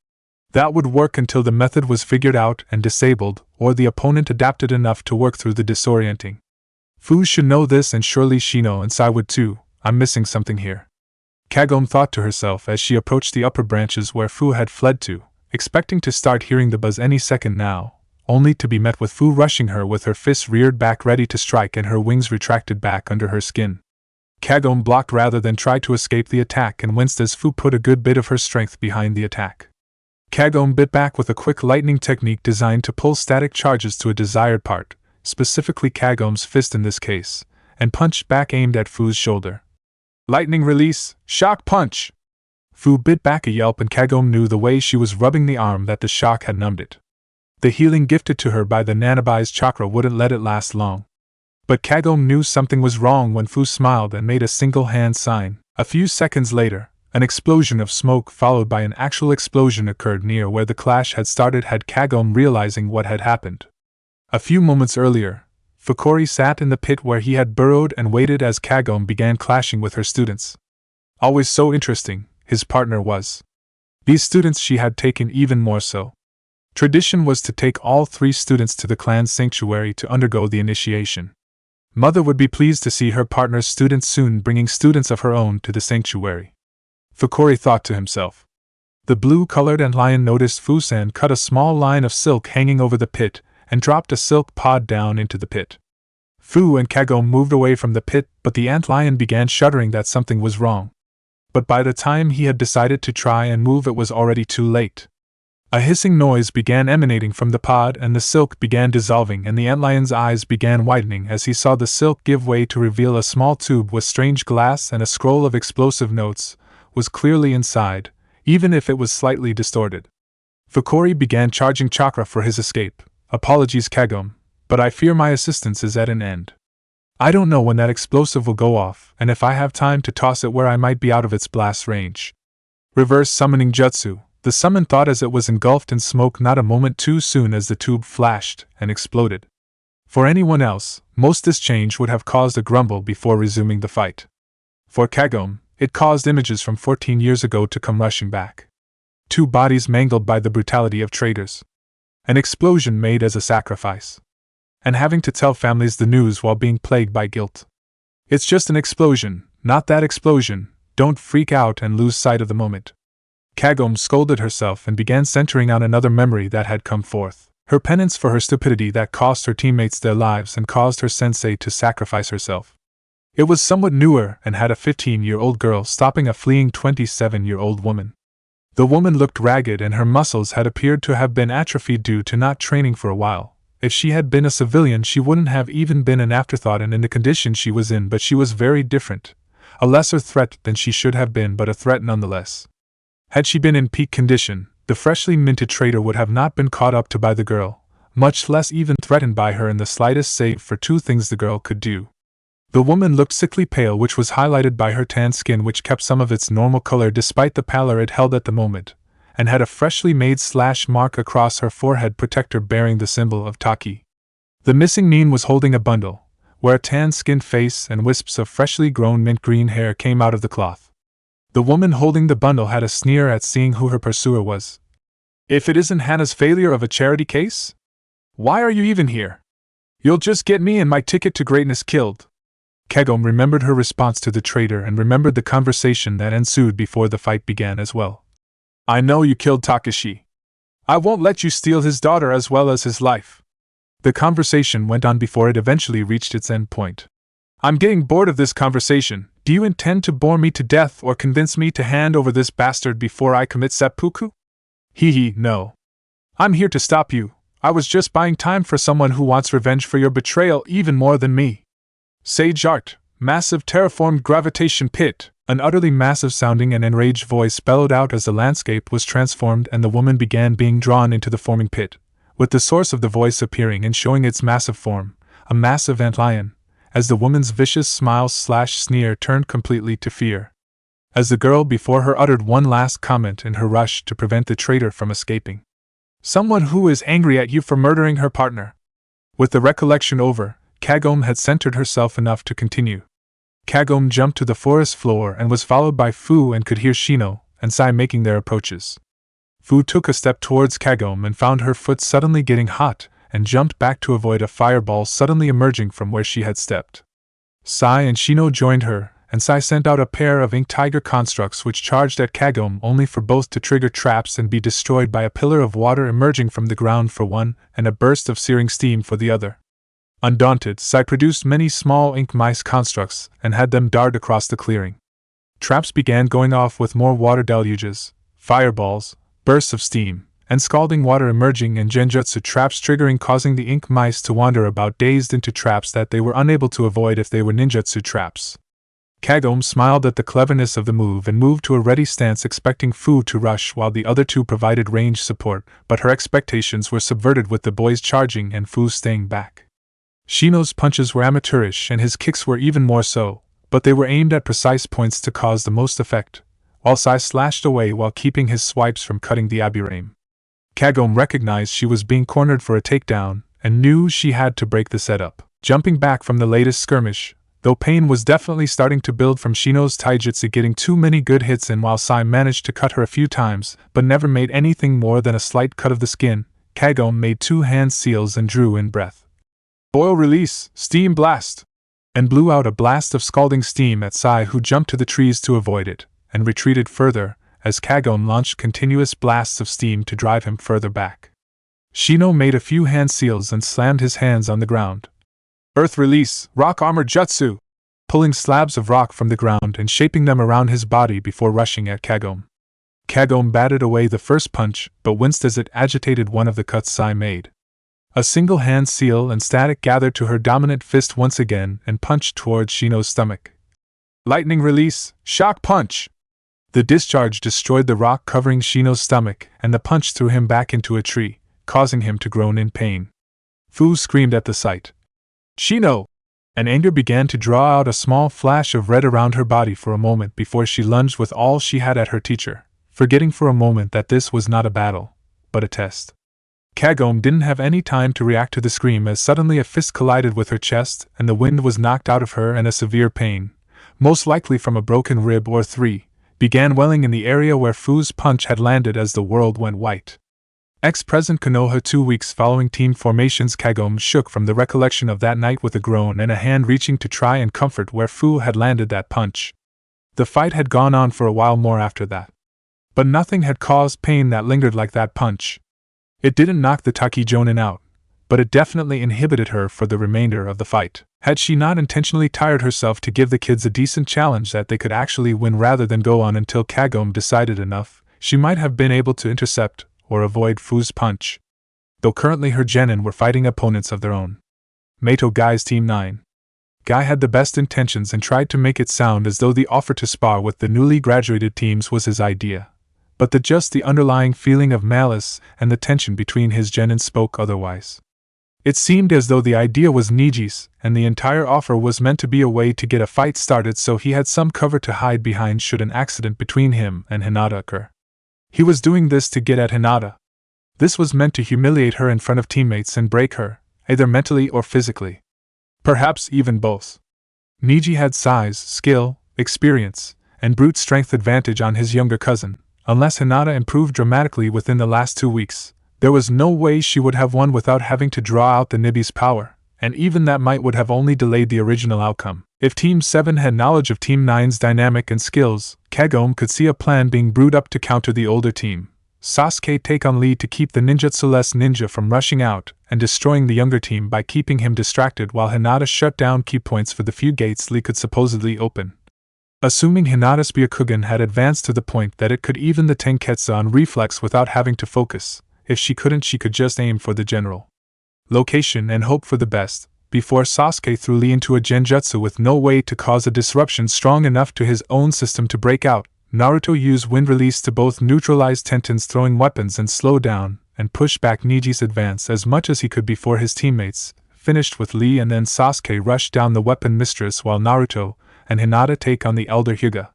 That would work until the method was figured out and disabled, or the opponent adapted enough to work through the disorienting. Fu should know this, and surely Shino and Sai would too. I'm missing something here, Kagome thought to herself as she approached the upper branches where Fu had fled to, expecting to start hearing the buzz any second now, only to be met with Fu rushing her with her fists reared back ready to strike and her wings retracted back under her skin. Kagome blocked rather than tried to escape the attack and winced as Fu put a good bit of her strength behind the attack. Kagome bit back with a quick lightning technique designed to pull static charges to a desired part, specifically Kagome's fist in this case, and punched back aimed at Fu's shoulder. Lightning release, shock punch! Fu bit back a yelp, and Kagome knew the way she was rubbing the arm that the shock had numbed it. The healing gifted to her by the Nanabi's chakra wouldn't let it last long. But Kagome knew something was wrong when Fu smiled and made a single hand sign. A few seconds later, an explosion of smoke followed by an actual explosion occurred near where the clash had started, had Kagome realizing what had happened. A few moments earlier, Fukori sat in the pit where he had burrowed and waited as Kagome began clashing with her students. Always so interesting, his partner was. These students she had taken even more so. Tradition was to take all 3 students to the clan's sanctuary to undergo the initiation. Mother would be pleased to see her partner's students soon bringing students of her own to the sanctuary. Fukori thought to himself. The blue-colored antlion noticed Fusan cut a small line of silk hanging over the pit and dropped a silk pod down into the pit. Fu and Kagome moved away from the pit, but the antlion began shuddering that something was wrong. But by the time he had decided to try and move, it was already too late. A hissing noise began emanating from the pod and the silk began dissolving, and the antlion's eyes began widening as he saw the silk give way to reveal a small tube with strange glass and a scroll of explosive notes was clearly inside, even if it was slightly distorted. Fukori began charging chakra for his escape. Apologies, Kagome, but I fear my assistance is at an end. I don't know when that explosive will go off, and if I have time to toss it where I might be out of its blast range. Reverse summoning jutsu. The summon thought as it was engulfed in smoke not a moment too soon as the tube flashed and exploded. For anyone else, most this change would have caused a grumble before resuming the fight. For Kagome, it caused images from 14 years ago to come rushing back. 2 bodies mangled by the brutality of traitors. An explosion made as a sacrifice. And having to tell families the news while being plagued by guilt. It's just an explosion, not that explosion, don't freak out and lose sight of the moment. Kagome scolded herself and began centering on another memory that had come forth. Her penance for her stupidity that cost her teammates their lives and caused her sensei to sacrifice herself. It was somewhat newer and had a 15-year-old girl stopping a fleeing 27-year-old woman. The woman looked ragged and her muscles had appeared to have been atrophied due to not training for a while. If she had been a civilian, she wouldn't have even been an afterthought and in the condition she was in, but she was very different. A lesser threat than she should have been, but a threat nonetheless. Had she been in peak condition, the freshly minted traitor would have not been caught up to by the girl, much less even threatened by her in the slightest, save for 2 things the girl could do. The woman looked sickly pale, which was highlighted by her tan skin, which kept some of its normal color despite the pallor it held at the moment, and had a freshly made slash mark across her forehead protector bearing the symbol of Taki. The missing Nin was holding a bundle, where a tan-skinned face and wisps of freshly grown mint green hair came out of the cloth. The woman holding the bundle had a sneer at seeing who her pursuer was. If it isn't Hannah's failure of a charity case? Why are you even here? You'll just get me and my ticket to greatness killed. Kagome remembered her response to the traitor and remembered the conversation that ensued before the fight began as well. I know you killed Takashi. I won't let you steal his daughter as well as his life. The conversation went on before it eventually reached its end point. I'm getting bored of this conversation. Do you intend to bore me to death or convince me to hand over this bastard before I commit seppuku? No. I'm here to stop you. I was just buying time for someone who wants revenge for your betrayal even more than me. Sage art, massive terraformed gravitation pit. An utterly massive sounding and enraged voice bellowed out as the landscape was transformed and the woman began being drawn into the forming pit, with the source of the voice appearing and showing its massive form, a massive antlion, as the woman's vicious smile/sneer turned completely to fear. As the girl before her uttered one last comment in her rush to prevent the traitor from escaping. Someone who is angry at you for murdering her partner. With the recollection over, Kagome had centered herself enough to continue. Kagome jumped to the forest floor and was followed by Fu and could hear Shino and Sai making their approaches. Fu took a step towards Kagome and found her foot suddenly getting hot and jumped back to avoid a fireball suddenly emerging from where she had stepped. Sai and Shino joined her, and Sai sent out a pair of ink tiger constructs which charged at Kagome only for both to trigger traps and be destroyed by a pillar of water emerging from the ground for one and a burst of searing steam for the other. Undaunted, Sai produced many small ink mice constructs and had them dart across the clearing. Traps began going off with more water deluges, fireballs, bursts of steam, and scalding water emerging and genjutsu traps triggering, causing the ink mice to wander about dazed into traps that they were unable to avoid if they were ninjutsu traps. Kagome smiled at the cleverness of the move and moved to a ready stance, expecting Fu to rush while the other two provided range support, but her expectations were subverted with the boys charging and Fu staying back. Shino's punches were amateurish and his kicks were even more so, but they were aimed at precise points to cause the most effect, while Sai slashed away while keeping his swipes from cutting the abirame. Kagome recognized she was being cornered for a takedown and knew she had to break the setup. Jumping back from the latest skirmish, though pain was definitely starting to build from Shino's taijutsu getting too many good hits in while Sai managed to cut her a few times but never made anything more than a slight cut of the skin, Kagome made 2 hand seals and drew in breath. Oil release, steam blast! And blew out a blast of scalding steam at Sai, who jumped to the trees to avoid it, and retreated further as Kagome launched continuous blasts of steam to drive him further back. Shino made a few hand seals and slammed his hands on the ground. Earth release, rock armor jutsu! Pulling slabs of rock from the ground and shaping them around his body before rushing at Kagome. Kagome batted away the first punch, but winced as it agitated one of the cuts Sai made. A single hand seal and static gathered to her dominant fist once again and punched towards Shino's stomach. Lightning release, shock punch! The discharge destroyed the rock covering Shino's stomach, and the punch threw him back into a tree, causing him to groan in pain. Fu screamed at the sight. Shino! And anger began to draw out a small flash of red around her body for a moment before she lunged with all she had at her teacher, forgetting for a moment that this was not a battle, but a test. Kagome didn't have any time to react to the scream as suddenly a fist collided with her chest and the wind was knocked out of her and a severe pain, most likely from a broken rib or 3, began welling in the area where Fu's punch had landed as the world went white. Ex-President Konoha 2 weeks following team formations, Kagome shook from the recollection of that night with a groan and a hand reaching to try and comfort where Fu had landed that punch. The fight had gone on for a while more after that. But nothing had caused pain that lingered like that punch. It didn't knock the Taki Jonin out, but it definitely inhibited her for the remainder of the fight. Had she not intentionally tired herself to give the kids a decent challenge that they could actually win rather than go on until Kagome decided enough, she might have been able to intercept or avoid Fu's punch. Though currently her genin were fighting opponents of their own. Mato Guy's Team 9. Guy had the best intentions and tried to make it sound as though the offer to spar with the newly graduated teams was his idea. But the underlying feeling of malice and the tension between his genin spoke otherwise. It seemed as though the idea was Niji's, and the entire offer was meant to be a way to get a fight started so he had some cover to hide behind should an accident between him and Hinata occur. He was doing this to get at Hinata. This was meant to humiliate her in front of teammates and break her, either mentally or physically. Perhaps even both. Niji had size, skill, experience, and brute strength advantage on his younger cousin. Unless Hinata improved dramatically within the last 2 weeks, there was no way she would have won without having to draw out the Nibi's power, and even that might would have only delayed the original outcome. If Team 7 had knowledge of Team 9's dynamic and skills, Kagome could see a plan being brewed up to counter the older team. Sasuke take on lead to keep the ninjutsu-less ninja from rushing out and destroying the younger team by keeping him distracted while Hinata shut down key points for the few gates Lee could supposedly open. Assuming Hinata's Byakugan had advanced to the point that it could even the Tenketsu on reflex without having to focus, if she couldn't she could just aim for the general location and hope for the best. Before Sasuke threw Lee into a genjutsu with no way to cause a disruption strong enough to his own system to break out, Naruto used wind release to both neutralize Tenten's throwing weapons and slow down and push back Niji's advance as much as he could before his teammates finished with Lee, and then Sasuke rushed down the weapon mistress while Naruto and Hinata take on the elder Hyuga.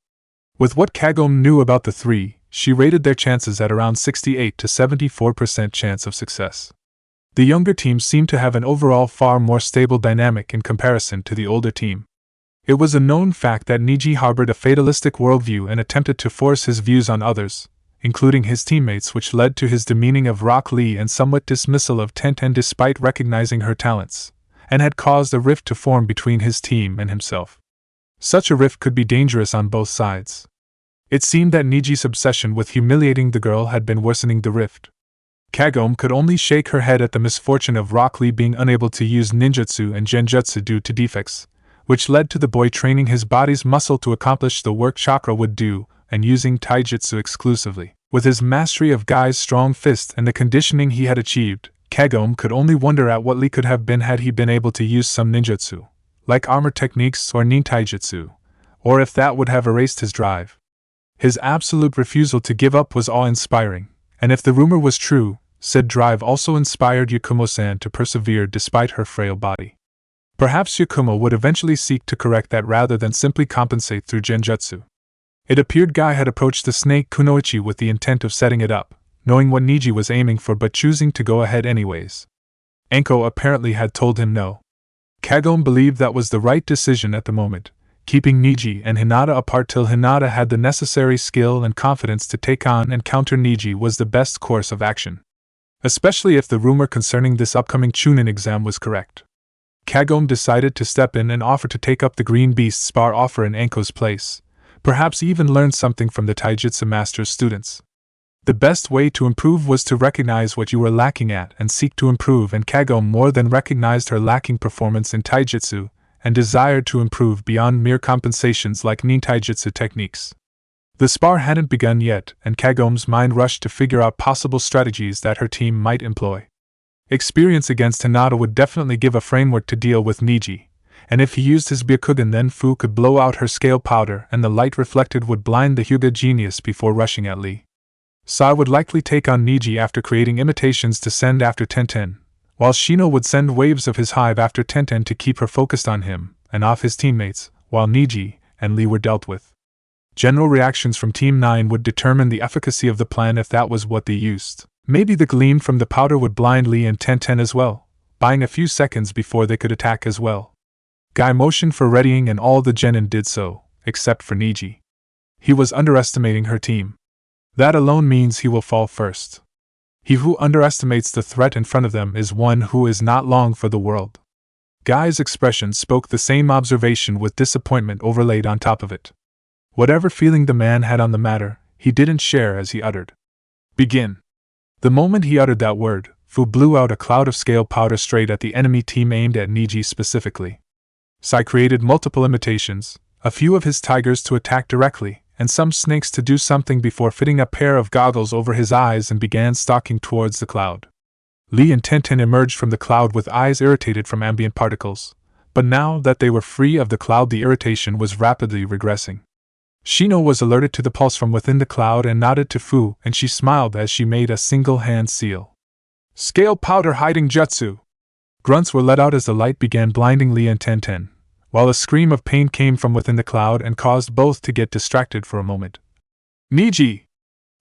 With what Kagome knew about the three, she rated their chances at around 68 to 74% chance of success. The younger team seemed to have an overall far more stable dynamic in comparison to the older team. It was a known fact that Niji harbored a fatalistic worldview and attempted to force his views on others, including his teammates, which led to his demeaning of Rock Lee and somewhat dismissal of Tenten despite recognizing her talents, and had caused a rift to form between his team and himself. Such a rift could be dangerous on both sides. It seemed that Niji's obsession with humiliating the girl had been worsening the rift. Kagome could only shake her head at the misfortune of Rock Lee being unable to use ninjutsu and genjutsu due to defects, which led to the boy training his body's muscle to accomplish the work chakra would do, and using taijutsu exclusively. With his mastery of Guy's strong fist and the conditioning he had achieved, Kagome could only wonder at what Lee could have been had he been able to use some ninjutsu, like armor techniques or nin taijutsu, or if that would have erased his drive. His absolute refusal to give up was awe-inspiring, and if the rumor was true, said drive also inspired Yakumo-san to persevere despite her frail body. Perhaps Yakumo would eventually seek to correct that rather than simply compensate through genjutsu. It appeared Guy had approached the snake kunoichi with the intent of setting it up, knowing what Niji was aiming for but choosing to go ahead anyways. Enko apparently had told him no. Kagome believed that was the right decision at the moment, keeping Niji and Hinata apart till Hinata had the necessary skill and confidence to take on and counter Niji was the best course of action. Especially if the rumor concerning this upcoming Chunin exam was correct. Kagome decided to step in and offer to take up the Green Beast's spar offer in Enko's place, perhaps even learn something from the Taijutsu Master's students. The best way to improve was to recognize what you were lacking at and seek to improve, and Kagome more than recognized her lacking performance in Taijutsu, and desired to improve beyond mere compensations like nin Taijutsu techniques. The spar hadn't begun yet, and Kagome's mind rushed to figure out possible strategies that her team might employ. Experience against Hinata would definitely give a framework to deal with Niji, and if he used his Byakugan then Fu could blow out her scale powder and the light reflected would blind the Hyuga genius before rushing at Lee. Sai would likely take on Niji after creating imitations to send after Tenten, while Shino would send waves of his hive after Tenten to keep her focused on him and off his teammates, while Niji and Lee were dealt with. General reactions from Team 9 would determine the efficacy of the plan if that was what they used. Maybe the gleam from the powder would blind Lee and Tenten as well, buying a few seconds before they could attack as well. Guy motioned for readying and all the genin did so, except for Niji. He was underestimating her team. That alone means he will fall first. He who underestimates the threat in front of them is one who is not long for the world. Guy's expression spoke the same observation with disappointment overlaid on top of it. Whatever feeling the man had on the matter, he didn't share as he uttered. Begin. The moment he uttered that word, Fu blew out a cloud of scale powder straight at the enemy team aimed at Niji specifically. Sai created multiple imitations, a few of his tigers to attack directly, and some snakes to do something before fitting a pair of goggles over his eyes and began stalking towards the cloud. Lee and Tenten emerged from the cloud with eyes irritated from ambient particles, but now that they were free of the cloud the irritation was rapidly regressing. Shino was alerted to the pulse from within the cloud and nodded to Fu, and she smiled as she made a single-hand seal. Scale powder hiding jutsu! Grunts were let out as the light began blinding Lee and Tenten, while a scream of pain came from within the cloud and caused both to get distracted for a moment. Niji!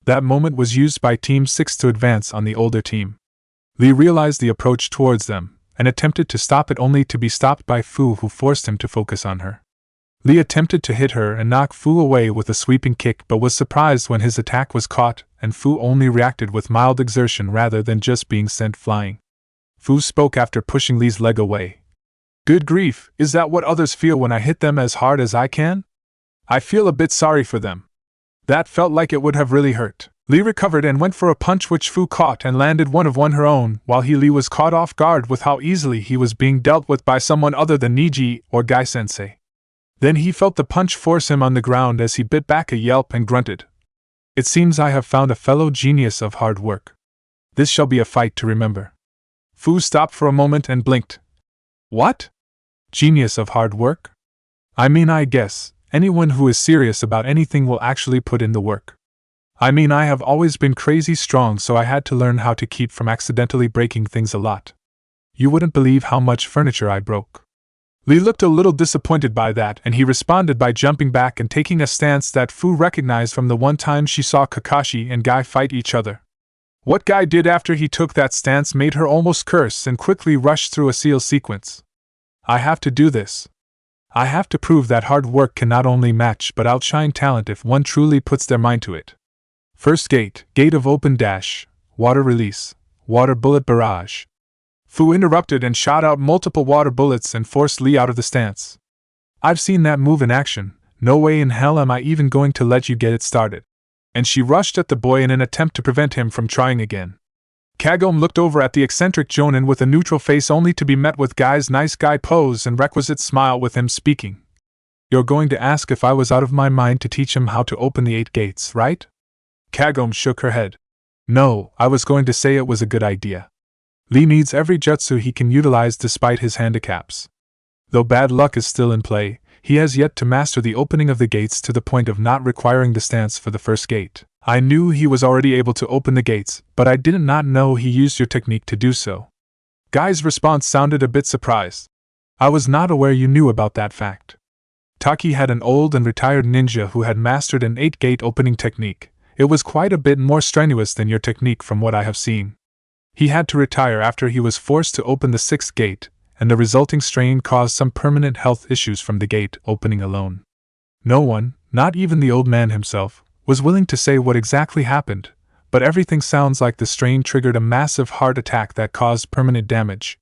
That moment was used by Team 6 to advance on the older team. Lee realized the approach towards them, and attempted to stop it only to be stopped by Fu, who forced him to focus on her. Lee attempted to hit her and knock Fu away with a sweeping kick but was surprised when his attack was caught, and Fu only reacted with mild exertion rather than just being sent flying. Fu spoke after pushing Lee's leg away. Good grief, is that what others feel when I hit them as hard as I can? I feel a bit sorry for them. That felt like it would have really hurt. Lee recovered and went for a punch which Fu caught and landed one of her own, while Lee was caught off guard with how easily he was being dealt with by someone other than Niji or Guy-sensei. Then he felt the punch force him on the ground as he bit back a yelp and grunted. It seems I have found a fellow genius of hard work. This shall be a fight to remember. Fu stopped for a moment and blinked. What? Genius of hard work? I mean, I guess anyone who is serious about anything will actually put in the work. I mean, I have always been crazy strong, so I had to learn how to keep from accidentally breaking things a lot. You wouldn't believe how much furniture I broke. Lee looked a little disappointed by that, and he responded by jumping back and taking a stance that Fu recognized from the one time she saw Kakashi and Guy fight each other. What Guy did after he took that stance made her almost curse and quickly rush through a seal sequence. I have to do this. I have to prove that hard work can not only match but outshine talent if one truly puts their mind to it. First gate, gate of open dash, water release, water bullet barrage. Fu interrupted and shot out multiple water bullets and forced Lee out of the stance. I've seen that move in action, no way in hell am I even going to let you get it started. And she rushed at the boy in an attempt to prevent him from trying again. Kagome looked over at the eccentric Jonin with a neutral face only to be met with Guy's nice guy pose and requisite smile with him speaking. You're going to ask if I was out of my mind to teach him how to open the 8 gates, right? Kagome shook her head. No, I was going to say it was a good idea. Lee needs every jutsu he can utilize despite his handicaps. Though bad luck is still in play, he has yet to master the opening of the gates to the point of not requiring the stance for the first gate. I knew he was already able to open the gates, but I did not know he used your technique to do so. Guy's response sounded a bit surprised. I was not aware you knew about that fact. Taki had an old and retired ninja who had mastered an 8-gate opening technique. It was quite a bit more strenuous than your technique from what I have seen. He had to retire after he was forced to open the 6th gate, and the resulting strain caused some permanent health issues from the gate opening alone. No one, not even the old man himself, was willing to say what exactly happened, but everything sounds like the strain triggered a massive heart attack that caused permanent damage.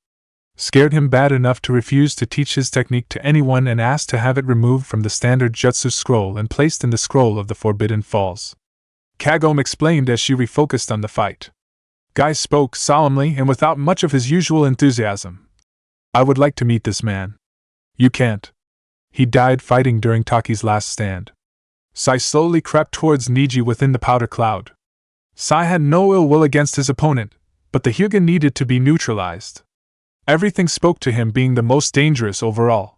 Scared him bad enough to refuse to teach his technique to anyone and asked to have it removed from the standard jutsu scroll and placed in the scroll of the Forbidden Falls. Kagome explained as she refocused on the fight. Guy spoke solemnly and without much of his usual enthusiasm. I would like to meet this man. You can't. He died fighting during Taki's last stand. Sai slowly crept towards Niji within the powder cloud. Sai had no ill will against his opponent, but the Hyuga needed to be neutralized. Everything spoke to him being the most dangerous overall.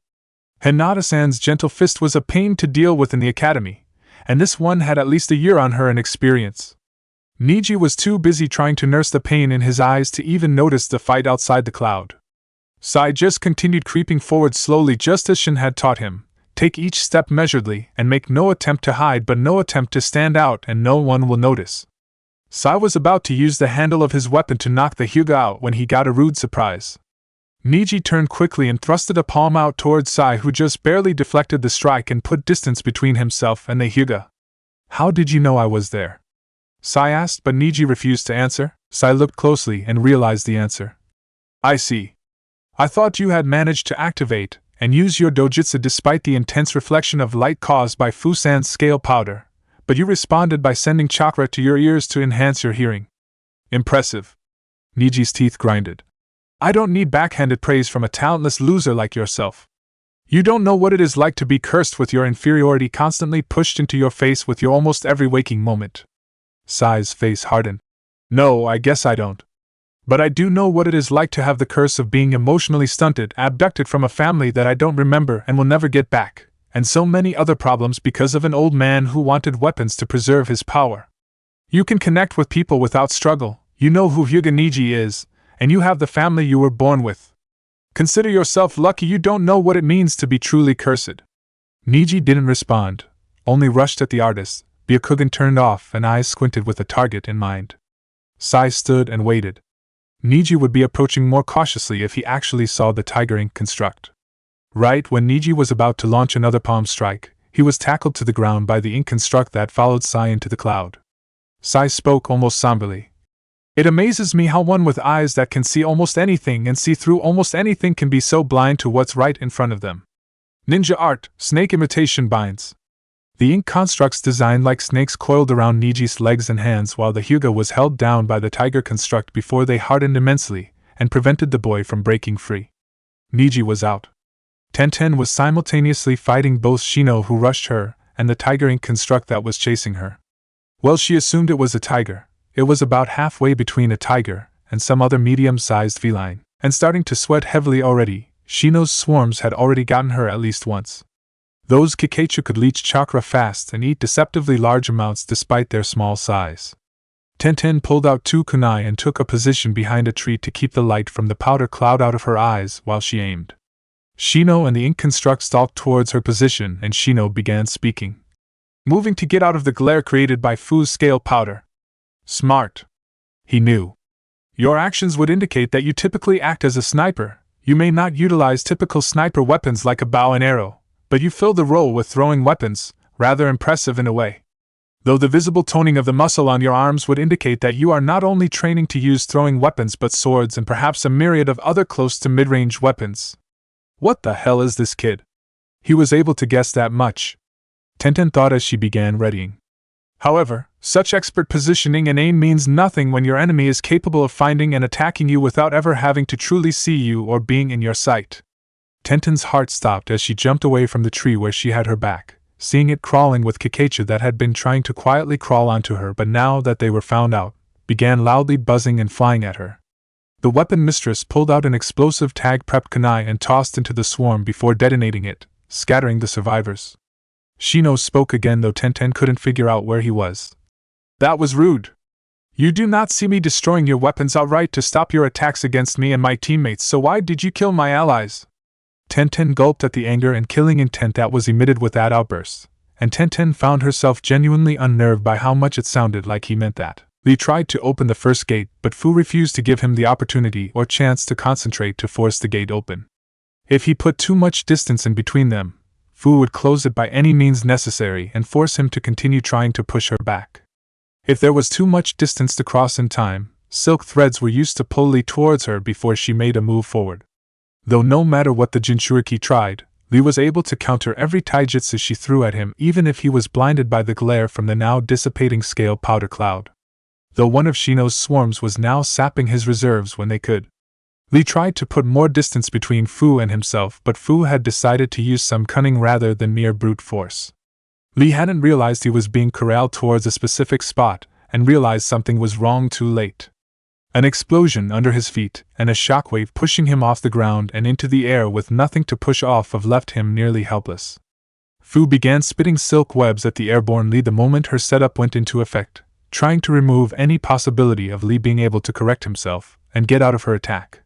Hinata-san's gentle fist was a pain to deal with in the academy, and this one had at least a year on her in experience. Niji was too busy trying to nurse the pain in his eyes to even notice the fight outside the cloud. Sai just continued creeping forward slowly just as Shin had taught him. Take each step measuredly and make no attempt to hide but no attempt to stand out and no one will notice. Sai was about to use the handle of his weapon to knock the Hyuga out when he got a rude surprise. Niji turned quickly and thrusted a palm out towards Sai, who just barely deflected the strike and put distance between himself and the Hyuga. How did you know I was there? Sai asked, but Niji refused to answer. Sai looked closely and realized the answer. I see. I thought you had managed to activate and use your dojutsu despite the intense reflection of light caused by Fusan's scale powder, but you responded by sending chakra to your ears to enhance your hearing. Impressive. Niji's teeth grinded. I don't need backhanded praise from a talentless loser like yourself. You don't know what it is like to be cursed with your inferiority constantly pushed into your face with your almost every waking moment. Sai's face hardened. No, I guess I don't. But I do know what it is like to have the curse of being emotionally stunted, abducted from a family that I don't remember and will never get back, and so many other problems because of an old man who wanted weapons to preserve his power. You can connect with people without struggle, you know who Hyuga Niji is, and you have the family you were born with. Consider yourself lucky you don't know what it means to be truly cursed. Niji didn't respond, only rushed at the artist. Byakugan turned off and eyes squinted with a target in mind. Sai stood and waited. Niji would be approaching more cautiously if he actually saw the Tiger Ink construct. Right when Niji was about to launch another palm strike, he was tackled to the ground by the ink construct that followed Sai into the cloud. Sai spoke almost somberly. It amazes me how one with eyes that can see almost anything and see through almost anything can be so blind to what's right in front of them. Ninja art, snake imitation binds. The ink constructs designed like snakes coiled around Niji's legs and hands while the Hyuga was held down by the tiger construct before they hardened immensely and prevented the boy from breaking free. Niji was out. Tenten was simultaneously fighting both Shino, who rushed her, and the tiger ink construct that was chasing her. Well, she assumed it was a tiger. It was about halfway between a tiger and some other medium-sized feline, and starting to sweat heavily already. Shino's swarms had already gotten her at least once. Those Kikachu could leach chakra fast and eat deceptively large amounts despite their small size. Tenten pulled out 2 kunai and took a position behind a tree to keep the light from the powder cloud out of her eyes while she aimed. Shino and the ink construct stalked towards her position and Shino began speaking. Moving to get out of the glare created by Fu's scale powder. Smart. He knew. Your actions would indicate that you typically act as a sniper. You may not utilize typical sniper weapons like a bow and arrow, but you fill the role with throwing weapons, rather impressive in a way. Though the visible toning of the muscle on your arms would indicate that you are not only training to use throwing weapons but swords and perhaps a myriad of other close to mid-range weapons. What the hell is this kid? He was able to guess that much. Tenten thought as she began readying. However, such expert positioning and aim means nothing when your enemy is capable of finding and attacking you without ever having to truly see you or being in your sight. Tenten's heart stopped as she jumped away from the tree where she had her back, seeing it crawling with Kikachu that had been trying to quietly crawl onto her but now that they were found out, began loudly buzzing and flying at her. The weapon mistress pulled out an explosive tag-prepped kunai and tossed into the swarm before detonating it, scattering the survivors. Shino spoke again, though Tenten couldn't figure out where he was. That was rude. You do not see me destroying your weapons outright to stop your attacks against me and my teammates, so why did you kill my allies? Tenten gulped at the anger and killing intent that was emitted with that outburst, and Tenten found herself genuinely unnerved by how much it sounded like he meant that. Lee tried to open the first gate, but Fu refused to give him the opportunity or chance to concentrate to force the gate open. If he put too much distance in between them, Fu would close it by any means necessary and force him to continue trying to push her back. If there was too much distance to cross in time, silk threads were used to pull Lee towards her before she made a move forward. Though no matter what the Jinchuriki tried, Lee was able to counter every taijutsu she threw at him, even if he was blinded by the glare from the now dissipating scale powder cloud. Though one of Shino's swarms was now sapping his reserves when they could. Lee tried to put more distance between Fu and himself, but Fu had decided to use some cunning rather than mere brute force. Lee hadn't realized he was being corralled towards a specific spot, and realized something was wrong too late. An explosion under his feet, and a shockwave pushing him off the ground and into the air with nothing to push off of left him nearly helpless. Fu began spitting silk webs at the airborne Lee the moment her setup went into effect, trying to remove any possibility of Lee being able to correct himself and get out of her attack.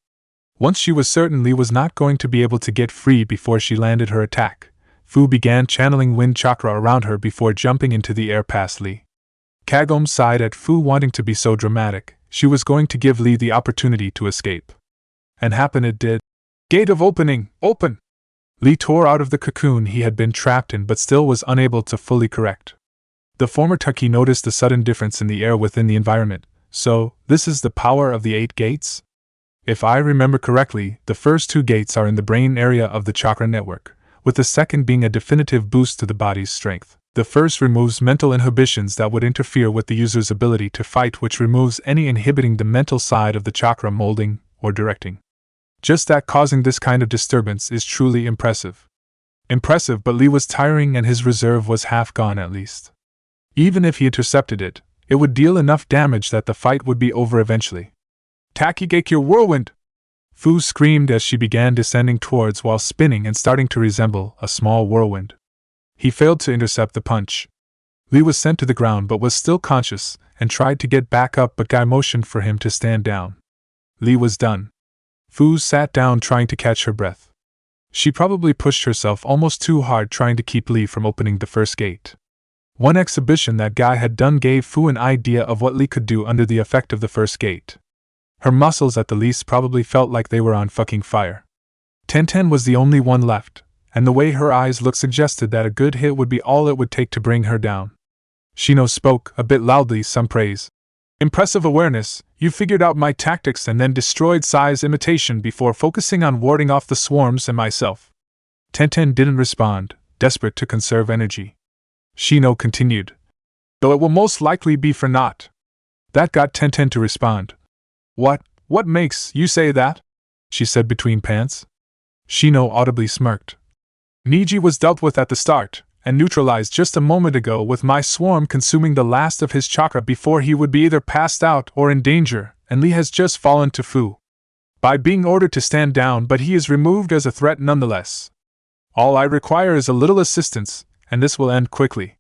Once she was certain Lee was not going to be able to get free before she landed her attack, Fu began channeling wind chakra around her before jumping into the air past Lee. Kagome sighed at Fu wanting to be so dramatic. She was going to give Lee the opportunity to escape. And happen it did. Gate of opening, open! Lee tore out of the cocoon he had been trapped in but still was unable to fully correct. The former Tucky noticed the sudden difference in the air within the environment. So, this is the power of the 8 gates? If I remember correctly, the first 2 gates are in the brain area of the chakra network, with the second being a definitive boost to the body's strength. The first removes mental inhibitions that would interfere with the user's ability to fight, which removes any inhibiting the mental side of the chakra molding or directing. Just that causing this kind of disturbance is truly impressive. Impressive, but Lee was tiring and his reserve was half gone at least. Even if he intercepted it, it would deal enough damage that the fight would be over eventually. Takigake your whirlwind! Fu screamed as she began descending towards while spinning and starting to resemble a small whirlwind. He failed to intercept the punch. Lee was sent to the ground but was still conscious and tried to get back up, but Guy motioned for him to stand down. Lee was done. Fu sat down trying to catch her breath. She probably pushed herself almost too hard trying to keep Lee from opening the first gate. One exhibition that Guy had done gave Fu an idea of what Lee could do under the effect of the first gate. Her muscles at the least probably felt like they were on fucking fire. Tenten was the only one left, and the way her eyes looked suggested that a good hit would be all it would take to bring her down. Shino spoke, a bit loudly, some praise. Impressive awareness, you figured out my tactics and then destroyed Sai's imitation before focusing on warding off the swarms and myself. Tenten didn't respond, desperate to conserve energy. Shino continued. Though it will most likely be for naught. That got Tenten to respond. What makes you say that? She said between pants. Shino audibly smirked. Niji was dealt with at the start, and neutralized just a moment ago with my swarm consuming the last of his chakra before he would be either passed out or in danger, and Lee has just fallen to Fu. By being ordered to stand down, but he is removed as a threat nonetheless. All I require is a little assistance, and this will end quickly.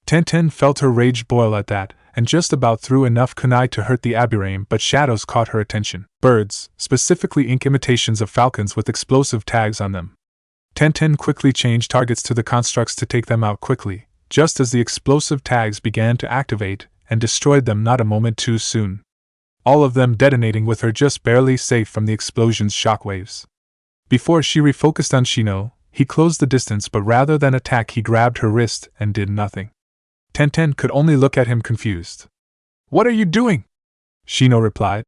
Tenten felt her rage boil at that, and just about threw enough kunai to hurt the Aburaim, but shadows caught her attention. Birds, specifically ink imitations of falcons with explosive tags on them. Tenten quickly changed targets to the constructs to take them out quickly, just as the explosive tags began to activate, and destroyed them not a moment too soon. All of them detonating with her just barely safe from the explosion's shockwaves. Before she refocused on Shino, he closed the distance, but rather than attack he grabbed her wrist and did nothing. Tenten could only look at him confused. What are you doing? Shino replied.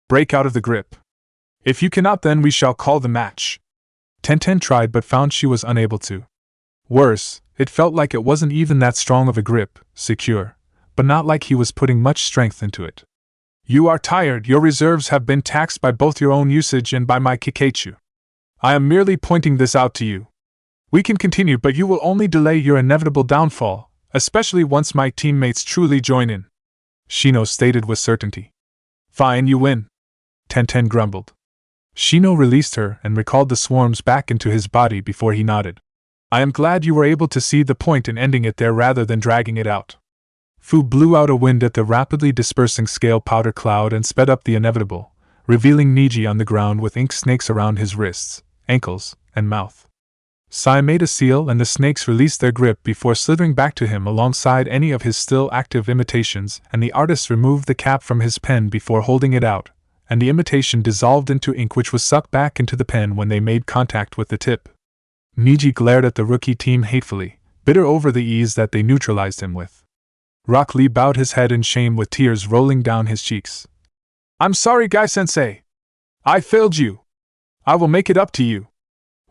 Break out of the grip. If you cannot, then we shall call the match. Tenten tried but found she was unable to. Worse, it felt like it wasn't even that strong of a grip, secure, but not like he was putting much strength into it. You are tired, your reserves have been taxed by both your own usage and by my Kikeichu. I am merely pointing this out to you. We can continue, but you will only delay your inevitable downfall, especially once my teammates truly join in. Shino stated with certainty. Fine, you win. Tenten grumbled. Shino released her and recalled the swarms back into his body before he nodded. I am glad you were able to see the point in ending it there rather than dragging it out. Fu blew out a wind at the rapidly dispersing scale powder cloud and sped up the inevitable, revealing Niji on the ground with ink snakes around his wrists, ankles, and mouth. Sai made a seal and the snakes released their grip before slithering back to him alongside any of his still active imitations, and the artist removed the cap from his pen before holding it out, and the imitation dissolved into ink which was sucked back into the pen when they made contact with the tip. Niji glared at the rookie team hatefully, bitter over the ease that they neutralized him with. Rock Lee bowed his head in shame with tears rolling down his cheeks. I'm sorry, Guy-sensei. I failed you. I will make it up to you.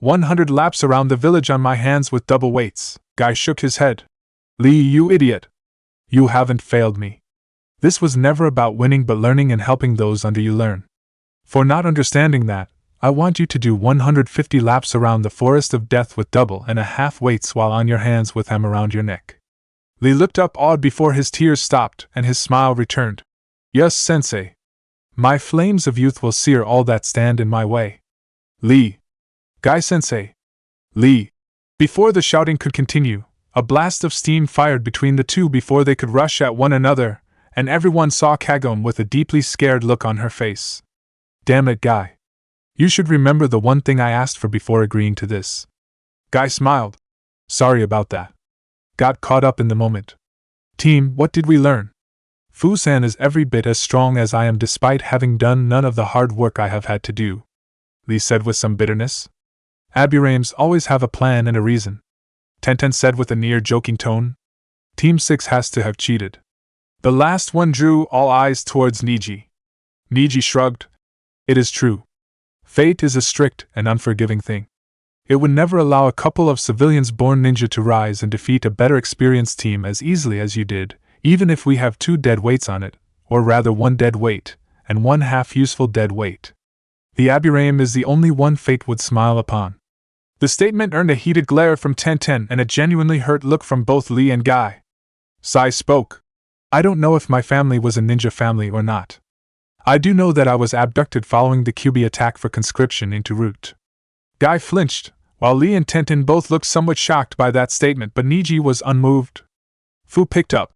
100 laps around the village on my hands with double weights. Guy shook his head. Lee, you idiot. You haven't failed me. This was never about winning but learning and helping those under you learn. For not understanding that, I want you to do 150 laps around the forest of death with double and a half weights while on your hands with them around your neck. Lee looked up awed before his tears stopped and his smile returned. Yes, sensei. My flames of youth will sear all that stand in my way. Lee. Guy-sensei. Lee. Before the shouting could continue, a blast of steam fired between the two before they could rush at one another, and everyone saw Kagome with a deeply scared look on her face. Damn it, Guy. You should remember the one thing I asked for before agreeing to this. Guy smiled. Sorry about that. Got caught up in the moment. Team, what did we learn? Fu-san is every bit as strong as I am despite having done none of the hard work I have had to do, Lee said with some bitterness. Aburames always have a plan and a reason, Tenten said with a near-joking tone. Team 6 has to have cheated. The last one drew all eyes towards Niji. Niji shrugged. It is true. Fate is a strict and unforgiving thing. It would never allow a couple of civilians-born ninja to rise and defeat a better experienced team as easily as you did, even if we have 2 dead weights on it, or rather 1 dead weight, and 1 half-useful dead weight. The Aburame is the only one fate would smile upon. The statement earned a heated glare from Tenten and a genuinely hurt look from both Lee and Guy. Sai spoke. I don't know if my family was a ninja family or not. I do know that I was abducted following the QB attack for conscription into Root. Guy flinched, while Lee and Tenten both looked somewhat shocked by that statement, but Niji was unmoved. Fu picked up.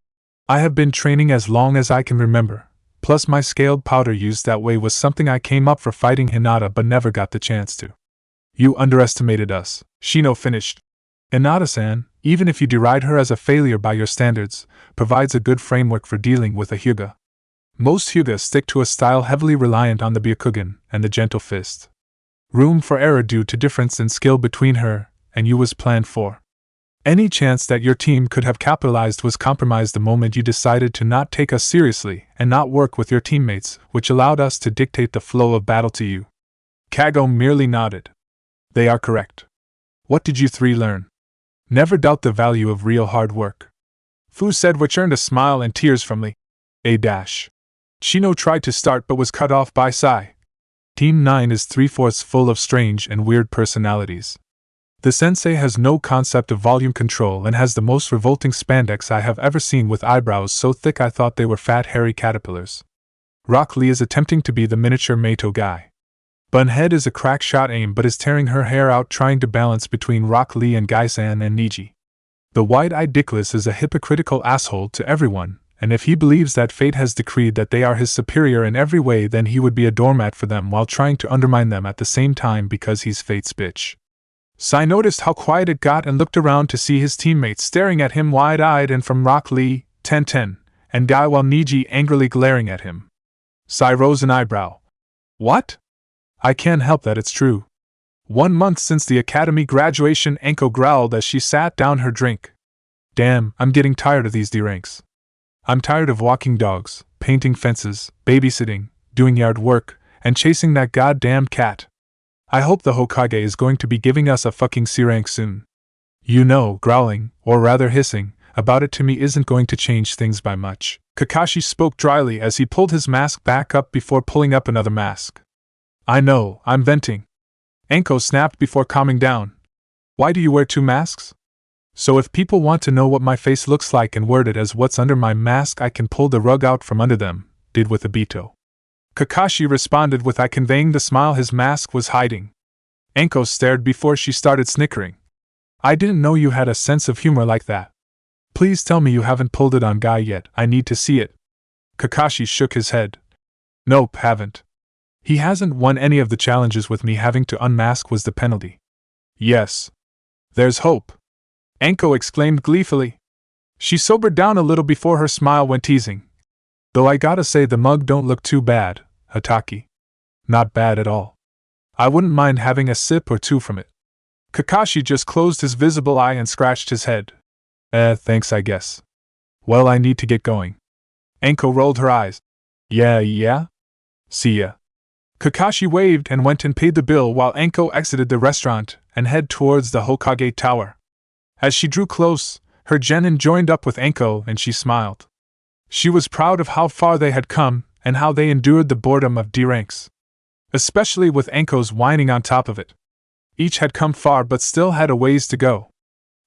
I have been training as long as I can remember, plus my scaled powder used that way was something I came up for fighting Hinata but never got the chance to. You underestimated us, Shino finished. Hinata-san, even if you deride her as a failure by your standards, provides a good framework for dealing with a Hyuga. Most Hyugas stick to a style heavily reliant on the Byakugan and the gentle fist. Room for error due to difference in skill between her and you was planned for. Any chance that your team could have capitalized was compromised the moment you decided to not take us seriously and not work with your teammates, which allowed us to dictate the flow of battle to you. Kagome merely nodded. They are correct. What did you 3 learn? Never doubt the value of real hard work. Fu said, which earned a smile and tears from Lee. Shino tried to start but was cut off by Sai. Team 9 is 3/4 full of strange and weird personalities. The sensei has no concept of volume control and has the most revolting spandex I have ever seen, with eyebrows so thick I thought they were fat hairy caterpillars. Rock Lee is attempting to be the miniature Mato guy. Bunhead is a crack shot aim but is tearing her hair out trying to balance between Rock Lee and Guy-san and Niji. The wide-eyed Dickless is a hypocritical asshole to everyone, and if he believes that fate has decreed that they are his superior in every way, then he would be a doormat for them while trying to undermine them at the same time because he's fate's bitch. Sai noticed how quiet it got and looked around to see his teammates staring at him wide-eyed, and from Rock Lee, Tenten, and Guy, while Niji angrily glaring at him. Sai rose an eyebrow. What? I can't help that, it's true. 1 month since the academy graduation, Anko growled as she sat down her drink. Damn, I'm getting tired of these D-ranks. I'm tired of walking dogs, painting fences, babysitting, doing yard work, and chasing that goddamn cat. I hope the Hokage is going to be giving us a fucking C-rank soon. You know, growling, or rather hissing, about it to me isn't going to change things by much. Kakashi spoke dryly as he pulled his mask back up before pulling up another mask. I know, I'm venting. Anko snapped before calming down. Why do you wear 2 masks? So if people want to know what my face looks like and word it as what's under my mask, I can pull the rug out from under them, did with Obito. Kakashi responded with I, conveying the smile his mask was hiding. Anko stared before she started snickering. I didn't know you had a sense of humor like that. Please tell me you haven't pulled it on Guy yet, I need to see it. Kakashi shook his head. Nope, haven't. He hasn't won any of the challenges with me. Having to unmask was the penalty. Yes. There's hope. Anko exclaimed gleefully. She sobered down a little before her smile went teasing. Though I gotta say the mug don't look too bad, Hataki. Not bad at all. I wouldn't mind having a sip or two from it. Kakashi just closed his visible eye and scratched his head. Thanks I guess. Well, I need to get going. Anko rolled her eyes. Yeah? See ya. Kakashi waved and went and paid the bill while Anko exited the restaurant and headed towards the Hokage Tower. As she drew close, her genin joined up with Anko and she smiled. She was proud of how far they had come and how they endured the boredom of D ranks. Especially with Anko's whining on top of it. Each had come far but still had a ways to go.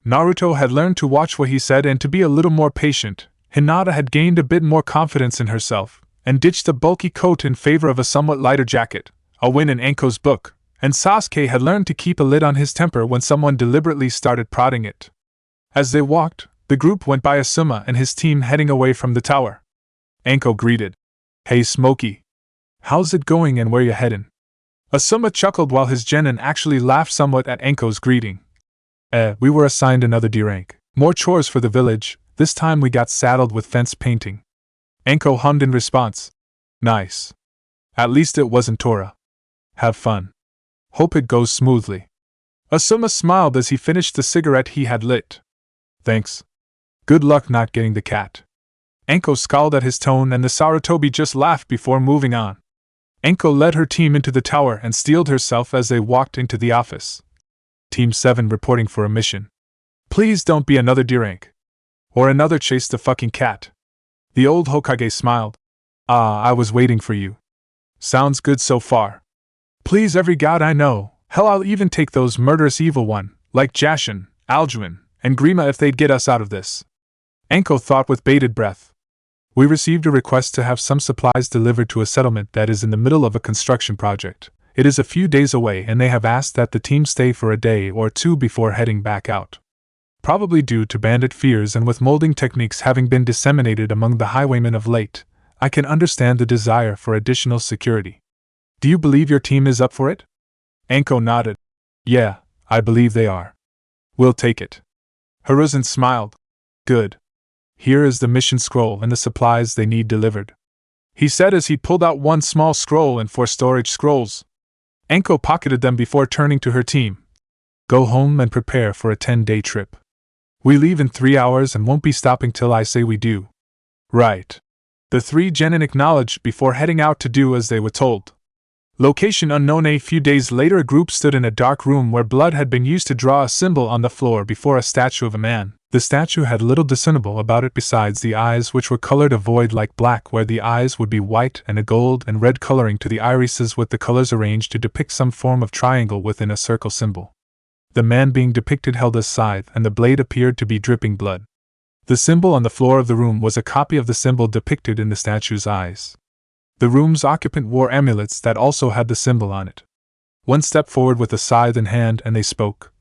Naruto had learned to watch what he said and to be a little more patient. Hinata had gained a bit more confidence in herself, and ditched the bulky coat in favor of a somewhat lighter jacket, a win in Anko's book, and Sasuke had learned to keep a lid on his temper when someone deliberately started prodding it. As they walked, the group went by Asuma and his team heading away from the tower. Anko greeted. Hey Smokey. How's it going and where you headin'? Asuma chuckled while his genin actually laughed somewhat at Anko's greeting. We were assigned another D rank. More chores for the village, this time we got saddled with fence painting. Anko hummed in response. Nice. At least it wasn't Tora. Have fun. Hope it goes smoothly. Asuma smiled as he finished the cigarette he had lit. Thanks. Good luck not getting the cat. Anko scowled at his tone and the Sarutobi just laughed before moving on. Anko led her team into the tower and steeled herself as they walked into the office. Team 7 reporting for a mission. Please don't be another D rank. Or another chase the fucking cat. The old Hokage smiled. I was waiting for you. Sounds good so far. Please every god I know, hell I'll even take those murderous evil one, like Jashin, Alduin, and Grima if they'd get us out of this. Anko thought with bated breath. We received a request to have some supplies delivered to a settlement that is in the middle of a construction project. It is a few days away and they have asked that the team stay for a day or two before heading back out. Probably due to bandit fears and with molding techniques having been disseminated among the highwaymen of late, I can understand the desire for additional security. Do you believe your team is up for it? Anko nodded. Yeah, I believe they are. We'll take it. Hiruzen smiled. Good. Here is the mission scroll and the supplies they need delivered. He said as he pulled out one small scroll and 4 storage scrolls. Anko pocketed them before turning to her team. Go home and prepare for a 10-day trip. We leave in 3 hours and won't be stopping till I say we do. Right. The 3 genin acknowledged before heading out to do as they were told. Location unknown. A few days later a group stood in a dark room where blood had been used to draw a symbol on the floor before a statue of a man. The statue had little discernible about it besides the eyes, which were colored a void like black where the eyes would be white, and a gold and red coloring to the irises with the colors arranged to depict some form of triangle within a circle symbol. The man being depicted held a scythe and the blade appeared to be dripping blood. The symbol on the floor of the room was a copy of the symbol depicted in the statue's eyes. The room's occupant wore amulets that also had the symbol on it. One stepped forward with a scythe in hand and they spoke.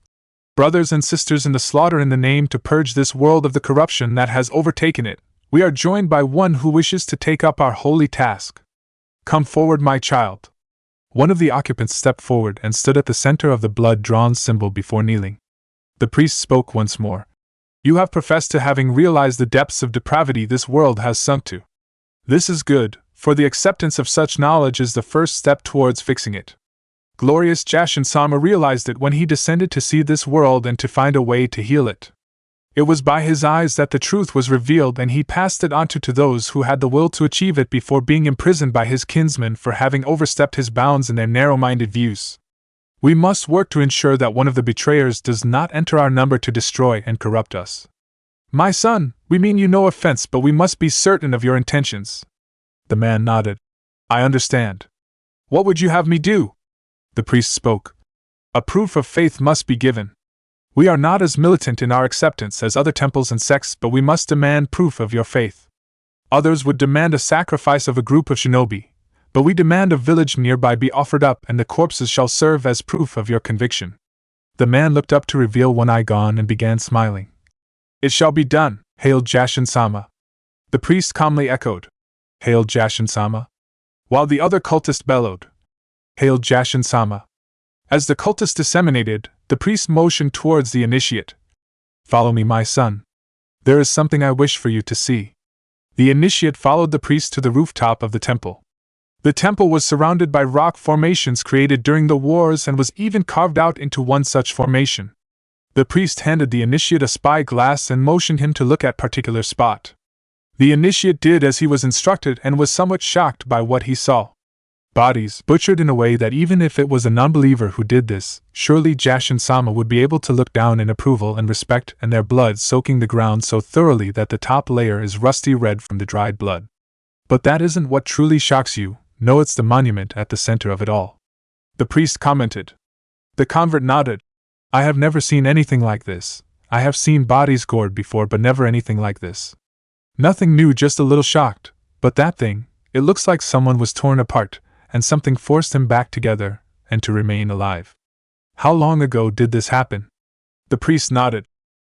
Brothers and sisters in the slaughter in the name to purge this world of the corruption that has overtaken it, we are joined by one who wishes to take up our holy task. Come forward, my child. One of the occupants stepped forward and stood at the center of the blood-drawn symbol before kneeling. The priest spoke once more. You have professed to having realized the depths of depravity this world has sunk to. This is good, for the acceptance of such knowledge is the first step towards fixing it. Glorious Jashin-sama realized it when he descended to see this world and to find a way to heal it. It was by his eyes that the truth was revealed and he passed it on to those who had the will to achieve it before being imprisoned by his kinsmen for having overstepped his bounds in their narrow-minded views. We must work to ensure that one of the betrayers does not enter our number to destroy and corrupt us. My son, we mean you no offense, but we must be certain of your intentions. The man nodded. I understand. What would you have me do? The priest spoke. A proof of faith must be given. We are not as militant in our acceptance as other temples and sects, but we must demand proof of your faith. Others would demand a sacrifice of a group of shinobi, but we demand a village nearby be offered up and the corpses shall serve as proof of your conviction. The man looked up to reveal one eye gone and began smiling. It shall be done, hailed Jashin-sama. The priest calmly echoed, hailed Jashin-sama. While the other cultist bellowed, hailed Jashin-sama. As the cultist disseminated, the priest motioned towards the initiate. Follow me, my son. There is something I wish for you to see. The initiate followed the priest to the rooftop of the temple. The temple was surrounded by rock formations created during the wars and was even carved out into one such formation. The priest handed the initiate a spyglass and motioned him to look at particular spot. The initiate did as he was instructed and was somewhat shocked by what he saw. Bodies butchered in a way that even if it was a non-believer who did this, surely Jashin-sama would be able to look down in approval and respect, and their blood soaking the ground so thoroughly that the top layer is rusty red from the dried blood. But that isn't what truly shocks you. No, it's the monument at the center of it all. The priest commented. The convert nodded. I have never seen anything like this. I have seen bodies gored before, but never anything like this. Nothing new, just a little shocked. But that thing, it looks like someone was torn apart, and something forced him back together, and to remain alive. How long ago did this happen? The priest nodded.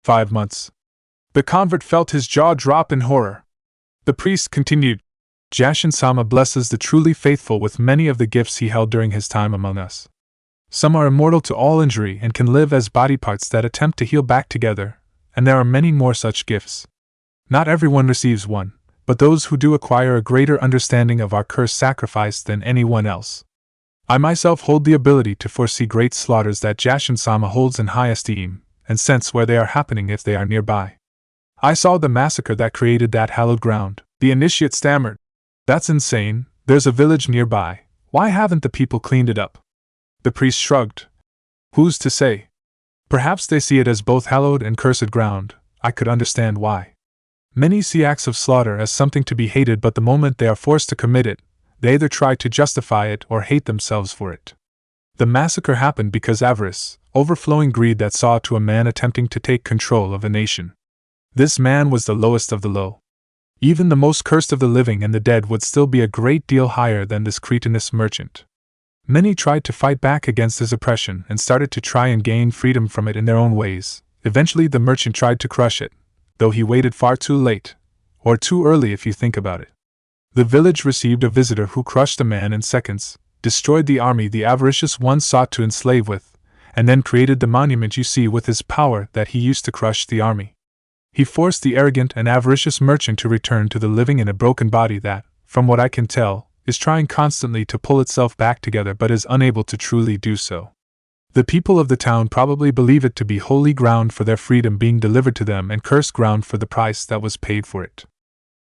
5 months. The convert felt his jaw drop in horror. The priest continued. Jashin-sama blesses the truly faithful with many of the gifts he held during his time among us. Some are immortal to all injury and can live as body parts that attempt to heal back together, and there are many more such gifts. Not everyone receives one, but those who do acquire a greater understanding of our cursed sacrifice than anyone else. I myself hold the ability to foresee great slaughters that Jashin-sama holds in high esteem, and sense where they are happening if they are nearby. I saw the massacre that created that hallowed ground, the initiate stammered. That's insane, there's a village nearby, why haven't the people cleaned it up? The priest shrugged. Who's to say? Perhaps they see it as both hallowed and cursed ground. I could understand why. Many see acts of slaughter as something to be hated, but the moment they are forced to commit it, they either try to justify it or hate themselves for it. The massacre happened because avarice, overflowing greed that saw to a man attempting to take control of a nation. This man was the lowest of the low. Even the most cursed of the living and the dead would still be a great deal higher than this cretinous merchant. Many tried to fight back against his oppression and started to try and gain freedom from it in their own ways. Eventually the merchant tried to crush it, though he waited far too late, or too early if you think about it. The village received a visitor who crushed a man in seconds, destroyed the army the avaricious one sought to enslave with, and then created the monument you see with his power that he used to crush the army. He forced the arrogant and avaricious merchant to return to the living in a broken body that, from what I can tell, is trying constantly to pull itself back together but is unable to truly do so. The people of the town probably believe it to be holy ground for their freedom being delivered to them and cursed ground for the price that was paid for it.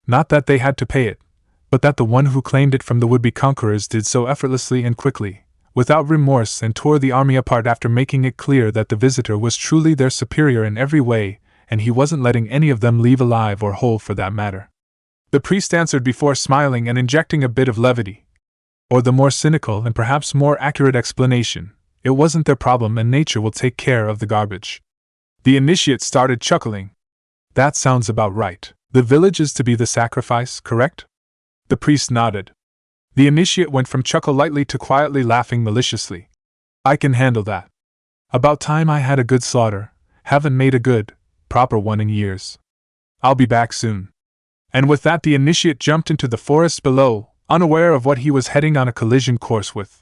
Not that they had to pay it, but that the one who claimed it from the would-be conquerors did so effortlessly and quickly, without remorse, and tore the army apart after making it clear that the visitor was truly their superior in every way, and he wasn't letting any of them leave alive or whole for that matter. The priest answered before smiling and injecting a bit of levity. Or the more cynical and perhaps more accurate explanation, it wasn't their problem and nature will take care of the garbage. The initiate started chuckling. That sounds about right. The village is to be the sacrifice, correct? The priest nodded. The initiate went from chuckle lightly to quietly laughing maliciously. I can handle that. About time I had a good slaughter. Haven't made a good, proper one in years. I'll be back soon. And with that the initiate jumped into the forest below, unaware of what he was heading on a collision course with.